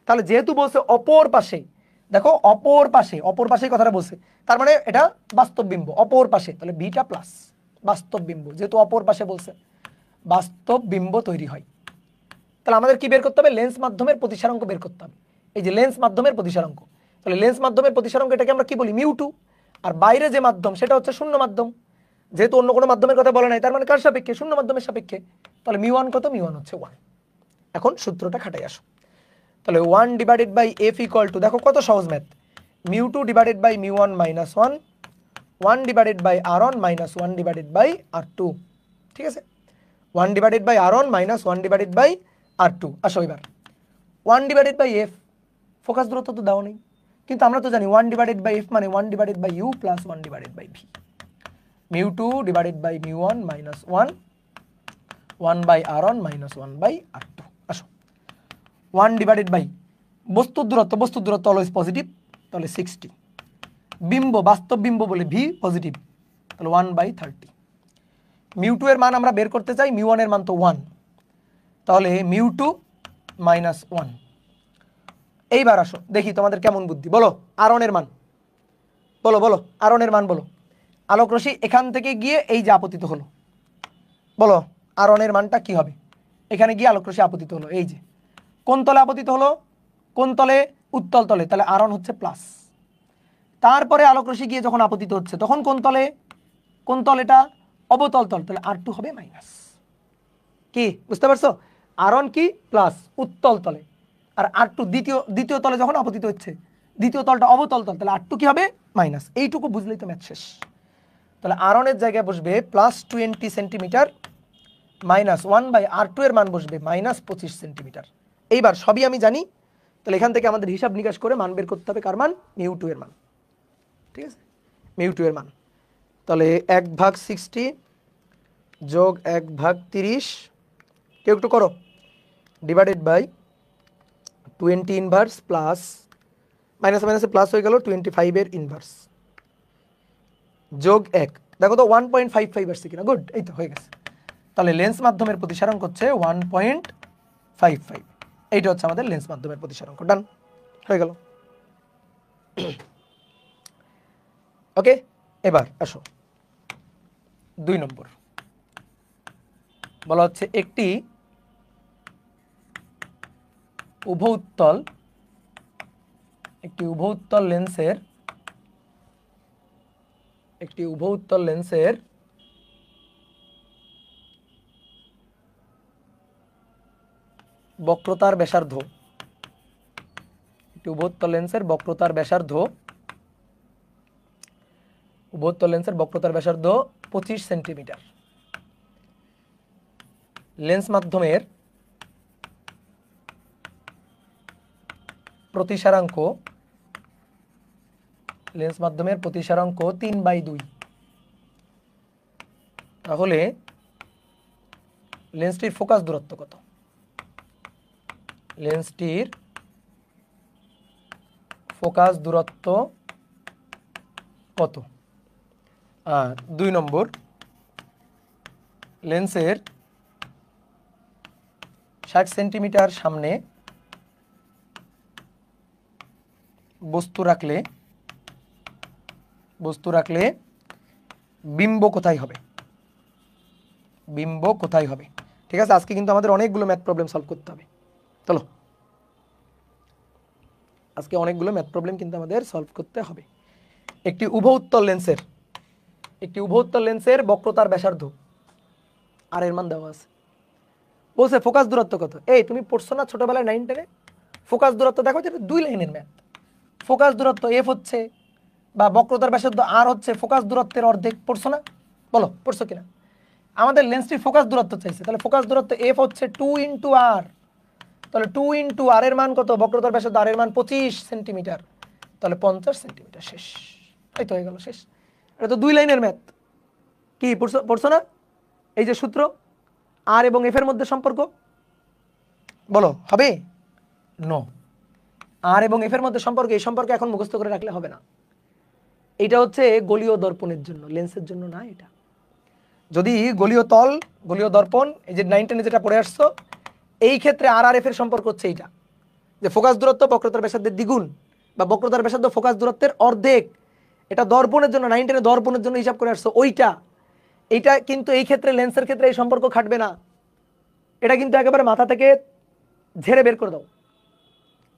Speaker 1: তাহলে যেহেতু বলছে অপর পাশে, দেখো অপর পাশে কথাটা বলছে, তার মানে এটা বাস্তব বিম্ব অপর পাশে, তাহলে বিটা প্লাস বাস্তব বিম্ব। যেহেতু অপর পাশে বলছে, বাস্তব বিম্ব তৈরি হয়। তাহলে আমাদের কি বের করতে হবে? লেন্স মাধ্যমের প্রতিসারাঙ্ক বের করতে হবে। এই যে লেন্স মাধ্যমের প্রতিসারাঙ্ক, তাহলে লেন্স মাধ্যমের প্রতিসারাঙ্ক এটাকে আমরা কি বলি? মিউ2। আর বাইরে যে মাধ্যম সেটা হচ্ছে শূন্য মাধ্যম। যেহেতু অন্য কোনো মাধ্যমের কথা বলে নাই, তার মানে কার সাপেক্ষে? শূন্য মাধ্যমের সাপেক্ষে। তাহলে মিউ1 কত? মিউ1 হচ্ছে 1। এখন সূত্রটা খাটাই আসো। তাহলে 1 divided by f equal to, দেখো কত সহজ ম্যাথ, মিউ2 ডিভাইডেড বাই মিউ1 মাইনাস 1, 1 ডিভাইডেড বাই আর1 মাইনাস 1 ডিভাইডেড বাই আর2। ঠিক আছে, 1 ডিভাইডেড বাই আর1 মাইনাস 1 ডিভাইডেড বাই আর2। আসো এবার 1 ডিভাইডেড বাই এফ, ফোকাস দূরত্ব তো দেওয়া নেই, কিন্তু আমরা তো জানি 1 ডিভাইডেড বাই এফ মানে 1 divided by u plus 1 divided by v. মিউ2 ডিভাইডেড বাই মিউ1 মাইনাস 1, 1 বাই আর1 মাইনাস 1 বাই আর2। আসো 1 ডিভাইডেড বাই বস্তুর দূরত্ব অলওয়েজ পজিটিভ, তাহলে 60। বিম্ব, বাস্তব বিম্ব বলে ভি পজিটিভ, তাহলে 1 বাই 30। মিউ2 এর মান আমরা বের করতে চাই, মিউ1 এর মান তো 1, তাহলে মিউ টু মাইনাস ওয়ান। এইবার আসো দেখি তোমাদের কেমন বুদ্ধি, বলো আরনের মান, বলো বলো আরনের মান বলো। আলোক রশ্মি এখান থেকে গিয়ে এই যে আপতিত হলো, বলো আরনের মানটা কি হবে? এখানে গিয়ে আলোক রশ্মি আপতিত হলো, এই যে কোন তলে আপতিত হলো? কোন তলে? উত্তল তলে, তাহলে আরন হচ্ছে প্লাস। তারপরে আলোক রশ্মি গিয়ে যখন আপতিত হচ্ছে তখন কোন তলে? কোন তল এটা? অবতল তল, তাহলে আর টু হবে মাইনাস। কি বুঝতে পারছো? আরন কি প্লাস উত্তল তলে, আর আর টু দ্বিতীয় তলে যখন আপতিত হচ্ছে, দ্বিতীয় তলটা অবতল তল, তাহলে আর টু কি হবে? মাইনাস। এইটুকু বুঝলেই তো ম্যাথ শেষ। তাহলে আরনের জায়গায় বসবে +20 সেন্টিমিটার, -1/r2 এর মান বসবে -25 সেন্টিমিটার। এইবার সবই আমি জানি, তাহলে এখান থেকে আমাদের হিসাব নিকাশ করে মান বের করতে হবে কার মান? মিউ2 এর মান। ঠিক আছে, মিউ2 এর মান। তাহলে 1/60 যোগ 1/30, কেউ একটু করো, divided by 20 inverse plus minus মাইনাসে প্লাস হয়ে গেল 25 এর ইনভার্স যোগ 1। দেখো তো 1.55 আসছে কিনা, গুড, এই তো হয়ে গেছে। তাহলে লেন্স মাধ্যমের প্রতিসারাঙ্ক হচ্ছে 1.55। এইটা হচ্ছে আমাদের লেন্স মাধ্যমের প্রতিসারাঙ্ক। ডান হয়ে গেল। ওকে, এবার আসো 2 নম্বর। বলা হচ্ছে একটি উভয় উত্তল লেন্সের বক্রতার ব্যাসার্ধ, একটি উভয় লেন্সের বক্রতার ব্যাসার্ধ 25 সেন্টিমিটার। লেন্স মাধ্যমের প্রতিসারাঙ্ক 3/2। তাহলে লেন্সটির ফোকাস দূরত্ব কত? লেন্সটির ফোকাস দূরত্ব কত? 2 নম্বর, লেন্সের 60 সেন্টিমিটার সামনে বস্তু রাখলে বিম্ব কোথায় হবে? ঠিক আছে, আজকে কিন্তু আমাদের অনেকগুলো ম্যাথ প্রবলেম সলভ করতে হবে। চলো, আজকে অনেকগুলো ম্যাথ প্রবলেম কিন্তু আমাদের সলভ করতে হবে। একটি উভয় উত্তল লেন্সের বক্রতার ব্যাসার্ধ আর এর মান দেওয়া আছে। বলছে ফোকাস দূরত্ব কত? এই তুমি পড়ছো না ছোটবেলায় 9 10-এ? ফোকাস দূরত্ব দেখো, যেটা 2 লাইনের ম্যাথ। ফোকাস দূরত্ব এফ হচ্ছে, বা বক্রতার ব্যাসার্ধ আর হচ্ছে ফোকাস দূরত্বের অর্ধেক। পড়ছো না? বলো পড়ছো কিনা? আমাদের লেন্সটির ফোকাস দূরত্ব চাইছে, তাহলে ফোকাস দূরত্ব এফ হচ্ছে 2 × r। তাহলে 2 × r এর মান কত? বক্রতার ব্যাসার্ধ আর এর মান 25 সেন্টিমিটার, তাহলে 50 সেন্টিমিটার। শেষ, এই তো হয়ে গেল, শেষ। এটা তো 2 লাইনের ম্যাথ। কি পড়ছো না? এই যে সূত্র, আর এবং এফ এর মধ্যে সম্পর্ক, বলো হবে? নো, আর এবং এফ এর মধ্যে সম্পর্ক, এই সম্পর্ক এখন মুখস্থ করে রাখলে হবে না। এটা হচ্ছে গলীয় দর্পণের জন্য, লেন্সের জন্য না। এটা যদি গলীয় দর্পণ, এই যে 9 10-এ যেটা পড়ে আসছো, এই ক্ষেত্রে আর আর এফ এর সম্পর্ক হচ্ছে এইটা, যে ফোকাস দূরত্ব বক্রতার ব্যাসার্ধের দ্বিগুণ, বা বক্রতার ব্যাসার্ধ ফোকাস দূরত্বের অর্ধেক। এটা দর্পণের জন্য, 9 10-এ দর্পণের জন্য হিসাব করে আসছো ওইটা। এইটা কিন্তু এই ক্ষেত্রে লেন্সের ক্ষেত্রে এই সম্পর্ক খাটবে না। এটা কিন্তু একেবারে মাথা থেকে ঝেড়ে বের করে দাও।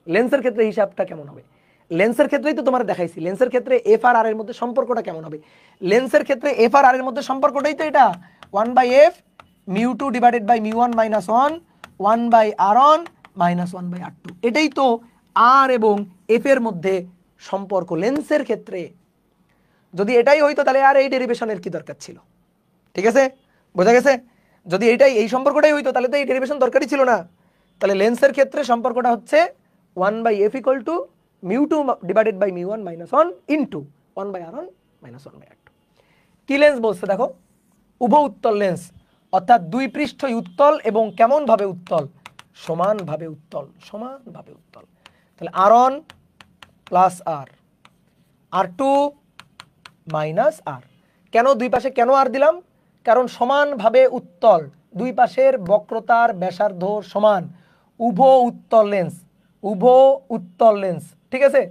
Speaker 1: লেন্সের ক্ষেত্রে হিসাবটা কেমন হবে? লেন্সের ক্ষেত্রেই তো তোমার দেখাইছি, লেন্সের ক্ষেত্রে এফ আর আর এর মধ্যে সম্পর্কটা কেমন হবে। লেন্সের ক্ষেত্রে এফ আর আর এর মধ্যে সম্পর্কটাই তো এটা, 1/f μ2 divided by μ1 - 1 1/r1 - 1/r2। এটাই তো আর এবং এফ এর মধ্যে সম্পর্ক লেন্সের ক্ষেত্রে। যদি এটাই হইতো তাহলে আর এই ডেরিভেশনের কি দরকার ছিল? ঠিক আছে, বোঝা গেছে? যদি এই সম্পর্কটাই হইতো তাহলে তো এই ডেরিভেশন দরকারই ছিল না। তাহলে লেন্সের ক্ষেত্রে সম্পর্কটা হচ্ছে 1/f = μ2 divided by μ1 - 1 into 1/r1 - 1/r2। কি লেন্স বলছে দেখো? উভয় উত্তল লেন্স, অর্থাৎ দুই পৃষ্ঠই উত্তল, এবং কেমন ভাবে উত্তল? সমানভাবে উত্তল। তাহলে r1 plus r2 minus r। কেন দুই পাশে কেন আর দিলাম? কারণ সমানভাবে উত্তল, দুই পাশের বক্রতার ব্যাসার্ধ সমান উভ উত্তল লেন্স, উভ উত্তল লেন্স, ঠিক আছে?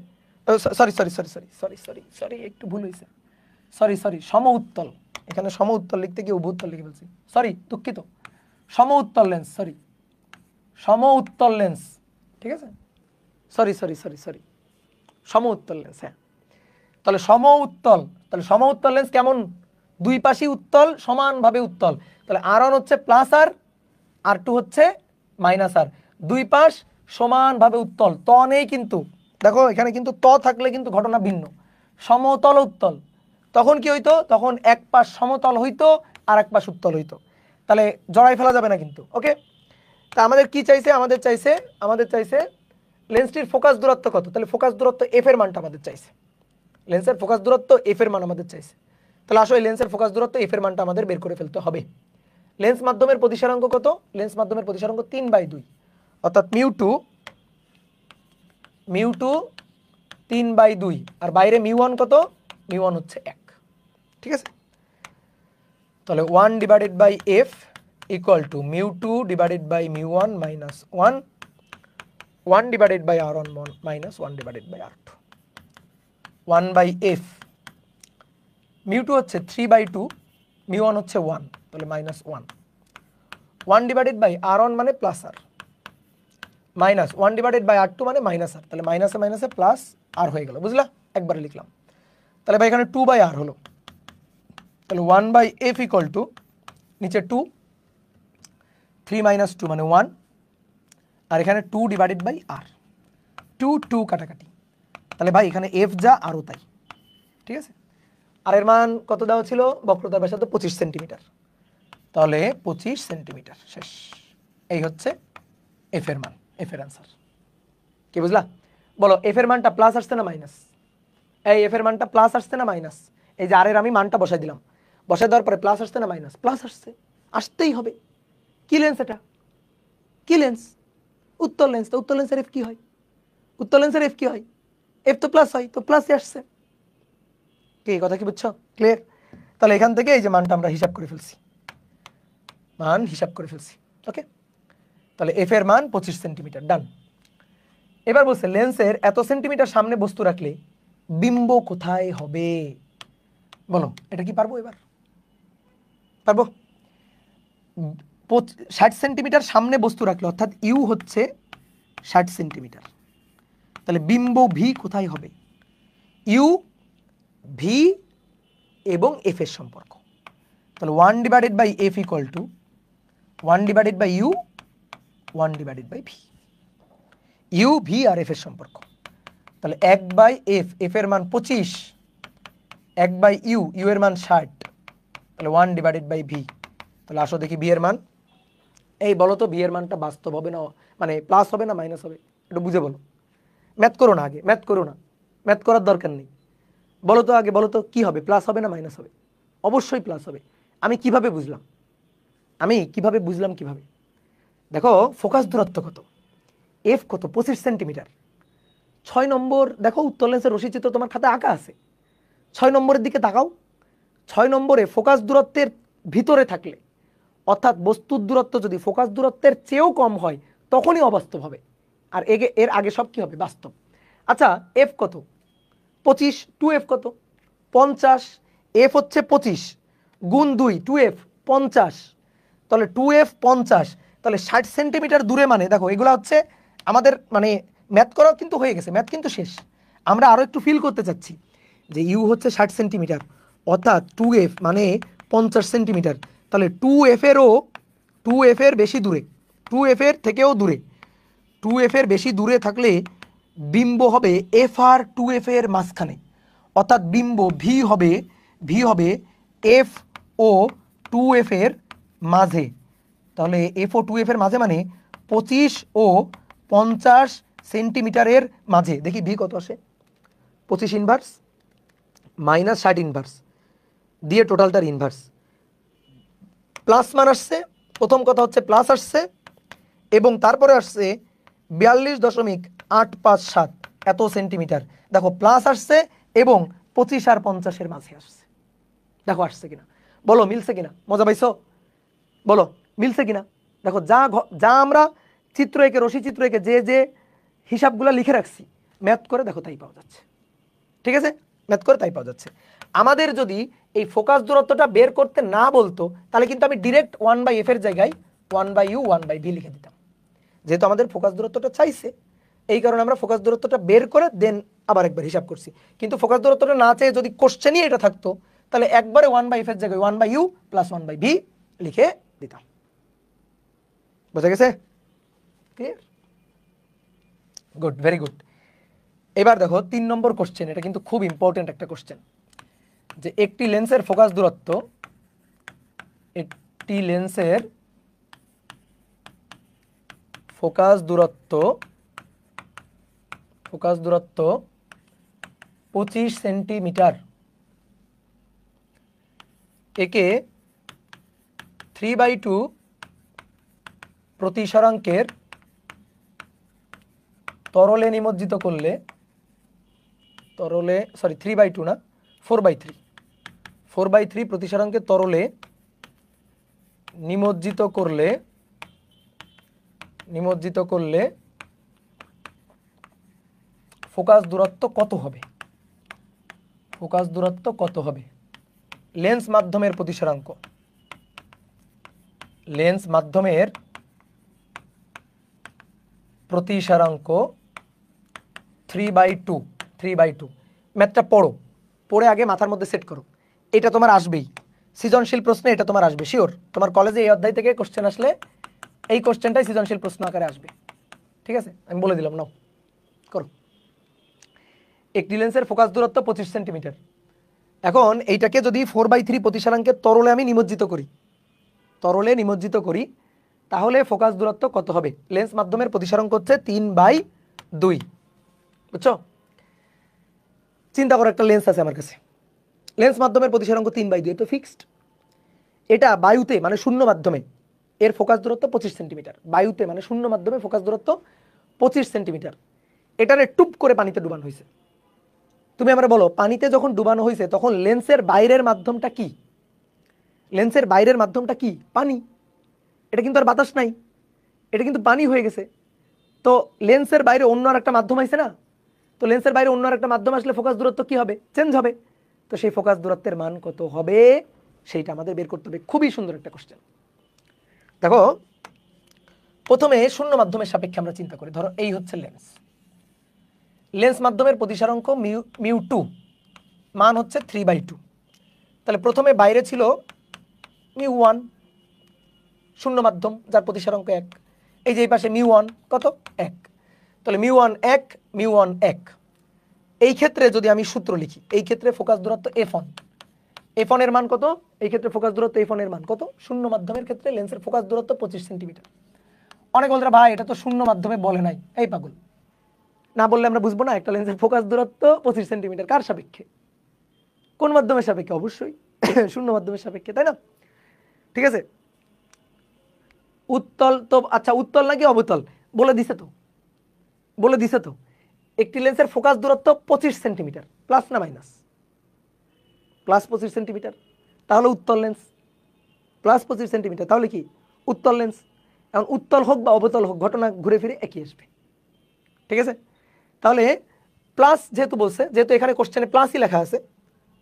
Speaker 1: Sorry sorry sorry sorry sorry sorry sorry একটু ভুল হয়েছে, সরি সরি সম উত্তল, এখানে সম উত্তল লিখতে গিয়ে উভ উত্তল লিখে ফেলছি, সরি দুঃখিত, সম উত্তল লেন্স, সরি সম উত্তল লেন্স, ঠিক আছে, সরি সরি সরি সরি সম উত্তল লেন্স। হ্যাঁ, তাহলে সম উত্তল, তাহলে সম উত্তল লেন্স কেমন? দুই পাশই উত্তল, সমানভাবে উত্তল। তাহলে R1 হচ্ছে প্লাস আর, R2 হচ্ছে মাইনাস আর, দুই পাশ সমানভাবে উত্তল। ত নেই কিন্তু, দেখো এখানে কিন্তু ত থাকলে কিন্তু ঘটনা ভিন্ন। সমতল উত্তল, তখন কি হইতো? তখন এক পাশ সমতল হইতো আর এক পাশ উত্তল হইতো, তাহলে জড়াই ফেলা যাবে না কিন্তু। ওকে, তা আমাদের কি চাইছে? আমাদের চাইছে লেন্সটির ফোকাস দূরত্ব কত? তাহলে ফোকাস দূরত্ব এফ এর মানটা আমাদের চাইছে, লেন্সের ফোকাস দূরত্ব এফ এর মান আমাদের চাইছে। তাহলে আসলে লেন্সের ফোকাস দূরত্ব এফ এর মানটা আমাদের বের করে ফেলতে হবে। লেন্স মাধ্যমের প্রতিসারাঙ্ক কত? লেন্স মাধ্যমের প্রতিসারাঙ্ক 3/2, অর্থাৎ মিউ টু 3/2, আর বাইরে মিউ1 কত? মিউ1 হচ্ছে 1, ঠিক আছে? তাহলে 1/f ইকুয়াল টু মিউ2 ডিভাইডেড বাই মিউ1 minus 1/r1 minus 1/r2, 1/f। মিউ2 হচ্ছে 3/2, মিউ1 হচ্ছে 1, তাহলে মাইনাস 1/r1 মানে প্লাস আর, মাইনাস 1/r2 মানে মাইনাস আর, তাহলে মাইনাসে মাইনাসে প্লাস আর হয়ে গেল, বুঝলা? একবারে লিখলাম। তাহলে ভাই এখানে 2/r হলো, তাহলে 1/f ইকুয়াল টু নিচে 2, 3 মাইনাস 2 মানে 1, আর এখানে 2/r, 2 কাটাকাটি, তাহলে ভাই এখানে এফ যা আরও তাই, ঠিক আছে? আর এর মান কত দেওয়া ছিল? বক্রতার ব্যাসার্ধ 25 সেন্টিমিটার, তাহলে 25 সেন্টিমিটার, শেষ। এই হচ্ছে এফ এর মান, এফ এর অ্যান্সার। কি বুঝলা? বলো এফ এর মানটা প্লাস আসছে না মাইনাস? এই এফ এর মানটা প্লাস আসছে না মাইনাস? এই যে আর এর আমি মানটা বসাই দিলাম, বসাই দেওয়ার পরে প্লাস আসছে না মাইনাস? প্লাস আসছে, আসতেই হবে। কি লেন্স এটা? কি লেন্স? উত্তল লেন্স। তো উত্তল লেন্সের এফ কি হয়? উত্তল লেন্সের এফ কি হয়? এফ তো প্লাস হয়, তো প্লাসই আসছে। কি কথা কি বুঝছো? ক্লিয়ার? তাহলে এখান থেকে এই যে মানটা আমরা হিসাব করে ফেলছি, মান হিসাব করে ফেলছি। ওকে, তাহলে এফ এর মান 25 সেন্টিমিটার, ডান। এবার বলছে লেন্সের এত সেন্টিমিটার সামনে বস্তু রাখলে বিম্ব কোথায় হবে? বলো এটা কি পারবো? এবার পারবো? 60 সেন্টিমিটার সামনে বস্তু রাখলে, অর্থাৎ ইউ হচ্ছে 60 সেন্টিমিটার, তাহলে বিম্ব ভি কোথায় হবে? ইউ, ভি এবং এফ এর সম্পর্ক, তাহলে 1/f equal to 1/u 1/v, u, v আর এফ এর সম্পর্ক। তাহলে 1/f, এফ এর মান 25, 1/u, ইউ এর মান 60, তাহলে 1/v। তাহলে আসো দেখি বি এর মান। এই বলো তো বি এর মানটা বাস্তব হবে না, মানে প্লাস হবে না মাইনাস হবে? একটু বুঝে বলো, ম্যাথ করো না আগে, ম্যাথ করো না, ম্যাথ করার দরকার নেই। বলো তো আগে, বলো তো কি হবে? প্লাস হবে না মাইনাস হবে? অবশ্যই প্লাস হবে। আমি কিভাবে বুঝলাম? কিভাবে? দেখো ফোকাস দূরত্ব কত, এফ কত? 25 সেন্টিমিটার। 6 নম্বর দেখো, উত্তল লেন্সের রশ্মিচিত্র তোমার খাতায় আঁকা আছে, 6 নম্বরের দিকে তাকাও। 6 নম্বরে ফোকাস দূরত্বের ভিতরে থাকলে, অর্থাৎ বস্তুর দূরত্ব যদি ফোকাস দূরত্বের চেয়েও কম হয় তখনই অবাস্তব হবে, আর এর আগে সব কি হবে? বাস্তব। আচ্ছা এফ কত? 25, 2f কত? 50, এফ হচ্ছে 25 গুণ 2, 2f 50, তাহলে 2f 50, তাহলে 60 সেন্টিমিটার দূরে, মানে দেখো এগুলো হচ্ছে আমাদের মানে ম্যাথ করা কিন্তু হয়ে গেছে, ম্যাথ কিন্তু শেষ। আমরা আরও একটু ফিল করতে চাচ্ছি যে ইউ হচ্ছে 60 সেন্টিমিটার, অর্থাৎ 2f মানে 50 সেন্টিমিটার, তাহলে 2f এর বেশি দূরে, 2f এর থেকেও দূরে, 2f এর বেশি দূরে থাকলে বিম্ব হবে এফ আর 2f এর মাঝখানে, অর্থাৎ বিম্ব ভি হবে এফ ও 2f এর মাঝে। তাহলে এফ ও 2f এর মাঝে মানে 25 ও 50 সেন্টিমিটারের মাঝে। দেখি ভি কত আসে? 25 ইনভার্স মাইনাস 60 ইনভার্স দিয়ে টোটালটার ইনভার্স, প্লাস মান আসছে, প্রথম কথা হচ্ছে প্লাস আসছে, এবং তারপরে আসছে 42.857 এত সেন্টিমিটার। দেখো প্লাস আসছে এবং 25 আর 50-এর মাঝে আসছে। দেখো আসছে কিনা, বলো মিলছে কিনা, মজা পাইছো? বলো মিলছে কিনা দেখো, যা আমরা চিত্র এঁকে রশি চিত্র এঁকে যে হিসাবগুলো লিখে রাখছি ম্যাথ করে দেখো তাই পাওয়া যাচ্ছে। ঠিক আছে, ম্যাথ করে তাই পাওয়া যাচ্ছে। আমাদের যদি এই ফোকাস দূরত্বটা বের করতে না বলতো তাহলে কিন্তু আমি ডিরেক্ট 1/f এর জায়গায় 1/u 1/v লিখে দিতাম। যেহেতু আমাদের ফোকাস দূরত্বটা চাইছে এই কারণে আমরা ফোকাস দূরত্বটা বের করে দেন আবার একবার হিসাব করছি। কিন্তু ফোকাস দূরত্বটা না চেয়ে যদি কোশ্চেনই এটা থাকতো তাহলে একবারে 1/f এর জায়গায় 1/u প্লাস 1/v লিখে দিতাম। বুঝা গেছে? ক্লিয়ার? Good, very good. এবার দেখো 3 নম্বর কোশ্চেন, এটা কিন্তু খুব ইম্পর্টেন্ট একটা কোশ্চেন, যে একটি লেন্সের ফোকাস দূরত্ব, একটি লেন্সের ফোকাস দূরত্ব 25 সেন্টিমিটার, একে 3/2 প্রতিসরাঙ্কের তরলে নিমজ্জিত করলে, 3/2 না 4/3 প্রতিসরাঙ্কের তরলে নিমজ্জিত করলে ফোকাস দূরত্ব কত হবে? ফোকাস দূরত্ব কত হবে? লেন্স মাধ্যমের প্রতিসরাঙ্ক, লেন্স মাধ্যমের প্রতিসরাঙ্ক 3/2। ম্যাথটা পড়ে আগে মাথার মধ্যে সেট করো। এটা তোমার আসবেই সৃজনশীল প্রশ্নে, এটা তোমার আসবে শিওর। তোমার কলেজে এই অধ্যায় থেকে কোশ্চেন আসলে এই কোশ্চেনটাই সৃজনশীল প্রশ্ন আকারে আসবে। ঠিক আছে, আমি বলে দিলাম, নাও করো। একটি লেন্সের ফোকাস দূরত্ব 25 সেন্টিমিটার। এখন এইটাকে যদি 4/3 প্রতিসরাঙ্কের তরলে আমি নিমজ্জিত করি তাহলে ফোকাস দূরত্ব কত হবে? লেন্স মাধ্যমের প্রতিসরাঙ্ক হচ্ছে 3/2। বুঝছো? চিন্তা করো, একটা লেন্স আছে আমার কাছে, লেন্স মাধ্যমের প্রতিসরাঙ্ক 3/2, এটা ফিক্সড। এটা বায়ুতে মানে শূন্য মাধ্যমে এর ফোকাস দূরত্ব 25 সেন্টিমিটার। বায়ুতে মানে শূন্য মাধ্যমে ফোকাস দূরত্ব 25 সেন্টিমিটার। এটারে টুপ করে পানিতে ডুবানো হয়েছে। তুমি আমরা বলো, পানিতে যখন ডুবানো হয়েছে তখন লেন্সের বাইরের মাধ্যমটা কি? লেন্সের বাইরের মাধ্যমটা কি? পানি। এটা কিন্তু আর বাতাস নাই, এটা কিন্তু পানি হয়ে গেছে। তো লেন্সের বাইরে অন্য আর একটা মাধ্যম আছে না? তো লেন্সের বাইরে অন্য আর একটা মাধ্যম আসলে ফোকাস দূরত্ব কি হবে? চেঞ্জ হবে। তো সেই ফোকাস দূরত্বের মান কত হবে সেইটা আমাদের বের করতে হবে। খুবই সুন্দর একটা কোশ্চেন। দেখো, প্রথমে শূন্য মাধ্যমের সাপেক্ষে আমরা চিন্তা করি। ধরো এই হচ্ছে লেন্স মাধ্যমের প্রতিসরাঙ্ক μ2, মান হচ্ছে 3/2। তাহলে প্রথমে বাইরে ছিল μ1, শূন্য মাধ্যম যার প্রতিসরাঙ্ক 1। এই যে এই পাশে μ1 কত? 1। তাহলে μ1 1, μ1 1। এই ক্ষেত্রে যদি আমি সূত্র লিখি, এই ক্ষেত্রে ফোকাস দূরত্ব f1 এর মান কত? এই ক্ষেত্রে ফোকাস দূরত্ব f1 এর মান কত? শূন্য মাধ্যমের ক্ষেত্রে লেন্সের ফোকাস দূরত্ব 25 সেন্টিমিটার। অনেক বলতে ভাই এটা তো শূন্য মাধ্যমে বলে নাই। এই পাগল, না বললে আমরা বুঝবো না একটা লেন্সের ফোকাস দূরত্ব 25 সেন্টিমিটার কার সাপেক্ষে? কোন মাধ্যমের সাপেক্ষে? অবশ্যই শূন্য মাধ্যমের সাপেক্ষে, তাই না? ঠিক আছে, উত্তল তো, আচ্ছা উত্তল নাকি অবতল বলে দিছে তো। একটি লেন্সের ফোকাস দূরত্ব 25 সেন্টিমিটার, প্লাস না মাইনাস? প্লাস 25 সেন্টিমিটার, তাহলে উত্তল লেন্স। প্লাস 25 সেন্টিমিটার, তাহলে কি? উত্তল লেন্স। এখন উত্তল হোক বা অবতল হোক ঘটনা ঘুরে ফিরে একই আসবে। ঠিক আছে, তাহলে প্লাস যেহেতু বলছে, যেহেতু এখানে কোশ্চেনে প্লাসই লেখা আছে,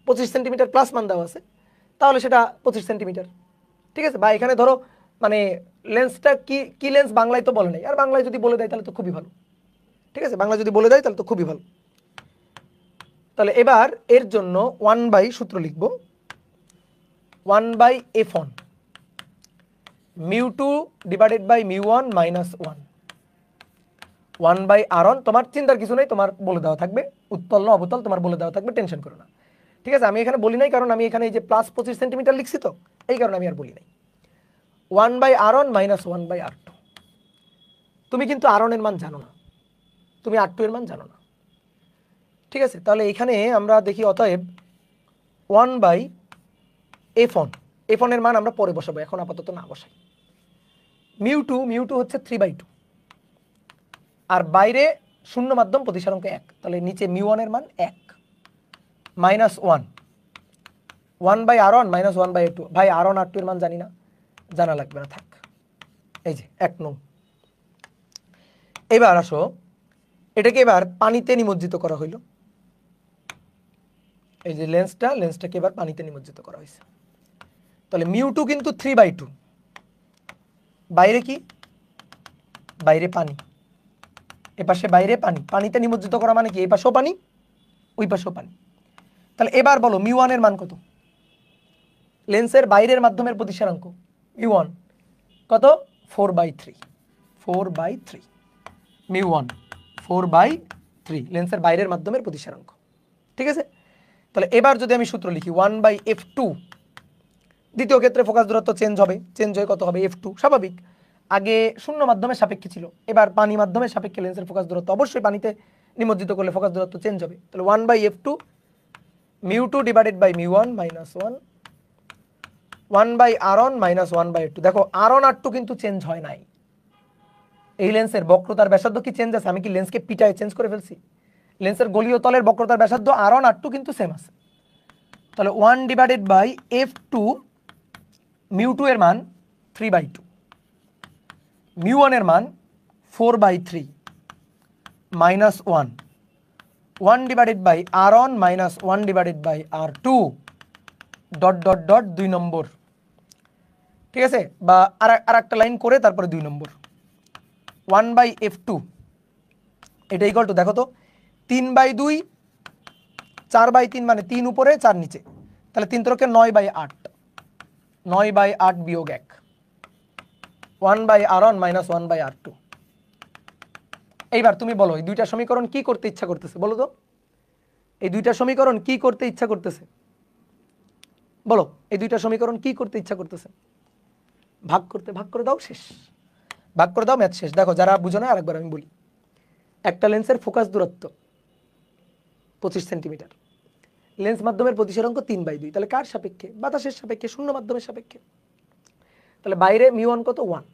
Speaker 1: 25 সেন্টিমিটার প্লাস মান দেওয়া আছে, তাহলে সেটা 25 সেন্টিমিটার। ঠিক আছে, বা এখানে ধরো মানে লেন্সটা কি লেন্স বাংলায় তো বলে নাই, আর বাংলায় যদি বলে দেয় তাহলে তো খুবই ভালো। ঠিক আছে, বাংলা যদি বলে দেয় তাহলে তো খুবই ভালো। তাহলে এবার এর জন্য 1 সূত্র লিখব, 1/f1 μ2 divided by μ1 minus 1/r1। তোমার চিন্তার কিছু নেই, তোমার বলে দেওয়া থাকবে উত্তল না অবতল, তোমার বলে দেওয়া থাকবে, টেনশন করো না। ঠিক আছে, আমি এখানে বলি নাই কারণ আমি এখানে এই যে প্লাস 25 সেন্টিমিটার লিখছি তো, এই কারণে আমি আর বলি নাই। 1/r1 minus 1/r2। তুমি কিন্তু r1 এর মান জানো না, তুমি r2 এর মান জানো না। ঠিক আছে, তাহলে এখানে আমরা দেখি অতএব 1/f1 এর মান আমরা পরে বসাবো, এখন আপাতত না বসাই। μ2 হচ্ছে 3/2, আর বাইরে শূন্য মাধ্যম প্রতিসরাঙ্ক 1, তাহলে নিচে μ1 এর মান 1 মাইনাস 1/r1 মাইনাস 1/r2। ভাই r1 r2 এর মান জানি না, জানা লাগবে না, থাক। এই যে 1 নং। এবার আসো, এটাকে এবার পানিতে নিমজ্জিত করা হইল। এই যে লেন্সটাকে এবার পানিতে নিমজ্জিত করা হয়েছে। তাহলে μ2 কিন্তু 3/2, বাইরে কি, বাইরে পানি, এপাশে বাইরে পানি, পানিতে নিমজ্জিত করা মানে কি এই পাশেও পানি ওই পাশেও পানি। তাহলে এবার বলো μ1 এর মান কত? লেন্সের বাইরের মাধ্যমের প্রতিসারাঙ্ক μ1 কত? 4/3, 4/3 μ1 4/3 লেন্সের বাইরের মাধ্যমের প্রতিসারাঙ্ক। ঠিক আছে, তাহলে এবার যদি আমি সূত্র লিখি 1/f2, দ্বিতীয় ক্ষেত্রে ফোকাস দূরত্ব চেঞ্জ হবে, চেঞ্জ হয়ে কত হবে? f2, স্বাভাবিক। আগে শূন্য মাধ্যমের সাপেক্ষে ছিল, এবার পানি মাধ্যমের সাপেক্ষে লেন্সের ফোকাস দূরত্ব, অবশ্যই পানিতে নিমজ্জিত করলে ফোকাস দূরত্ব চেঞ্জ হবে। তাহলে 1/f2 μ2 divided by μ1 minus 1/r1 minus 1/r2। দেখো r1 r2 কিন্তু চেঞ্জ হয় নাই, এই লেন্সের বক্রতার ব্যাসার্ধ কি চেঞ্জ আছে? আমি কি লেন্সকে পিটায় চেঞ্জ করে ফেলছি? লেন্সের গলীয় তলের বক্রতার ব্যাসার্ধ r1 r2 কিন্তু সেম আছে। তাহলে 1/f2 μ2 এর মান 3/2, μ1 এর মান 4/3 minus 1/r1 minus 1/r2 dot dot dot 2 নম্বর। ঠিক আছে, বা আর একটা লাইন করে তারপরে 2 নম্বর। 1/f2 এটা ইকুয়াল টু, দেখো তো 3/2, 4/3 মানে 3 উপরে 4 নিচে, তাহলে 3 3 9/8, 9/8 বিয়োগ 1, 1/r1 মাইনাস 1/r2। এইবার তুমি বলো এই দুইটা সমীকরণ কি করতে ইচ্ছা করতেছে? বলো তো, এই দুইটা সমীকরণ কি করতে ইচ্ছা করতেছে? বলো, এই দুইটা সমীকরণ কি করতে ইচ্ছা করতেছে? ভাগ করতে, ভাগ করে দাও, শেষ, ভাগ করে দাও, ম্যাথ শেষ। দেখো যারা বুঝো না আরেকবার আমি বলি, একটা লেন্সের ফোকাস দূরত্ব 25 সেন্টিমিটার, লেন্স মাধ্যমের প্রতিসারাঙ্ক 3/2, তাহলে কার সাপেক্ষে? বাতাসের সাপেক্ষে, শূন্য মাধ্যমের সাপেক্ষে। তাহলে বাইরে μ1 কত? 1।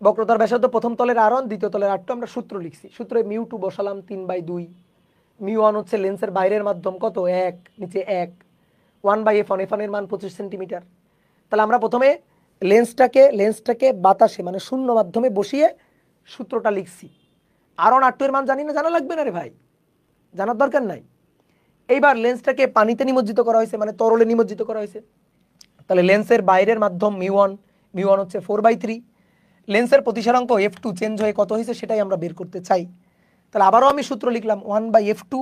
Speaker 1: বক্রতার ব্যাসার্ধ প্রথম তলের r1, দ্বিতীয় তলের r2, আমরা সূত্র লিখছি, সূত্রে μ2 বসালাম 3/2, μ1 হচ্ছে লেন্সের বাইরের মাধ্যম কত? 1, নিচে 1, 1/f1, f1 এর মান 25 সেন্টিমিটার। তাহলে আমরা প্রথমে লেন্সটাকে বাতাসে মানে শূন্য মাধ্যমে বসিয়ে সূত্রটা লিখছি। r1 r2 এর মান জানি না, জানা লাগবে না রে ভাই, জানার দরকার নাই। এইবার লেন্সটাকে পানিতে নিমজ্জিত করা হয়েছে, মানে তরলে নিমজ্জিত করা হয়েছে। তাহলে লেন্সের বাইরের মাধ্যম μ1 হচ্ছে 4/3, লেন্সের প্রতিসারাঙ্ক f2 চেঞ্জ হয়ে কত হয়েছে সেটাই আমরা বের করতে চাই। তাহলে আবারও আমি সূত্র লিখলাম 1/f2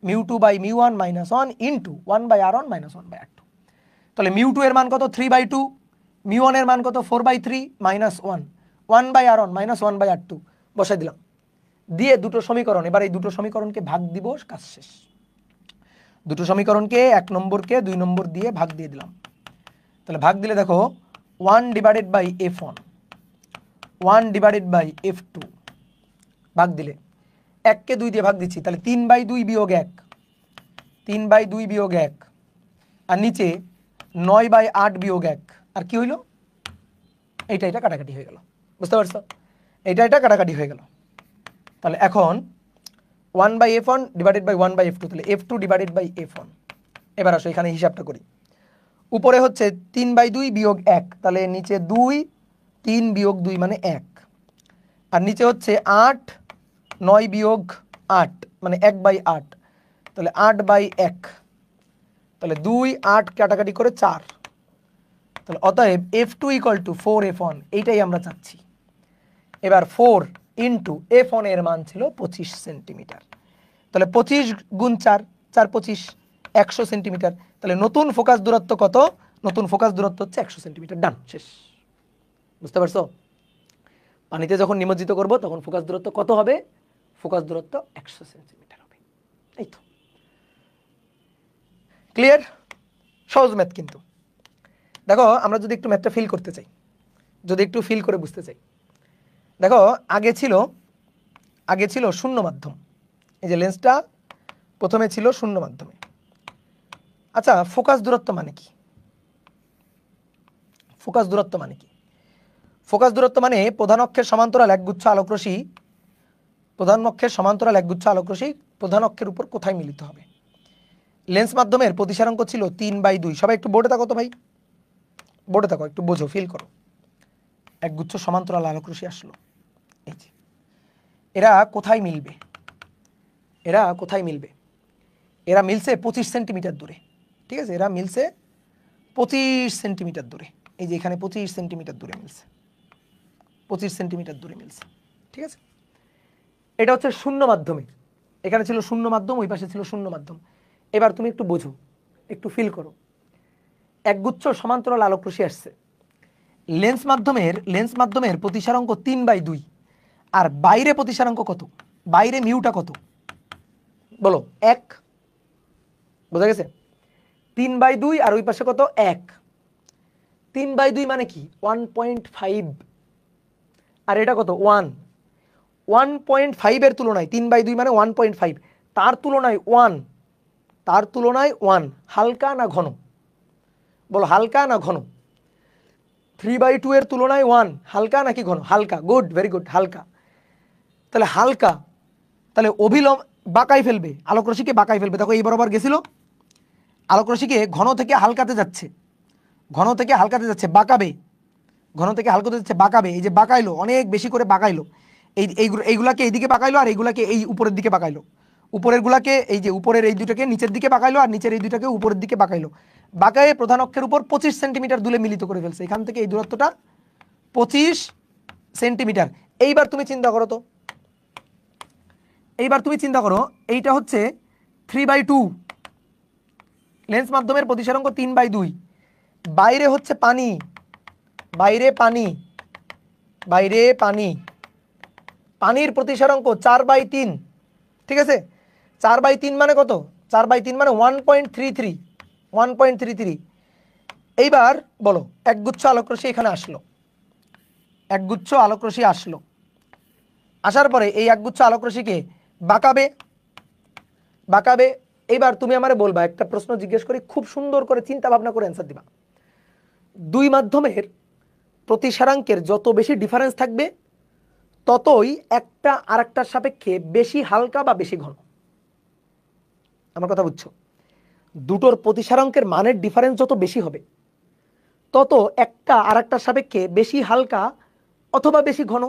Speaker 1: μ2/μ1 minus 1 into 1/r1 minus 1/r2। তাহলে μ2 এর মান কত? 3/2, μ1 এর মান কত? 4/3 মাইনাস 1/r1 মাইনাস 1/r2 বসাই দিলাম, দিয়ে দুটো সমীকরণ, এবার এই দুটো সমীকরণকে ভাগ দিব, কাজ শেষ। দুটো সমীকরণকে 1 নম্বরকে 2 নম্বর দিয়ে ভাগ দিয়ে দিলাম। তাহলে ভাগ দিলে দেখো 1/f1 1/f2 ভাগ দিলে 1 কে 2 দিয়ে ভাগ দিচ্ছি, তাহলে 3/2 বিয়োগ 1, 3/2 বিয়োগ 1, আর নিচে 9/8 বিয়োগ 1, আর কি হইল? এটা কাটাকাটি হয়ে গেল, বুঝতে পারছো? এটা কাটাকাটি হয়ে গেল। তাহলে এখন 1/f1 ডিভাইডেড বাই 1/f2, তাহলে f2 ডিভাইডেড বাই f1। এবার আসো এখানে হিসাবটা করি, উপরে হচ্ছে 3/2 বিয়োগ 1, তাহলে নিচে 2, 3 বিয়োগ 2 মানে 1, আর নিচে হচ্ছে 8, 9 বিয়োগ 8 মানে 1/8, তাহলে 8/1, তাহলে 2, 8 কাটাকাটি করে 4, তাহলে অতএব f2 ইকুয়াল টু 4f1, এইটাই আমরা চাচ্ছি। এবার 4 ইন্টু f1 এর মান ছিল 25 সেন্টিমিটার, তাহলে 25 গুণ 4, 4 25, 100 সেন্টিমিটার। তাহলে নতুন ফোকাস দূরত্ব কত? নতুন ফোকাস দূরত্ব হচ্ছে 100 সেন্টিমিটার। ডান, শেষ। বুঝতে পারছো? পানিতে যখন নিমজ্জিত করব তখন ফোকাস দূরত্ব কত হবে? ফোকাস দূরত্ব 100 সেন্টিমিটার হবে। এই তো, ক্লিয়ার? সহজ ম্যাথ কিন্তু। দেখো আমরা যদি একটু ম্যাথটা ফিল করতে চাই, যদি একটু ফিল করে বুঝতে চাই, দেখো আগে ছিল শূন্য মাধ্যম, এই যে লেন্সটা প্রথমে ছিল শূন্য মাধ্যমে। আচ্ছা, ফোকাস দূরত্ব মানে কি? ফোকাস দূরত্ব মানে কি? ফোকাস দূরত্ব মানে প্রধান অক্ষের সমান্তরাল একগুচ্ছ আলোকরশ্মি, প্রধান অক্ষের সমান্তরাল একগুচ্ছ আলোকরশ্মি প্রধান অক্ষের উপর কোথায় মিলিত হবে। লেন্স মাধ্যমের প্রতিসারাঙ্ক ছিল 3/2। সবাই একটু বোর্ডে থাকো তো ভাই, বোর্ডে থাকো, একটু বোঝো, ফিল করো। একগুচ্ছ সমান্তরাল আলোক রশ্মি আসলো। এই যে এরা কোথায় মিলবে, এরা কোথায় মিলবে? এরা মিলছে 25 সেন্টিমিটার দূরে। ঠিক আছে, এরা মিলছে 25 সেন্টিমিটার দূরে। এই যে এখানে 25 সেন্টিমিটার দূরে মিলছে, 25 সেন্টিমিটার দূরে মিলছে। ঠিক আছে, এটা হচ্ছে শূন্য মাধ্যমে। এখানে ছিল শূন্য মাধ্যম, ওই পাশে ছিল শূন্য মাধ্যম। এবার তুমি একটু বোঝো, একটু ফিল করো। একগুচ্ছ সমান্তরাল আলোক রশ্মি আসছে, লেন্স মাধ্যমের প্রতিসারাঙ্ক 3/2, আর বাইরে প্রতিসারাঙ্ক কত? বাইরে মিউটা কত বলো? 1। বোঝা গেছে? 3/2 আর ওই পাশে কত? 1। 3/2 মানে কি? 1.5। আর এটা কত? 1। 1.5 এর তুলনায় 3/2 মানে 1.5, তার তুলনায় 1, তার তুলনায় 1 হালকা না ঘন? বলো হালকা না ঘন? 3/2 এর তুলনায় 1 হালকা নাকি ঘন? হালকা। গুড, ভেরি গুড, হালকা। তাহলে হালকা, তাহলে অভিলম্ব বাঁকাই ফেলবে, আলোক রশ্মিকে বাঁকাই ফেলবে। দেখো এই বরাবর গেছিল, আলোক রশ্মিকে ঘন থেকে হালকাতে যাচ্ছে, ঘন থেকে হালকাতে যাচ্ছে, বাঁকাবে, ঘন থেকে হালকাতে যাচ্ছে, বাঁকাবে। এই যে বাঁকাইলো, অনেক বেশি করে বাঁকাইলো, এইগুলাকে এইদিকে বাঁকাইলো, আর এইগুলাকে এই উপরের দিকে বাঁকাইলো, উপরের গুলাকে এই যে উপরের এই দুটাকে নিচের দিকে বাঁকাইলো, আর নিচের এই দুটাকে উপরের দিকে বাঁকাইলো। বাঁকায়ে প্রধান অক্ষের উপর 25 সেন্টিমিটার দূরে মিলিত করে ফেলছে। এখান থেকে এই দূরত্বটা 25 সেন্টিমিটার। এইবার তুমি চিন্তা করো তো, এইবার তুমি চিন্তা করো, এইটা হচ্ছে 3/2, লেন্স মাধ্যমের প্রতিসারাঙ্ক 3/2, বাইরে হচ্ছে পানি, বাইরে পানি, বাইরে পানি, পানির প্রতিসারাঙ্ক 4/3। ঠিক আছে, 4/3 মানে কত? 4/3 মানে 1.33, 1.33। এইবার বলো, একগুচ্ছ আলোক রশ্মি এখানে আসলো, একগুচ্ছ আলোক রশ্মি আসলো, আসার পরে এই একগুচ্ছ আলোক রশ্মিকে বাঁকাবে, বাঁকাবে। এইবার তুমি আমারে বলবা, একটা প্রশ্ন জিজ্ঞেস করি, খুব সুন্দর করে চিন্তা ভাবনা করে অ্যান্সার দিবা। দুই মাধ্যমের প্রতিসারাঙ্কের যত বেশি ডিফারেন্স থাকবে, ততই একটা আরেকটার সাপেক্ষে বেশি হালকা বা বেশি ঘন। আমার কথা বুঝছো? দুটোর প্রতিসারাঙ্কের মানের ডিফারেন্স যত বেশি হবে, তত একটা আরেকটার সাপেক্ষে বেশি হালকা অথবা বেশি ঘন,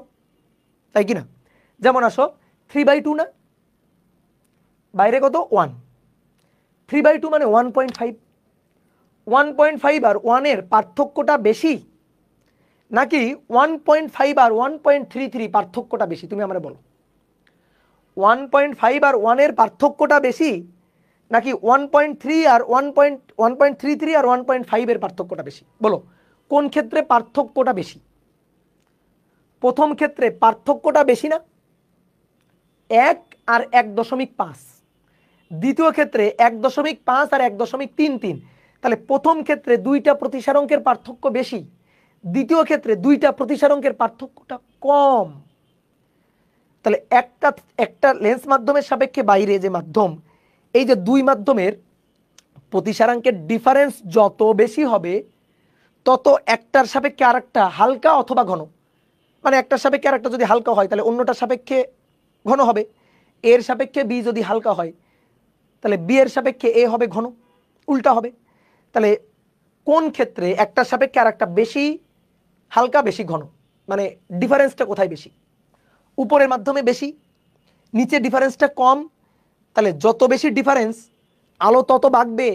Speaker 1: তাই কি না? যেমন আসো 3/2 না, বাইরে কত? 1। 3/2 মানে 1.5। 1.5 আর 1 এর পার্থক্যটা বেশি, নাকি 1.5 আর 1.33 পার্থক্যটা বেশি? তুমি আমারে বলো, 1.5 আর 1 এর পার্থক্যটা বেশি, নাকি 1.3 আর 1.33 আর 1.5 এর পার্থক্যটা বেশি? বলো কোন ক্ষেত্রে পার্থক্যটা বেশি? প্রথম ক্ষেত্রে পার্থক্যটা বেশি না, 1 আর 1.5। দ্বিতীয় ক্ষেত্রে 1.5 আর 1.33। তাহলে প্রথম ক্ষেত্রে দুইটা প্রতিসারাঙ্কের পার্থক্য বেশি, দ্বিতীয় ক্ষেত্রে দুইটা প্রতিসারাঙ্কের পার্থক্যটা কম। তাহলে একটা লেন্স মাধ্যমের সাপেক্ষে বাইরে যে মাধ্যম, এই যে দুই মাধ্যমের প্রতিসারাঙ্কের ডিফারেন্স যত বেশি হবে, তত একটার সাপেক্ষে আরেকটা হালকা অথবা ঘন। মানে একটার সাপেক্ষে আরেকটা যদি হালকা হয়, তাহলে অন্যটার সাপেক্ষে ঘন হবে। এর সাপেক্ষে বি যদি হালকা হয়, তাহলে বি এর সাপেক্ষে এ হবে ঘন, উল্টা হবে। তাহলে কোন ক্ষেত্রে একটার সাপেক্ষে আরেকটা বেশি হালকা বেশি ঘন? মানে ডিফারেন্সটা কোথায় বেশি? উপরের মাধ্যমে বেশি, নিচে ডিফারেন্সটা কম। তাহলে যত বেশি ডিফারেন্স, আলো তত বাঁকবে।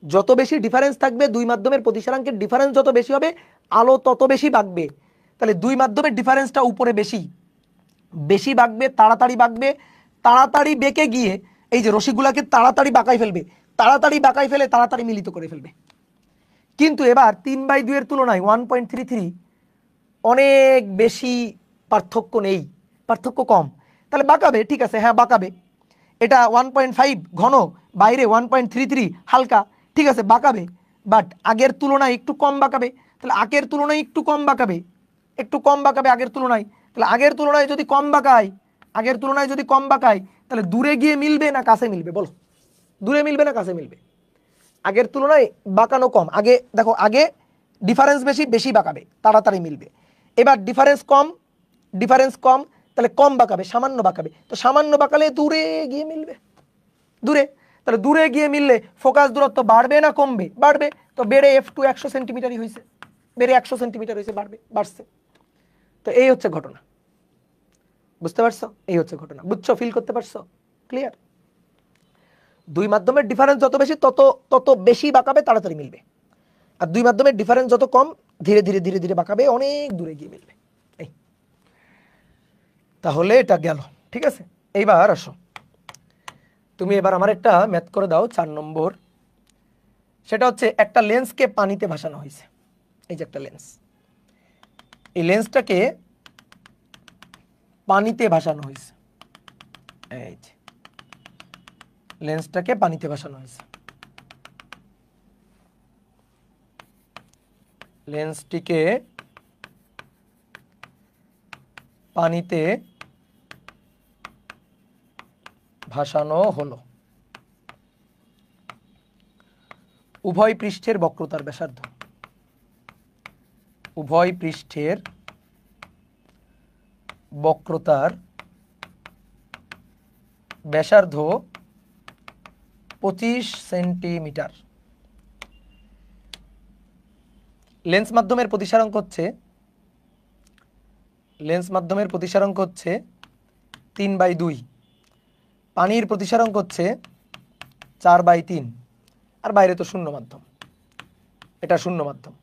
Speaker 1: যত বেশি ডিফারেন্স থাকবে, দুই মাধ্যমের প্রতিসারাঙ্কের ডিফারেন্স যত বেশি হবে, আলো তত বেশি বাঁকবে। তাহলে দুই মাধ্যমের ডিফারেন্সটা উপরে বেশি, বেশি বাঁকবে, তাড়াতাড়ি বাঁকবে। তাড়াতাড়ি বেঁকে গিয়ে এই যে রশ্মিগুলাকে তাড়াতাড়ি বাঁকাই ফেলবে, তাড়াতাড়ি বাঁকাই ফেলে তাড়াতাড়ি মিলিত করে ফেলবে। কিন্তু এবার 3/2 এর তুলনায় 1.33 অনেক বেশি পার্থক্য নেই, পার্থক্য কম। তাহলে বাঁকাবে, ঠিক আছে, হ্যাঁ বাঁকাবে। এটা 1.5 ঘন, বাইরে 1.33 হালকা, ঠিক আছে বাঁকাবে, বাট আগের তুলনায় একটু কম বাঁকাবে। তাহলে আগের তুলনায় একটু কম বাঁকাবে, একটু কম বাঁকাবে আগের তুলনায়। তাহলে আগের তুলনায় যদি কম বাঁকায়, আগের তুলনায় যদি কম বাঁকায়, তাহলে দূরে গিয়ে মিলবে না কাছে মিলবে? বলো দূরে মিলবে না কাছে মিলবে? আগের তুলনায় বাঁকানো কম, আগে দেখো আগে ডিফারেন্স বেশি, বেশি বাঁকাবে, তাড়াতাড়ি মিলবে। এবার ডিফারেন্স কম, ডিফারেন্স কম, তাহলে কম বাঁকাবে, সামান্য বাঁকাবে। তো সামান্য বাঁকালে দূরে গিয়ে মিলবে, দূরে। তাহলে দূরে গিয়ে মিললে ফোকাস দূরত্ব বাড়বে না কমবে? বাড়বে। তো বেড়ে F2 100 সেন্টিমিটারই হয়েছে। বেড়ে 100 সেন্টিমিটার হয়েছে, বাড়ছে। তো এই হচ্ছে ঘটনা, বুঝতে পারছো? এই হচ্ছে ঘটনা, বুঝছো? ফিল করতে পারছো? ক্লিয়ার? দুই মাধ্যমের ডিফারেন্স যত বেশি তত বেশি বাঁকাবে, তাড়াতাড়ি মিলবে। আর দুই মাধ্যমের ডিফারেন্স যত কম, ধীরে ধীরে ধীরে ধীরে বাঁকাবে, অনেক দূরে গিয়ে মিলবে। এই তাহলে এটা গেল, ঠিক আছে? এইবার আসো, তুমি এবার আমার একটা ম্যাথ করে দাও 4 নম্বর। সেটা হচ্ছে একটা লেন্সকে পানিতে ভাসানো হয়েছে। এই যে একটা লেন্স, এই লেন্সটাকে পানিতে ভাসানো হয়েছে। এই যে লেন্সটাকে পানিতে ভাসানো হয়েছে। লেন্সটিকে পানিতে ভাসানো হলো। উভয় পৃষ্ঠের বক্রতার ব্যাসার্ধ, উভয় পৃষ্ঠের বক্রতার ব্যাসার্ধ 25 সেন্টিমিটার। লেন্স মাধ্যমের প্রতিসারাঙ্ক হচ্ছে 3/2, পানির প্রতিসারাঙ্ক হচ্ছে 4/3, আর বাইরে তো শূন্য মাধ্যম, এটা শূন্য মাধ্যম।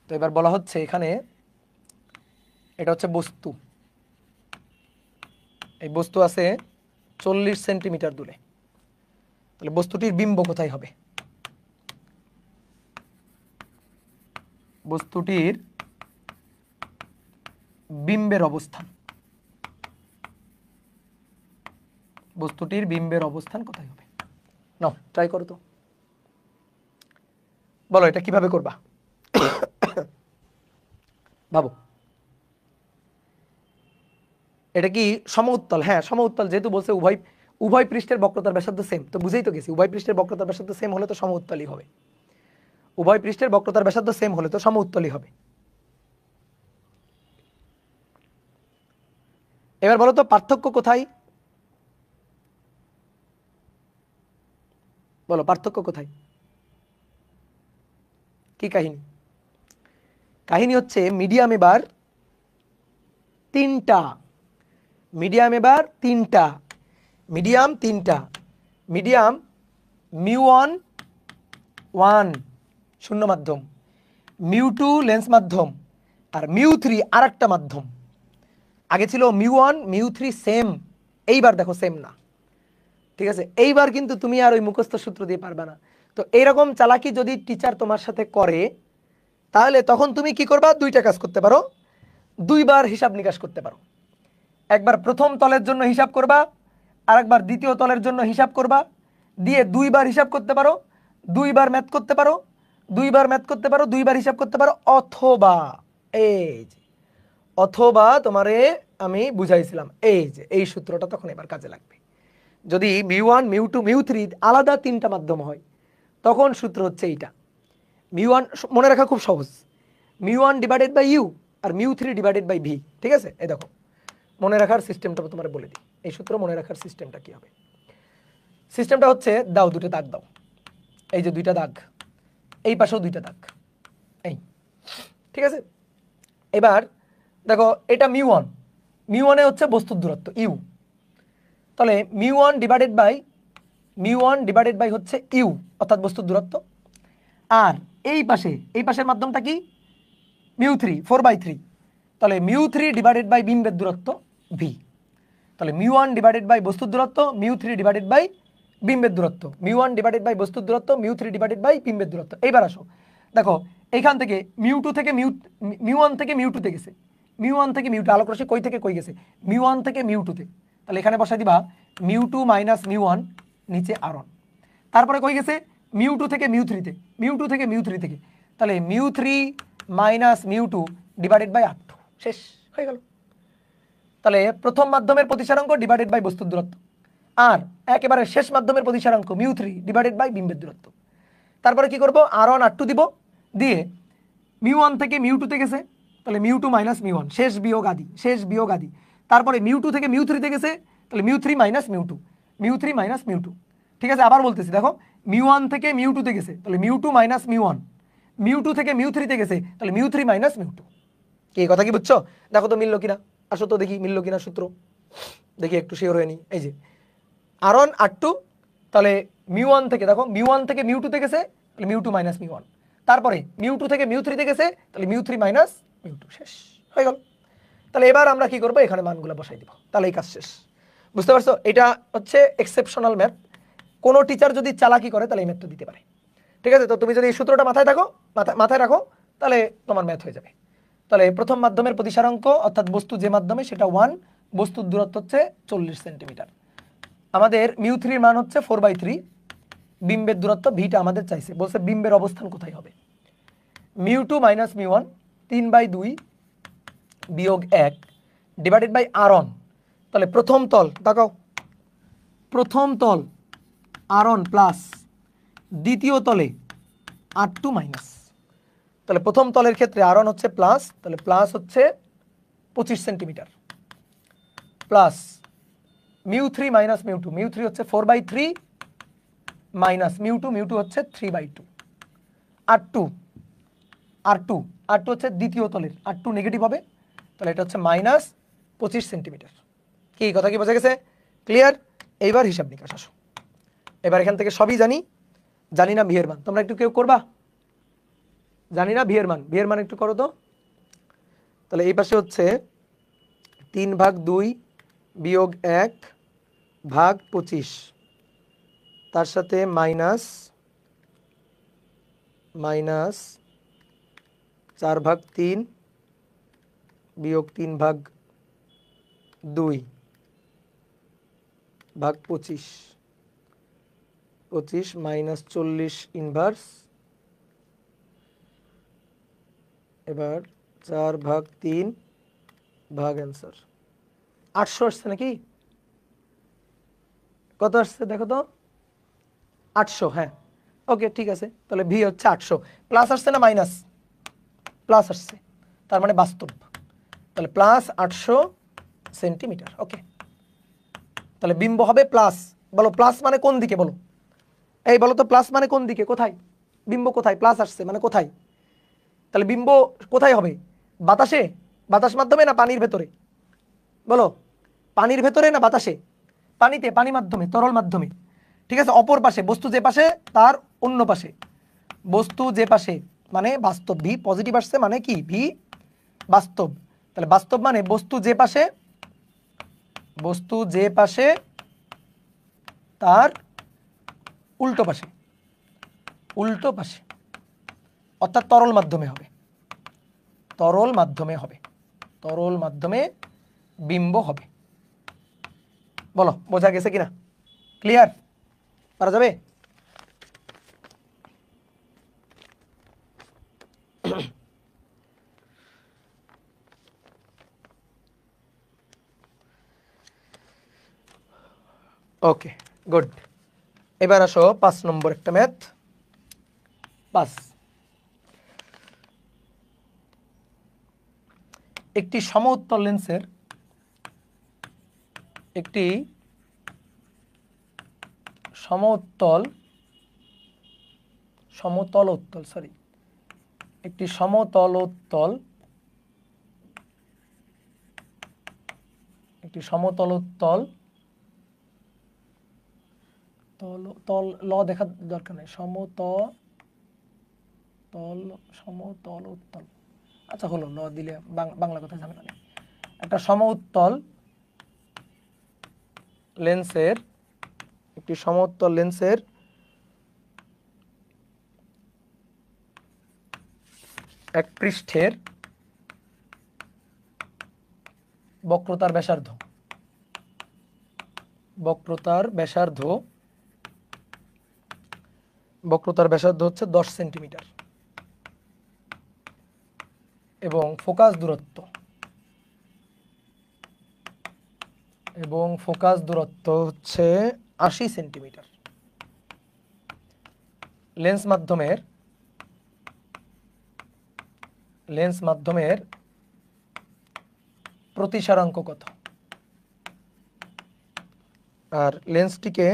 Speaker 1: তো এবার বলা হচ্ছে এখানে এটা হচ্ছে বস্তু, এই বস্তু আছে 40 সেন্টিমিটার দূরে। তাহলে বস্তুটির বিম্ব কোথায় হবে? বস্তুটির বিম্বের অবস্থান, বস্তুটির বিম্বের অবস্থান কোথায় হবে? নাও ট্রাই করো তো, বলো এটা কিভাবে করবা, ভাবো। এটা কি সমউত্তল? হ্যাঁ সমউত্তল, যেহেতু বলছে উভয় পৃষ্ঠের বক্রতার ব্যাসার্ধ সেম, তো বুঝেই তো গেছি উভয় পৃষ্ঠের বক্রতার ব্যাসার্ধ সেম হলে তো সমউত্তলই হবে। উভয় পৃষ্ঠের বক্রতার ব্যাসার্ধ সেম হলে তো সমউত্তলই হবে। এবার বলো তো পার্থক্য কোথায়? বলো পার্থক্য কোথায়? কি কাহিনী? কাহিনী হচ্ছে মিডিয়াম এবার তিনটা, মিডিয়াম μ1 1 শূন্য মাধ্যম, μ2 লেন্স মাধ্যম, আর μ3 আর একটা মাধ্যম। আগে ছিল μ1 μ3 সেম, এইবার দেখো সেম না, ঠিক আছে? এইবার কিন্তু তুমি আর ওই মুখস্থ সূত্র দিয়ে পারবে না। তো এইরকম চালাকি যদি টিচার তোমার সাথে করে, তাহলে তখন তুমি কি করবা? দুইটা কাজ করতে পারো, দুইবার হিসাব নিকাশ করতে পারো। একবার প্রথম তলের জন্য হিসাব করবা, আর একবার দ্বিতীয় তলের জন্য হিসাব করবা, দিয়ে দুইবার হিসাব করতে পারো, দুইবার ম্যাথ করতে পারো, দুইবার হিসাব করতে পারো। অথবা অথবা তোমারে আমি বুঝাইছিলাম এই যে এই সূত্রটা তখন এবার কাজে লাগবে। যদি μ1 μ2 μ3 আলাদা তিনটা মাধ্যম হয়, তখন সূত্র হচ্ছে এইটা। μ1 মনে রাখা খুব সহজ, μ1 ডিভাইডেড বাই ইউ আর μ3 ডিভাইডেড বাই ভি, ঠিক আছে? এই দেখো মনে রাখার সিস্টেমটা তোমার বলে দিই, এই সূত্র মনে রাখার সিস্টেমটা কি হবে? সিস্টেমটা হচ্ছে দাও, দুটো দাগ দাও, এই যে দুইটা দাগ, এই পাশেও দুইটা দাগ, এই, ঠিক আছে? এবার দেখো এটা μ1 এ হচ্ছে বস্তুর দূরত্ব ইউ, তাহলে μ1 ডিভাইডেড বাই হচ্ছে ইউ অর্থাৎ বস্তুর দূরত্ব। আর এই পাশের মাধ্যমটা কি? μ3 4/3, তাহলে μ3 ডিভাইডেড বাই বিম্বের দূরত্ব ভি। তাহলে μ1 ডিভাইডেড বাই বস্তুর দূরত্ব, μ3 ডিভাইডেড বাই বিম্বের দূরত্ব, μ1 ডিভাইডেড বাই বস্তুর দূরত্ব, μ3 ডিভাইডেড বাই বিম্বের দূরত্ব। এইবার আসো দেখো এইখান থেকে μ1 থেকে μ2 তে গেছে, μ1 থেকে μ2 আলোক রশ্মি কই থেকে কই গেছে? μ1 থেকে μ2 তে। তাহলে এখানে বসাই দিবা μ2 মাইনাস μ1 নিচে r1, তারপরে কই গেছে? μ2 থেকে μ3 তে, থেকে। তাহলে μ3 মাইনাস μ2 ডিভাইডেড বাই r2, শেষ হয়ে গেল। তাহলে প্রথম মাধ্যমের প্রতিসারাঙ্ক ডিভাইডেড বাই বস্তুর দূরত্ব, আর একেবারে শেষ মাধ্যমের প্রতিসারাঙ্ক μ3 ডিভাইডেড বাই বিম্বের দূরত্ব। তারপরে কি করব? r1 r2 দিব, দিয়ে μ1 থেকে μ2 তে গেছে, তাহলে μ2 মাইনাস μ1, শেষ বিয়োগ আদি। তারপরে μ2 থেকে μ3 তে গেছে, তাহলে μ3 মাইনাস μ2, ঠিক আছে? আবার বলতেছি দেখো, μ1 থেকে μ2 তে গেছে, তাহলে μ2 মাইনাস μ1 μ2 থেকে μ3-তে গেছে, তাহলে μ3 মাইনাস μ2। কি কথা কি বুঝছো? দেখো তো মিললো কিনা, আসো তো দেখি মিললো কিনা সূত্র, দেখি একটু শিওর হয়ে নি। এই যে R1 R2, তাহলে μ1 থেকে দেখো μ1 থেকে μ2-তে গেছে, তাহলে μ2 মাইনাস μ1, তারপরে μ2 থেকে μ3-তে গেছে, তাহলে μ3 মাইনাস μ2, শেষ হয়ে গেল। তাহলে এবার আমরা কি করবো, এখানে মানগুলো বসাই দিব, তাহলে এই কাজ শেষ। বুঝতে পারছো? এটা হচ্ছে এক্সেপশনাল ম্যাথ। কোনো টিচার যদি চালাকি করে তাহলে এই ম্যাথটা দিতে পারে। ঠিক আছে? তো তুমি যদি এই সূত্রটা মাথায় রাখো তাহলে তোমার ম্যাথ হয়ে যাবে। তাহলে প্রথম মাধ্যমের প্রতিসারাঙ্ক অর্থাৎ বস্তু যে মাধ্যমে সেটা 1, বস্তুর দূরত্ব হচ্ছে 40 সেন্টিমিটার। আমাদের μ3 এর মান হচ্ছে 4/3, বিম্বের দূরত্ব ভিটা আমাদের চাইছে, বলছে বিম্বের অবস্থান কোথায় হবে। μ2 মাইনাস μ1 3/2 বিয়োগ 1 ডিভাইডেড বাই R1। তাহলে প্রথম তল তাকাও, প্রথম তল R1 প্লাস দ্বিতীয় তলে R2 মাইনাস। তাহলে প্রথম তলের ক্ষেত্রে R1 হচ্ছে প্লাস, তাহলে প্লাস হচ্ছে 25 সেন্টিমিটার, প্লাস μ3 মাইনাস μ2, μ3 হচ্ছে 4/3 মাইনাস μ2 হচ্ছে 3/2। R2 হচ্ছে দ্বিতীয় তলের, R2 নেগেটিভ হবে, তাহলে এটা হচ্ছে মাইনাস 25 সেন্টিমিটার। কি কথা কি বোঝা গেছে? ক্লিয়ার? এইবার হিসাব নিকাশ আসো। এবার এখান থেকে সবই জানি না ভিয়ের মান, তোমরা একটু কেউ করবা? জানি না ভিয়ের মান একটু করো তো। তাহলে এই পাশে হচ্ছে 3/2 বিয়োগ 1 ভাগ 25, তার সাথে মাইনাস 4/3 বিয়োগ 3/2 ভাগ 25 মাইনাস 40 ইনভার্স, এবার 4/3 ভাগ অ্যান্সার 800 আসছে নাকি? কত আসছে দেখো তো? 800, হ্যাঁ ওকে ঠিক আছে। তাহলে ভি হচ্ছে 800, প্লাস আসছে না মাইনাস? প্লাস আসছে, তার মানে বাস্তব। তাহলে প্লাস 800 সেন্টিমিটার। ওকে, তাহলে বিম্ব হবে প্লাস। বলো প্লাস মানে কোন দিকে, বলো এই বলো তো, প্লাস মানে কোন দিকে, কোথায় বিম্ব, কোথায় প্লাস আসছে মানে কোথায়? তাহলে বিম্ব কোথায় হবে? বাতাসে, বাতাস মাধ্যমে না পানির ভেতরে? বলো, পানির ভেতরে না বাতাসে? পানিতে, পানি মাধ্যমে, তরল মাধ্যমে। ঠিক আছে, অপর পাশে, বস্তু যে পাশে তার অন্য পাশে, বস্তু যে পাশে মানে বাস্তব, ভি পজিটিভ আসছে মানে কি, ভি বাস্তব। তাহলে বাস্তব মানে বস্তু যে পাশে তার উল্টো পাশে, অর্থাৎ তরল মাধ্যমে হবে, তরল মাধ্যমে বিম্ব হবে। বলো বোঝা গেছে কিনা? ক্লিয়ার? পারা যাবে? Okay good. এবার আসো 5 নম্বর একটা ম্যাথ। 5, একটি সমউত্তল লেন্সের একটি সমতলোত্তল তল ল দেখার দরকার নেই, সমতলোত্তল, আচ্ছা হলো, ল দিলে বাংলা কথা ঝামেলা নেই। একটা সমউত্তল লেন্সের এক পৃষ্ঠের বক্রতার ব্যাসার্ধ হচ্ছে 10 সেন্টিমিটার এবং ফোকাস দূরত্ব হচ্ছে 80 সেন্টিমিটার। লেন্স মাধ্যমের প্রতিসারাঙ্ক কত? আর লেন্সটিকে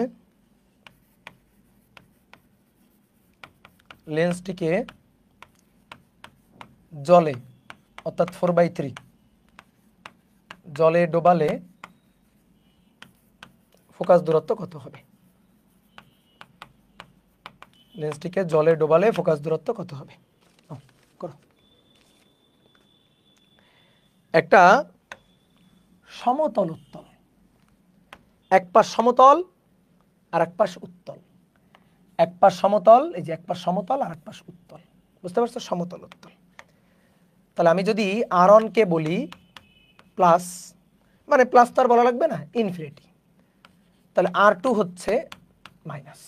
Speaker 1: জলে অর্থাৎ 4/3 জলে ডোবালে ফোকাস দূরত্ব কত হবে? লেন্সটিকে জলে ডোবালে ফোকাস দূরত্ব কত হবে? করো। একটা সমতল উত্তল, এক পাশ সমতল আর এক পাশ উত্তল, এক পাশ সমতল, এই যে এক পাশ সমতল আর এক পাশ উত্তল, বুঝতে পারছো? সমতল উত্তল। তাহলে আমি যদি R1 কে বলি প্লাস, মানে প্লাস তো আর বলা লাগবে না, ইনফিনিটি, তাহলে R2 হচ্ছে মাইনাস।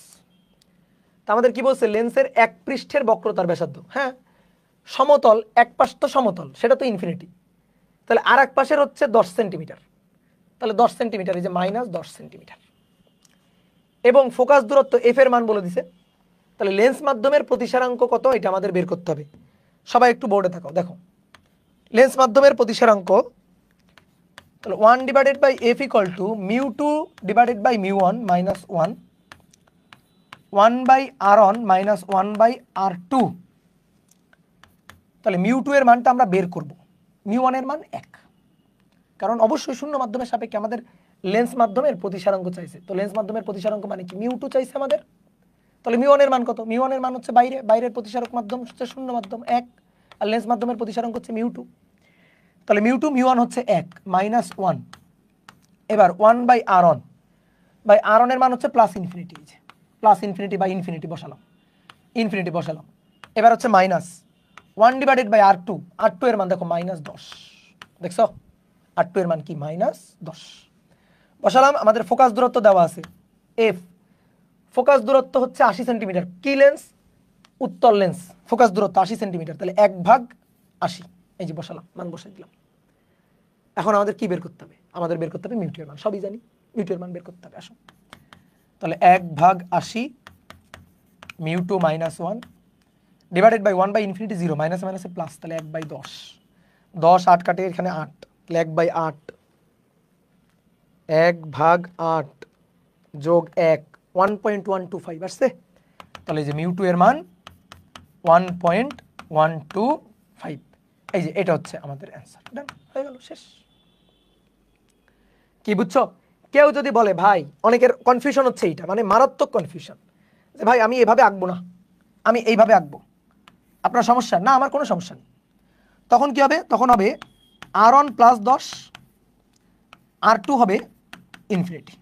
Speaker 1: তা আমাদের কি বলছে? লেন্সের এক পৃষ্ঠের বক্রতার ব্যাসার্ধ, হ্যাঁ সমতল, এক পাশ তো সমতল, সেটা তো ইনফিনিটি, তাহলে আর এক পাশের হচ্ছে 10 সেন্টিমিটার, তাহলে 10 সেন্টিমিটার, এই যে মাইনাস 10 সেন্টিমিটার। এবং ফোকাস দূরত্ব এফ এর মান বলে দিছে, তাহলে লেন্স মাধ্যমের প্রতিসারাঙ্ক কত এটা আমাদের বের করতে হবে। সবাই একটু বোর্ডে থাকো, দেখো লেন্স মাধ্যমের প্রতিসারাঙ্ক, তাহলে 1/f = μ2 / μ1 - 1 1/r1 - 1/r2। তাহলে μ2 এর মানটা আমরা বের করব, μ1 এর মান 1, কারণ অবশ্যই শূন্য মাধ্যমের সাপেক্ষে আমাদের লেন্স মাধ্যমের প্রতিসারাঙ্ক চাইছে, তো লেন্স মাধ্যমের প্রতিসারাঙ্ক মানে কি? μ2 চাইছে আমাদের, তাহলে μ1 এর মান কত? μ1 এর মান হচ্ছে বাইরের প্রতিসারক মাধ্যম হচ্ছে শূন্য মাধ্যম 1, আর লেন্স মাধ্যমের প্রতিসারাঙ্ক হচ্ছে μ2, তাহলে μ2 μ1 হচ্ছে 1 -1। এবার 1/r1 এর মান হচ্ছে প্লাস ইনফিনিটি, প্লাস ইনফিনিটি বা ইনফিনিটি বসালাম, ইনফিনিটি বসালাম। এবার হচ্ছে মাইনাস 1/r2, r2 এর মান দেখো -10, দেখছো r2 এর মান কি? -10 বসালাম। আমাদের ফোকাস দূরত্ব দেওয়া আছে f, ফোকাস দূরত্ব হচ্ছে 80 সেন্টিমিটার, কি লেন্স? উত্তল লেন্স, ফোকাস দূরত্ব 80 সেন্টিমিটার, তাহলে 1/80, এই যে বসালাম, মান বসাই দিলাম। এখন আমাদের কি বের করতে হবে? আমাদের বের করতে হবে μ2 এর মান, সবই জানি μ2 এর মান বের করতে হবে। আসো, তাহলে 1/80 μ2 -1 ডিভাইডেড বাই 1/∞ 0, মাইনাস মাইনাসে প্লাস, তাহলে 1/10, 10 8 কাটে এখানে 8, তাহলে 1/8, 1/8 যোগ 1 1.125 আসছে, তাহলে এই যে μ2 এর মান 1.125, এই যে এটা হচ্ছে আমাদের অ্যান্সার। ডান হয়ে গেল, শেষ। কি বুঝছো? কেউ যদি বলে ভাই, অনেকের কনফিউশন হচ্ছে এইটা, মানে মারাত্মক কনফিউশন, যে ভাই আমি এভাবে আঁকবো না, আমি এইভাবে আঁকবো, আপনার সমস্যা না? আমার কোনো সমস্যা নেই। তখন কি হবে? তখন হবে R1 + 10, R2 হবে ইনফিনিটি,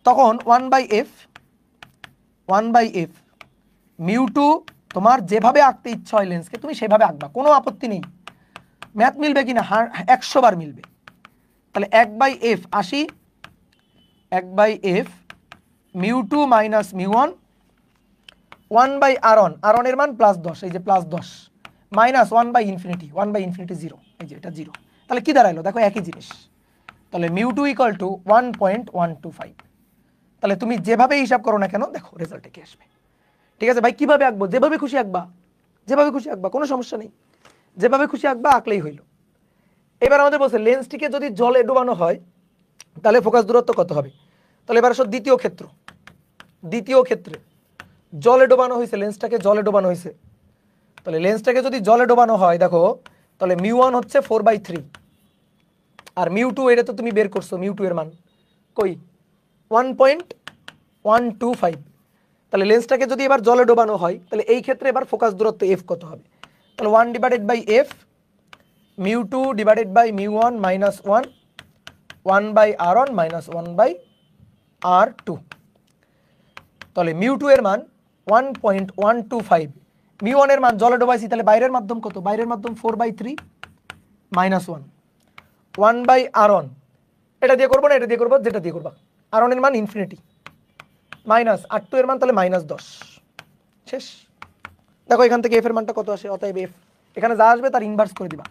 Speaker 1: তখন 1/f μ2, তোমার যেভাবে আঁকতে ইচ্ছা হয় লেন্সকে তুমি সেভাবে আঁকবা, কোনো আপত্তি নেই। ম্যাথ মিলবে কিনা? 100 বার মিলবে। তাহলে 1/f 80, 1/f μ2 - μ1 1/r1 এর মান +10, এই যে +10 মাইনাস 1/∞, 1/∞ 0, এই যে এটা 0, তাহলে কি দাঁড়াইলো? দেখো একই জিনিস, তাহলে μ2 = 1.125। তাহলে তুমি যেভাবে হিসাব করো না কেন, দেখো রেজাল্টে কি আসবে। ঠিক আছে ভাই, কিভাবে আঁকবো? যেভাবে খুশি আঁকবা, যেভাবে খুশি আঁকবা, কোনো সমস্যা নেই, যেভাবে খুশি আঁকবা, আঁকলেই হইল। এবার আমাদের বলছে লেন্সটিকে যদি জলে ডোবানো হয় তাহলে ফোকাস দূরত্ব কত হবে? তাহলে এবার আসো দ্বিতীয় ক্ষেত্রে জলে ডোবানো হয়েছে, লেন্সটাকে জলে ডোবানো হয়েছে, তাহলে লেন্সটাকে যদি জলে ডোবানো হয় দেখো, তাহলে μ1 হচ্ছে 4/3, আর μ2 এটা তো তুমি বের করছো, μ2 এর মান কই? 1.125। তাহলে লেন্সটাকে যদি এবার জলে ডোবানো হয় তাহলে এই ক্ষেত্রে এবার ফোকাস দূরত্ব f কত হবে? তাহলে 1/f μ2 / μ1 - 1 1/r1 - 1/r2। তাহলে μ2 এর মান 1.125, μ1 এর মান জলে ডোবাইছি, তাহলে বাইরের মাধ্যম কত? বাইরের মাধ্যম 4/3 - 1 1/r1, এটা দিয়ে করবো না, এটা দিয়ে করবো, যেটা দিয়ে করবা। r1 এর মান ইনফিনিটি, মাইনাস r2 এর মান, তাহলে -10, শেষ। দেখো এখান থেকে f এর মানটা কত আসে, অতএব f এখানে যা আসবে তার ইনভার্স করে দিবা,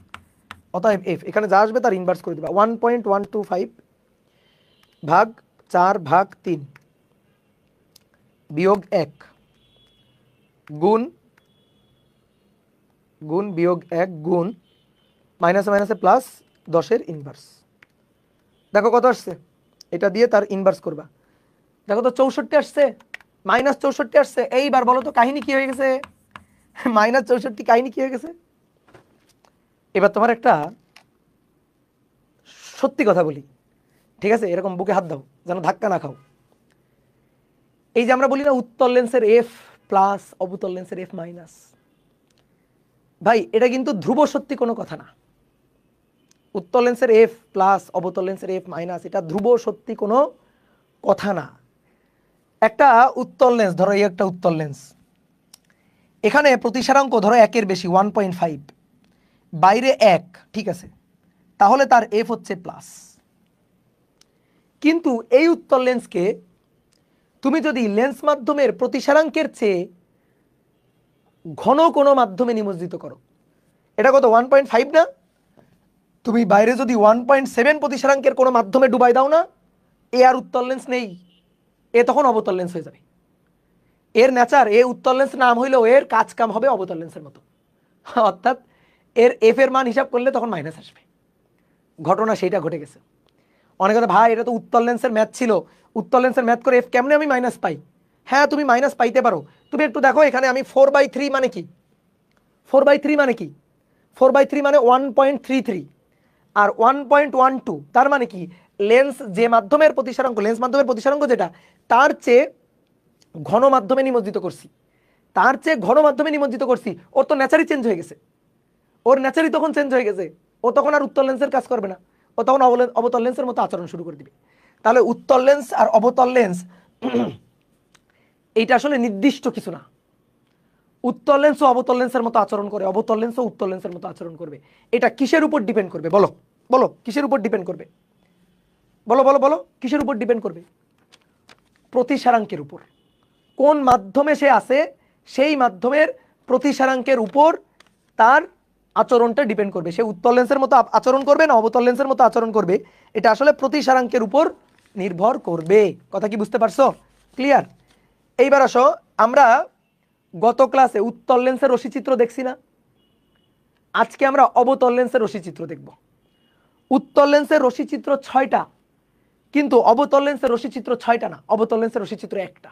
Speaker 1: অতএব f এখানে যা আসবে তার ইনভার্স করে দিবা। 1.125 ভাগ 4/3 বিয়োগ 1 গুণ বিয়োগ 1 গুণ মাইনাসে মাইনাসে প্লাস 10 ইনভার্স। দেখো কত আসছে, এটা দিয়ে তার ইনভার্স করবা, দেখো তো 64 আসছে, -64 আসছে। এইবার বলো তো কাহিনী কি হয়ে গেছে? -64 কাহিনী কি হয়ে গেছে? এবার তোমার একটা সত্যি কথা বলি, ঠিক আছে, এরকম বুকে হাত দাও যেন ধাক্কা না খাও। এই যে আমরা বলি না উত্তল লেন্সের এফ প্লাস অবতল লেন্সের এফ মাইনাস, ভাই এটা কিন্তু ধ্রুব সত্যি কোনো কথা না। উত্তল লেন্সের এফ প্লাস অবতল লেন্সের এফ মাইনাস এটা ধ্রুব সত্যি কোনো কথা না। একটা উত্তল লেন্স ধরো, এই একটা উত্তল লেন্স, এখানে প্রতিসারাঙ্ক ধরো 1-এর বেশি 1.5, বাইরে 1, ঠিক আছে, তাহলে তার এফ হচ্ছে প্লাস। কিন্তু এই উত্তল লেন্সকে তুমি যদি লেন্স মাধ্যমের প্রতিসারাঙ্কের চেয়ে ঘন কোনো মাধ্যমে নিমজ্জিত করো, এটা কত 1.5 না, তুমি বাইরে যদি 1.7 প্রতিসারাঙ্কের কোনো মাধ্যমে ডুবাই দাও না, এ আর উত্তল লেন্স নেই, এ তখন অবতল লেন্স হয়ে যাবে। এর নেচার, এ উত্তল লেন্স নাম হইলেও এর কাজ কাম হবে অবতল লেন্সের মতো, অর্থাৎ এর এফ এর মান হিসাব করলে তখন মাইনাস আসবে। ঘটনা সেইটা ঘটে গেছে। অনেকে কথা, ভাই এটা তো উত্তল লেন্সের ম্যাথ ছিল, উত্তল লেন্সের ম্যাথ করে এফ কেমনে আমি মাইনাস পাই? হ্যাঁ তুমি মাইনাস পাইতে পারো, তুমি একটু দেখো এখানে আমি 4/3 মানে কি, 4/3 মানে কি, 4/3 মানে 1.33 আর 1.12, তার মানে কি লেন্স যে মাধ্যমের প্রতিসারাঙ্ক, লেন্স মাধ্যমের প্রতিসারাঙ্ক যেটা, তার চেয়ে ঘন মাধ্যমে নিমজ্জিত করছি, তার চেয়ে ঘন মাধ্যমে নিমজ্জিত করছি, ওর তো ন্যাচারই চেঞ্জ হয়ে গেছে, ওর ন্যাচারই তখন চেঞ্জ হয়ে গেছে, ও তখন আর উত্তল লেন্সের কাজ করবে না, ও তখন অবতল লেন্সের মতো আচরণ শুরু করে দিবে। তাহলে উত্তল লেন্স আর অবতল লেন্স এইটা আসলে নির্দিষ্ট কিছু না। উত্তল লেন্সও অবতল লেন্সের মতো আচরণ করে, অবতল লেন্সও উত্তল লেন্সের মতো আচরণ করবে। এটা কিসের উপর ডিপেন্ড করবে বলো, বলো কিসের উপর ডিপেন্ড করবে, বলো বলো বলো, কিসের উপর ডিপেন্ড করবে? প্রতিসারাঙ্কের উপর। কোন মাধ্যমে সে আছে সেই মাধ্যমের প্রতিসারাঙ্কের উপর তার আচরণটা ডিপেন্ড করবে। সে উত্তল লেন্সের মতো আচরণ করবে না অবতল লেন্সের মতো আচরণ করবে, এটা আসলে প্রতিসারাঙ্কের উপর নির্ভর করবে। কথা কি বুঝতে পারছো? ক্লিয়ার? এইবার আসো, আমরা গত ক্লাসে উত্তল লেন্সের রশ্মিচিত্র দেখছি না, আজকে আমরা অবতল লেন্সের রশ্মিচিত্র দেখব। উত্তল লেন্সের রশ্মিচিত্র 6টা, কিন্তু অবতল লেন্সের রশ্মিচিত্র 6টা না, অবতল লেন্সের রশ্মিচিত্র 1টা।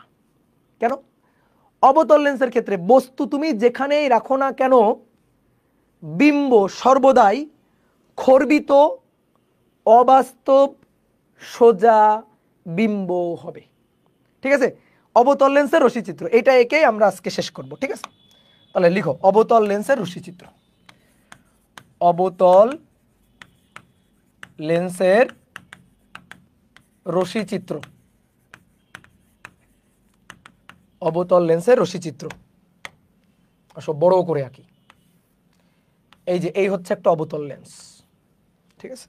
Speaker 1: কেন? অবতল লেন্সের ক্ষেত্রে বস্তু তুমি যেখানেই রাখো না কেন, বিম্ব সর্বদাই খর্বিত, অবাস্তব, সোজা বিম্ব হবে। ঠিক আছে? অবতল লেন্সের রশ্মিচিত্র, এটা একেই আমরা আজকে শেষ করব। ঠিক আছে, তাহলে লিখো অবতল লেন্সের রশ্মিচিত্র। অবতল লেন্সের রশ্মিচিত্র, অবতল লেন্সের রশ্মিচিত্র আসো বড় করে আঁকি। এই যে এই হচ্ছে একটা অবতল লেন্স, ঠিক আছে,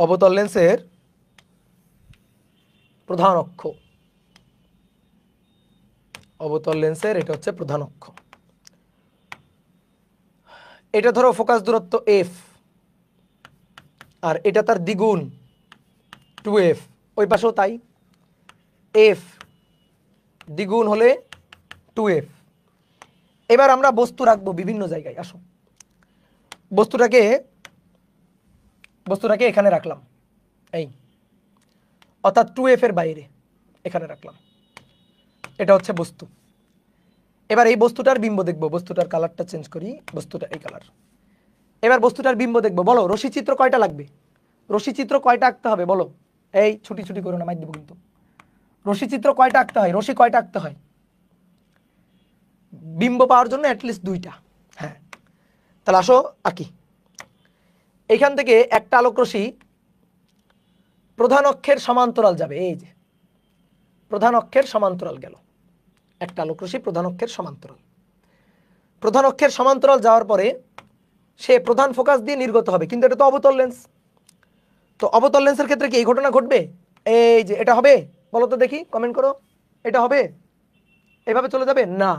Speaker 1: অবতল লেন্সের প্রধান অক্ষ, অবতল লেন্সের এটা হচ্ছে প্রধান অক্ষ। এটা ধরো ফোকাস দূরত্ব এফ, আর এটা তার দ্বিগুণ 2f, ওই পাশেও তাই, এফ দ্বিগুণ হলে 2f। এবার আমরা বস্তু রাখবো বিভিন্ন জায়গায়। আসো বস্তুটাকে এখানে রাখলাম, এই অর্থাৎ 2f এর বাইরে এখানে রাখলাম, এটা হচ্ছে বস্তু। এবার এই বস্তুটার বিম্ব দেখবো, বস্তুটার কালারটা চেঞ্জ করি, বস্তুটা এই কালার। এবার বস্তুটার বিম্ব দেখবো, বলো রশ্মিচিত্র কয়টা লাগবে, রশ্মিচিত্র কয়টা আঁকতে হবে বলো? এই ছুটি ছুটি করো না, মাইর দেবো কিন্তু। রশ্মিচিত্র কয়টা আঁকতে হয়, রশ্মি কয়টা আঁকতে হয় বিম্ব পাওয়ার জন্য? অ্যাটলিস্ট 2টা। হ্যাঁ, তাহলে আসো আঁকি। এখান থেকে একটা আলোক রশ্মি প্রধান অক্ষের সমান্তরাল যাবে, এই যে প্রধান অক্ষের সমান্তরাল গেল একটা আলোক রশ্মি, প্রধান অক্ষের সমান্তরাল। প্রধান অক্ষের সমান্তরাল যাওয়ার পরে সে প্রধান ফোকাস দিয়ে নির্গত হবে, কিন্তু এটা তো অবতল লেন্স। তো অবতল লেন্সের ক্ষেত্রে কি এই ঘটনা ঘটবে? এই যে এটা হবে, বলো তো দেখি, কমেন্ট করো, এটা হবে? এভাবে চলে যাবে না,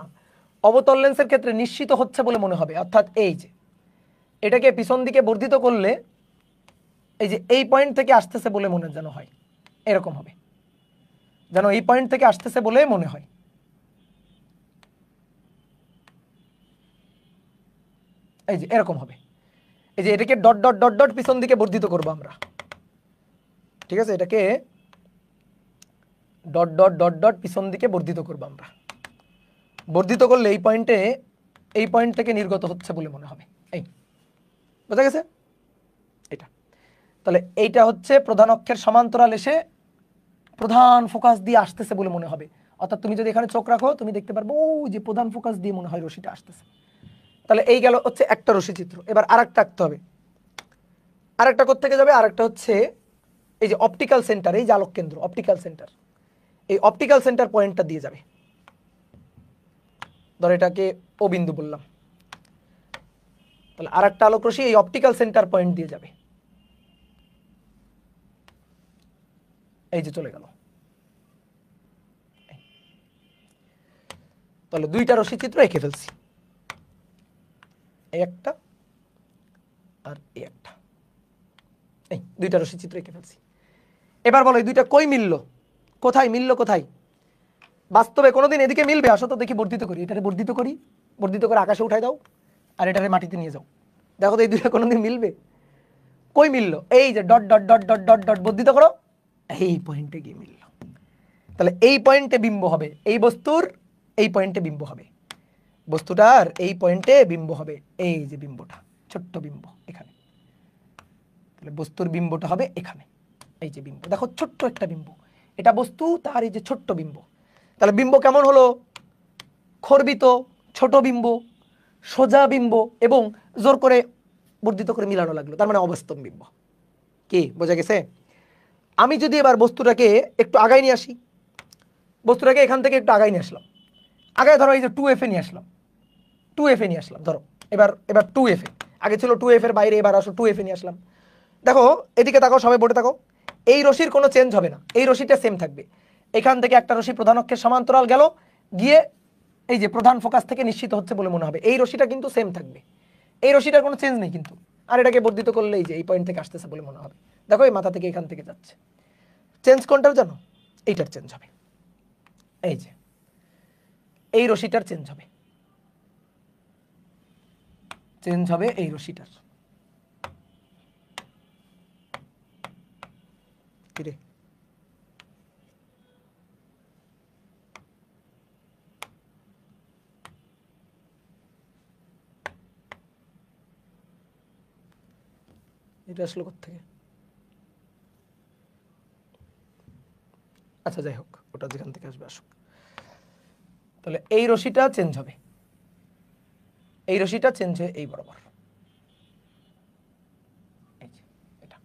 Speaker 1: অবতল লেন্সের ক্ষেত্রে নিশ্চিত হচ্ছে বলে মনে হবে। অর্থাৎ এই যে এটাকে পিছন দিকে বর্ধিত করলে এই যে এই পয়েন্ট থেকে আসতেছে বলে মনে যেন হয়, এরকম হবে, যেন এই পয়েন্ট থেকে আসতেছে বলে মনে হয়। এই যে এরকম হবে, এই যে এটাকে ডট ডট ডট ডট পিছন দিকে বর্ধিত করবো আমরা। ঠিক আছে, এটাকে ডট ডট ডট ডট পিছন দিকে বর্ধিত করবো আমরা। বর্ধিত করলে এই পয়েন্ট থেকে নির্গত হচ্ছে বলে মনে হবে। এই বোঝা গেছে? এটা তাহলে এইটা হচ্ছে প্রধান অক্ষের সমান্তরাল এসে প্রধান ফোকাস দিয়ে আসতেছে বলে মনে হবে। অর্থাৎ তুমি যদি এখানে চোখ রাখো তুমি দেখতে পারবো ওই যে প্রধান ফোকাস দিয়ে মনে হয় রশ্মিটা আসতেছে। তাহলে এই গেল হচ্ছে একটা রশ্মি চিত্র। এবার আরেকটা আঁকতে হবে। আরেকটা কোত্থেকে যাবে? আরেকটা হচ্ছে এই যে অপটিক্যাল সেন্টার, এই যে আলোক কেন্দ্র অপটিক্যাল সেন্টার, এই অপটিক্যাল সেন্টার পয়েন্টটা দিয়ে যাবে। ধর এটাকে ও বিন্দু বললাম, তাহলে আরেকটা আলোক রশ্মি এই অপটিক্যাল সেন্টার পয়েন্ট দিয়ে যাবে। এই যে চলে গেল। তাহলে দুইটা রশ্মি চিত্র এঁকে ফেলছি, এই একটা আর এই একটা, এই দুইটা রশ্মি চিত্র এঁকে ফেলছি। এবার বলো এই দুইটা কই মিললো? কোথায় মিললো? কোথায়? বাস্তবে কোনোদিন এদিকে মিলবে? আসো তো দেখি, বর্ধিত করি, এটারে বর্ধিত করি, বর্ধিত করে আকাশে উঠাই দাও আর এটারে মাটিতে নিয়ে যাও, দেখো তো এই দুইটা কোনোদিন মিলবে? কই মিললো? এই যে dot dot dot dot dot dot বর্ধিত করো, এই পয়েন্টে গিয়ে মিললো। তাহলে এই পয়েন্টে বিম্ব হবে, এই বস্তুর এই পয়েন্টে বিম্ব হবে, বস্তুটার এই পয়েন্টে বিম্ব হবে, এই যে বিম্বটা ছোট্ট বিম্ব এখানে। তাহলে বস্তুর বিম্বটা হবে এখানে, এই যে বিম্ব দেখো ছোট্ট একটা বিম্ব, এটা বস্তু, তার এই যে ছোট্ট বিম্ব। তাহলে বিম্ব কেমন হলো? খর্বিত, ছোট বিম্ব, সোজা বিম্ব এবং জোর করে বর্ধিত করে মিলানো লাগলো, তার মানে অবাস্তব বিম্ব। কি বোঝা গেছে? আমি যদি এবার বস্তুটাকে একটু আগায় নিয়ে আসি, বস্তুটাকে এখান থেকে একটু আগায় নিয়ে আসলাম, আগায় ধরো এই যে 2f এ নিয়ে আসলাম, 2f এ নিয়ে আসলাম ধরো, এবার 2f এ, আগে ছিল 2f এর বাইরে, এবার আসো 2f এ নিয়ে আসলাম। দেখো এদিকে তাকাও, সবাই বোর্ডে তাকাও, এই রশির কোনো চেঞ্জ হবে না, এই রশিটা সেম থাকবে। এখান থেকে একটা রশি প্রধান অক্ষের সমান্তরাল গেল, গিয়ে এই যে প্রধান ফোকাস থেকে নিশ্চিত হচ্ছে বলে মনে হবে, এই রশিটা কিন্তু সেম থাকবে, এই রশিটার কোনো চেঞ্জ নেই কিন্তু। আর এটাকে বর্ধিত করলে এই যে এই পয়েন্ট থেকে আসতেছে বলে মনে হবে, দেখো এই মাথা থেকে এখান থেকে যাচ্ছে। চেঞ্জ কোনটার জানো? এইটার চেঞ্জ হবে, এই যে এই রশিটার চেঞ্জ হবে, চেঞ্জ হবে এই রশিটার। কিরে এটা আসলো কোত্থেকে? আচ্ছা যাই হোক, ওটা যেখান থেকে আসবে আসুক। তাহলে এই রশিটা চেঞ্জ হবে, এই রশিটা চেঞ্জ হয়ে এই বরাবর, এই যে এটা।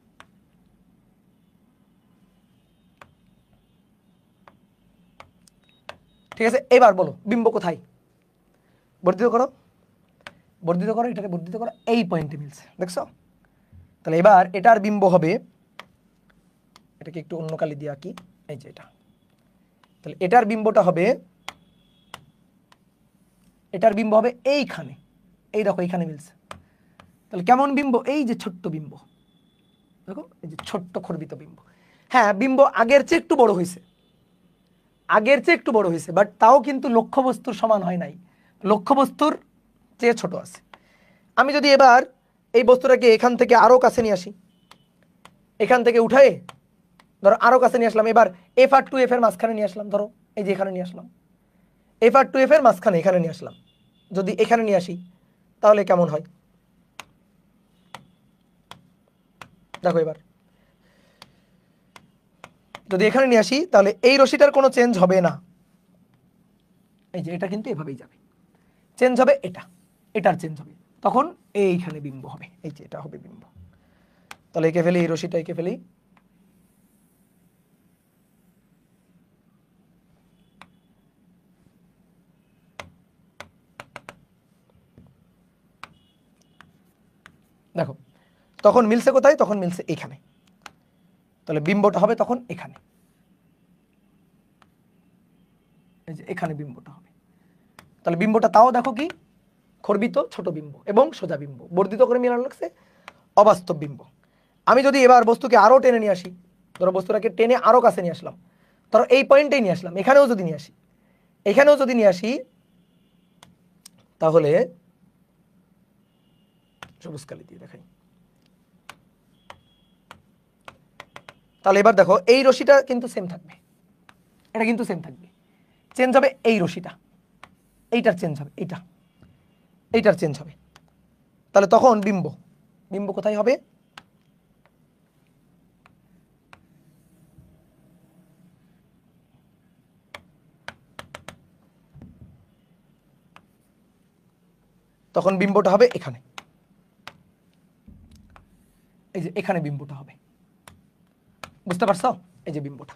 Speaker 1: ঠিক আছে, এবার বলো বিম্ব কোথায়? বর্ধিত করো, বর্ধিত করো, এটাকে বর্ধিত করো, এই পয়েন্টে মিলছে, দেখছো? তাহলে এবার এটার বিম্ব হবে, এটাকে একটু অন্য কালি দিয়ে আঁকি, এই যে এটা। তাহলে এটার বিম্বটা হবে, এটার বিম্ব হবে এইখানে, এই দেখো এইখানে মিলছে। তাহলে কেমন বিম্ব? এই যে ছোট্ট বিম্ব, দেখো এই যে ছোট্ট খর্বিত বিম্ব। হ্যাঁ বিম্ব আগের চেয়ে একটু বড় হয়েছে, আগের চেয়ে একটু বড় হয়েছে, বাট তাও কিন্তু লক্ষ্যবস্তুর সমান হয় নাই, লক্ষ্যবস্তুর চেয়ে ছোট আছে। আমি যদি এবার এই বস্তুটাকে এখান থেকে আরো কাছে নিয়ে আসি, এখান থেকে উঠায় ধরো আরো কাছে নিয়ে আসলাম, এবার এফ আর 2f এর মাঝখানে নিয়ে আসলাম, ধরো এই যে এখানে নিয়ে আসলাম, এফ আর 2f এর মাঝখানে এখানে নিয়ে আসলাম, যদি এখানে নিয়ে আসি তাহলে কেমন হয় দেখো। এবার যদি এখানে নিয়ে আসি তাহলে এই রশিটার কোনো চেঞ্জ হবে না, এই যে এটা কিন্তু এভাবেই যাবে, চেঞ্জ হবে এটা, এটার চেঞ্জ হবে, তখন এইখানে বিম্ব হবে, এই যে এটা হবে বিম্ব। তাহলে এঁকে ফেলি, এই রশিটা এঁকে ফেলি, দেখো তখন মিলছে কোথায়? তখন মিলছে এখানে, তাহলে বিম্বটা হবে তখন এখানে, এই যে এখানে বিম্বটা হবে। তাহলে বিম্বটা তাও দেখো কি খর্বিত ছোট বিম্ব এবং সোজা বিম্ব, বর্ধিত করে মিলানো লাগছে, অবাস্তব বিম্ব। আমি যদি এবার বস্তুকে আরো টেনে নিয়ে আসি, ধরো বস্তুটাকে টেনে আরো কাছে নিয়ে আসলাম, ধরো এই পয়েন্টেই নিয়ে আসলাম, এখানেও যদি নিয়ে আসি, এখানেও যদি নিয়ে আসি, তাহলে সবুজ কালি দিয়ে দেখাই। তাহলে এবার দেখো এই রশিটা কিন্তু সেম থাকবে, এটা কিন্তু সেম থাকবে, চেঞ্জ হবে এই রশিটা, এইটার চেঞ্জ হবে, এইটার চেঞ্জ হবে। তাহলে তখন বিম্ব কোথায় হবে? তখন বিম্বটা হবে এখানে, এই যে এখানে বিম্বটা হবে, বুঝতে পারছো? এই যে বিম্বটা।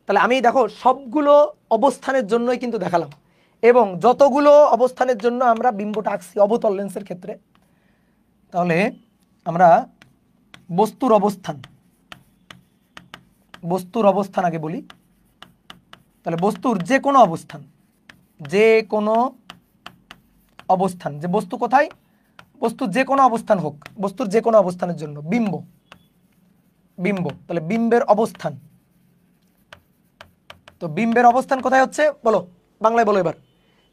Speaker 1: তাহলে আমি দেখো সবগুলো অবস্থানের জন্যই কিন্তু দেখালাম, এবং যতগুলো অবস্থানের জন্য আমরা বিম্বটা আঁকছি অবতল লেন্সের ক্ষেত্রে, তাহলে আমরা বস্তুর অবস্থান আগে বলি। তাহলে বস্তুর যে কোনো অবস্থান, যে বস্তু কোথায়, বস্তুর যে কোনো অবস্থান হোক, বস্তুর যে কোনো অবস্থানের জন্য বিম্ব, তাহলে বিম্বের অবস্থান, তো বিম্বের অবস্থান কোথায় হচ্ছে বলো, বাংলায় বলো এবার,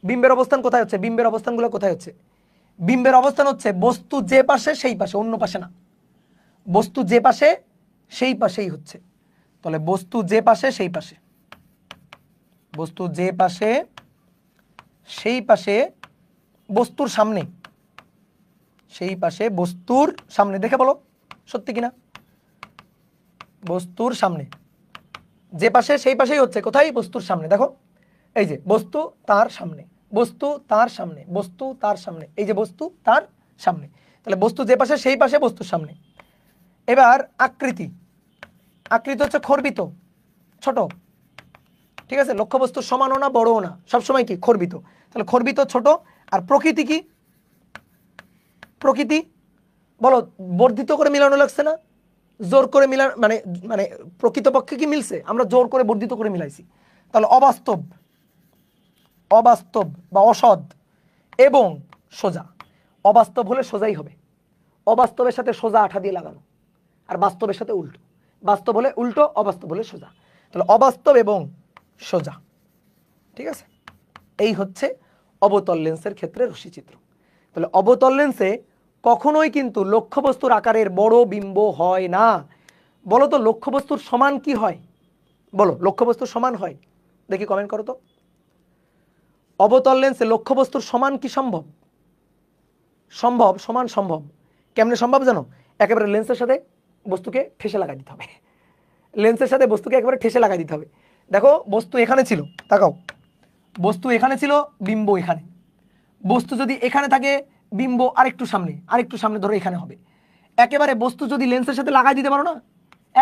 Speaker 1: বিম্বের অবস্থান কোথায় হচ্ছে? বিম্বের অবস্থানগুলো কোথায় হচ্ছে? বিম্বের অবস্থান হচ্ছে বস্তু যে পাশে সেই পাশে, অন্য পাশে না। বস্তু যে পাশে সেই পাশেই হচ্ছে। তাহলে বস্তু যে পাশে সেই পাশে, বস্তু যে পাশে সেই পাশে, বস্তুর সামনে, সেই পাশে বস্তুর সামনে, দেখে বলো সত্যি কিনা? বস্তুর সামনে, যে পাশে সেই পাশেই হচ্ছে, কোথায়? বস্তুর সামনে। দেখো এই যে বস্তু তার সামনে, বস্তু তার সামনে, বস্তু তার সামনে, এই যে বস্তু তার সামনে। তাহলে বস্তু যে পাশে সেই পাশে বস্তুর সামনে। এবার আকৃতি হচ্ছে খর্বিত, ছোট, ঠিক আছে? লক্ষ্যবস্তুর সমানও না বড়ও না, সবসময় কি খর্বিত। তাহলে খর্বিত, ছোট। আর প্রকৃতি কি? প্রকৃতি বলো, বর্ধিত করে মিলানো লাগছে না? জোর করে মিলানো মানে মানে প্রকৃতপক্ষে কি মিলছে? আমরা জোর করে বর্ধিত করে মিলাইছি। তাহলে অবাস্তব বা অসৎ এবং সোজা। অবাস্তব হলে সোজাই হবে, অবাস্তবের সাথে সোজা আঠা দিয়ে লাগানো, আর বাস্তবের সাথে উল্টো। বাস্তব হলে উল্টো, অবাস্তব হলে সোজা। তাহলে অবাস্তব এবং সোজা, ঠিক আছে? এই হচ্ছে অবতল লেন্সের ক্ষেত্রে রশ্মিচিত্র। তাহলে অবতল লেন্সে কখনোই কিন্তু লক্ষ্যবস্তুর আকারের বড় বিম্ব হয় না। বলো তো লক্ষ্যবস্তুর সমান কি হয়? বলো, লক্ষ্যবস্তুর সমান হয়? দেখি কমেন্ট করো তো। অবতল লেন্সে লক্ষ্যবস্তুর সমান কি সম্ভব? সম্ভব। কেমনে সম্ভব জানো? একেবারে লেন্সের সাথে বস্তুকে ঠেসে লাগাই দিতে হবে, লেন্সের সাথে বস্তুকে একেবারে ঠেসে লাগাই দিতে হবে। দেখো বস্তু এখানে ছিল, তাকাও, বস্তু এখানে ছিল, বিম্ব এখানে। বস্তু যদি এখানে থাকে, বিম্ব আরেকটু সামনে ধরো এখানে হবে। একেবারে বস্তু যদি লেন্সের সাথে লাগাই দিতে পারো না,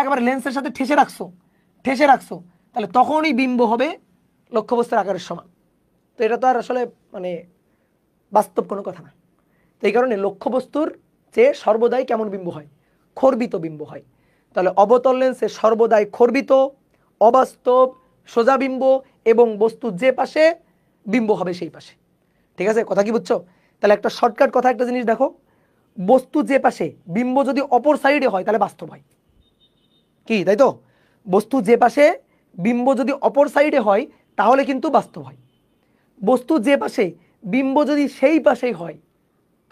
Speaker 1: একেবারে লেন্সের সাথে ঠেসে রাখছো, তাহলে তখনই বিম্ব হবে লক্ষ্যবস্তুর আকারের সমান। তো এটা তো আর আসলে মানে বাস্তব কোনো কথা না। তো এই কারণে লক্ষ্যবস্তুর চেয়ে সর্বদাই কেমন বিম্ব হয়? খর্বিত বিম্ব হয়। তাহলে অবতল লেন্সে সর্বদাই খর্বিত, অবাস্তব, সোজা বিম্ব, এবং বস্তু যে পাশে বিম্ব হবে সেই পাশে। ঠিক আছে, কথা কি বুঝছো? তাহলে একটা শর্টকাট কথা, একটা জিনিস দেখো, বস্তু যে পাশে, বিম্ব যদি অপর সাইডে হয় তাহলে বাস্তব হয়, কি তাই তো? বস্তু যে পাশে, বিম্ব যদি অপর সাইডে হয় তাহলে কিন্তু বাস্তব হয়। বস্তু যে পাশে, বিম্ব যদি সেই পাশেই হয়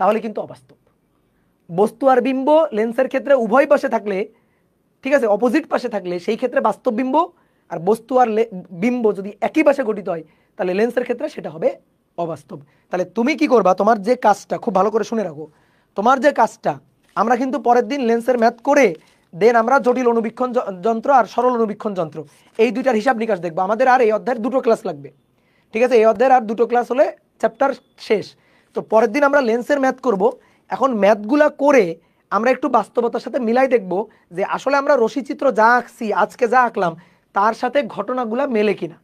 Speaker 1: তাহলে কিন্তু অবাস্তব। বস্তু আর বিম্ব লেন্সের ক্ষেত্রে উভয় পাশে থাকলে, ঠিক আছে, অপোজিট পাশে থাকলে সেই ক্ষেত্রে বাস্তব বিম্ব। আর বস্তু আর বিম্ব যদি একই পাশে গঠিত হয় তাহলে লেন্সের ক্ষেত্রে সেটা হবে অবাস্তব। তাহলে তুমি কি করবা? তোমার যে কাজটা, খুব ভালো করে শুনে রাখো, তোমার যে কাজটা, আমরা কিন্তু পরের দিন লেন্সের ম্যাথ করে দেন আমরা জটিল অনুবীক্ষণ যন্ত্র আর সরল অনুবীক্ষণ যন্ত্র এই দুইটার হিসাব নিকাশ দেখবো। আমাদের আর এই অধ্যায়ের 2টো ক্লাস লাগবে, ঠিক আছে? এই অধ্যায়ের আর 2টো ক্লাস হলে চ্যাপ্টার শেষ। তো পরের দিন আমরা লেন্সের ম্যাথ করব। এখন ম্যাথগুলা করে আমরা একটু বাস্তবতার সাথে মিলাই দেখব যে আসলে আমরা রশ্মিচিত্র যা আঁকছি, আজকে যা আঁকলাম, তার সাথে ঘটনাগুলা মেলে কিনা।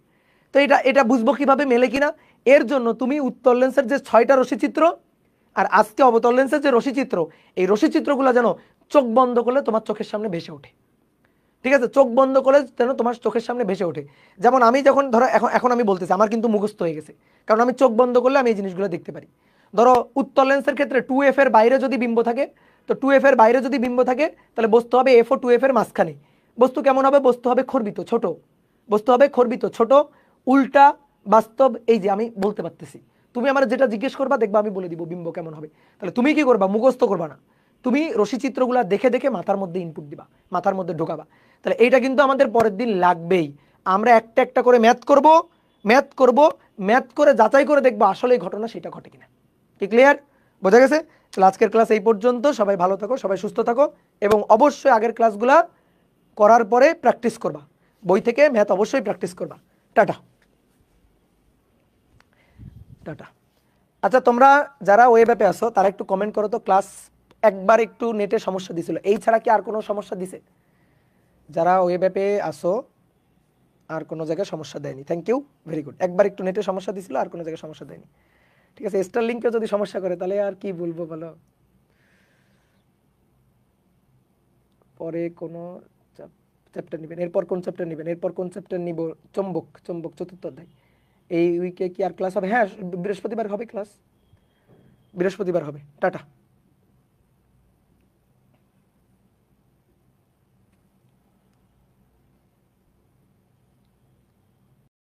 Speaker 1: তো এটা বুঝবো কিভাবে মেলে কিনা? এর জন্য তুমি উত্তল লেন্সের যে 6টা রশ্মিচিত্র আর আজকে অবতল লেন্সের যে রশ্মিচিত্র, এই রশ্মিচিত্রগুলো যেন চোখ বন্ধ করলে তোমার চোখের সামনে ভেসে ওঠে, ঠিক আছে? চোখ বন্ধ করলে যেন তোমার চোখের সামনে ভেসে ওঠে। যেমন আমি যখন ধরো এখন আমি বলতেছি, আমার কিন্তু মুখস্থ হয়ে গেছে, কারণ আমি চোখ বন্ধ করলে আমি এই জিনিসগুলো দেখতে পারি। ধরো উত্তল লেন্সের ক্ষেত্রে 2f এর বাইরে যদি বিম্ব থাকে, তো 2f এর বাইরে যদি বিম্ব থাকে তাহলে বস্তু হবে f ও 2f এর মাঝখানে। বস্তু কেমন হবে? বস্তু হবে খর্বিত, ছোট। বস্তু হবে খর্বিত, ছোট, উল্টা, বাস্তব। এই যে আমি বলতে পারতেছি, তুমি আমার যেটা জিজ্ঞেস করবা দেখবা আমি বলে দিব বিম্ব কেমন হবে। তাহলে তুমি কি করবা? মুখস্থ করবা না, তুমি রশ্মিচিত্রগুলো দেখে দেখে মাথার মধ্যে ইনপুট দিবা, মাথার মধ্যে ঢোকাবা। তাহলে এইটা কিন্তু আমাদের পরের দিন লাগবেই। আমরা একটা একটা করে ম্যাথ করব, ম্যাথ করব, ম্যাথ করে যাচাই করে দেখবো আসলে এই ঘটনা সেটা ঘটে কিনা। কি ক্লিয়ার? বোঝা গেছে? তাহলে আজকের ক্লাস এই পর্যন্ত। সবাই ভালো থাকো, সবাই সুস্থ থাকো, এবং অবশ্যই আগের ক্লাসগুলা করার পরে প্র্যাকটিস করবা, বই থেকে ম্যাথ অবশ্যই প্র্যাকটিস করবা। Tata tata. আচ্ছা, তোমরা যারা ওয়েব অ্যাপে আসো তারা একটু কমেন্ট করো তো, ক্লাস একবার একটু নেটে সমস্যা দিছিল, এই ছাড়া কি আর কোনো সমস্যা দিছে? যারা ওয়েব অ্যাপে আসো আর কোনো জায়গায় সমস্যা দেয়নি, থ্যাংক ইউ, ভেরি গুড। একবার একটু নেটে সমস্যা দিছিল, আর কোনো জায়গায় সমস্যা দেয়নি। ঠিক আছে, স্টার লিঙ্কে যদি সমস্যা করে তাহলে আর কি বলবো বলো। পরে কোনো চ্যাপ্টার নেবেন, এরপর কোন চ্যাপ্টার নেবেন, এরপর কোন চ্যাপ্টার নিব? চুম্বক, চুম্বক চতুর্থ অধ্যায়। এই উইকে কি আর ক্লাস হবে? হ্যাঁ, বৃহস্পতিবার হবে ক্লাস, বৃহস্পতিবার হবে। টাটা।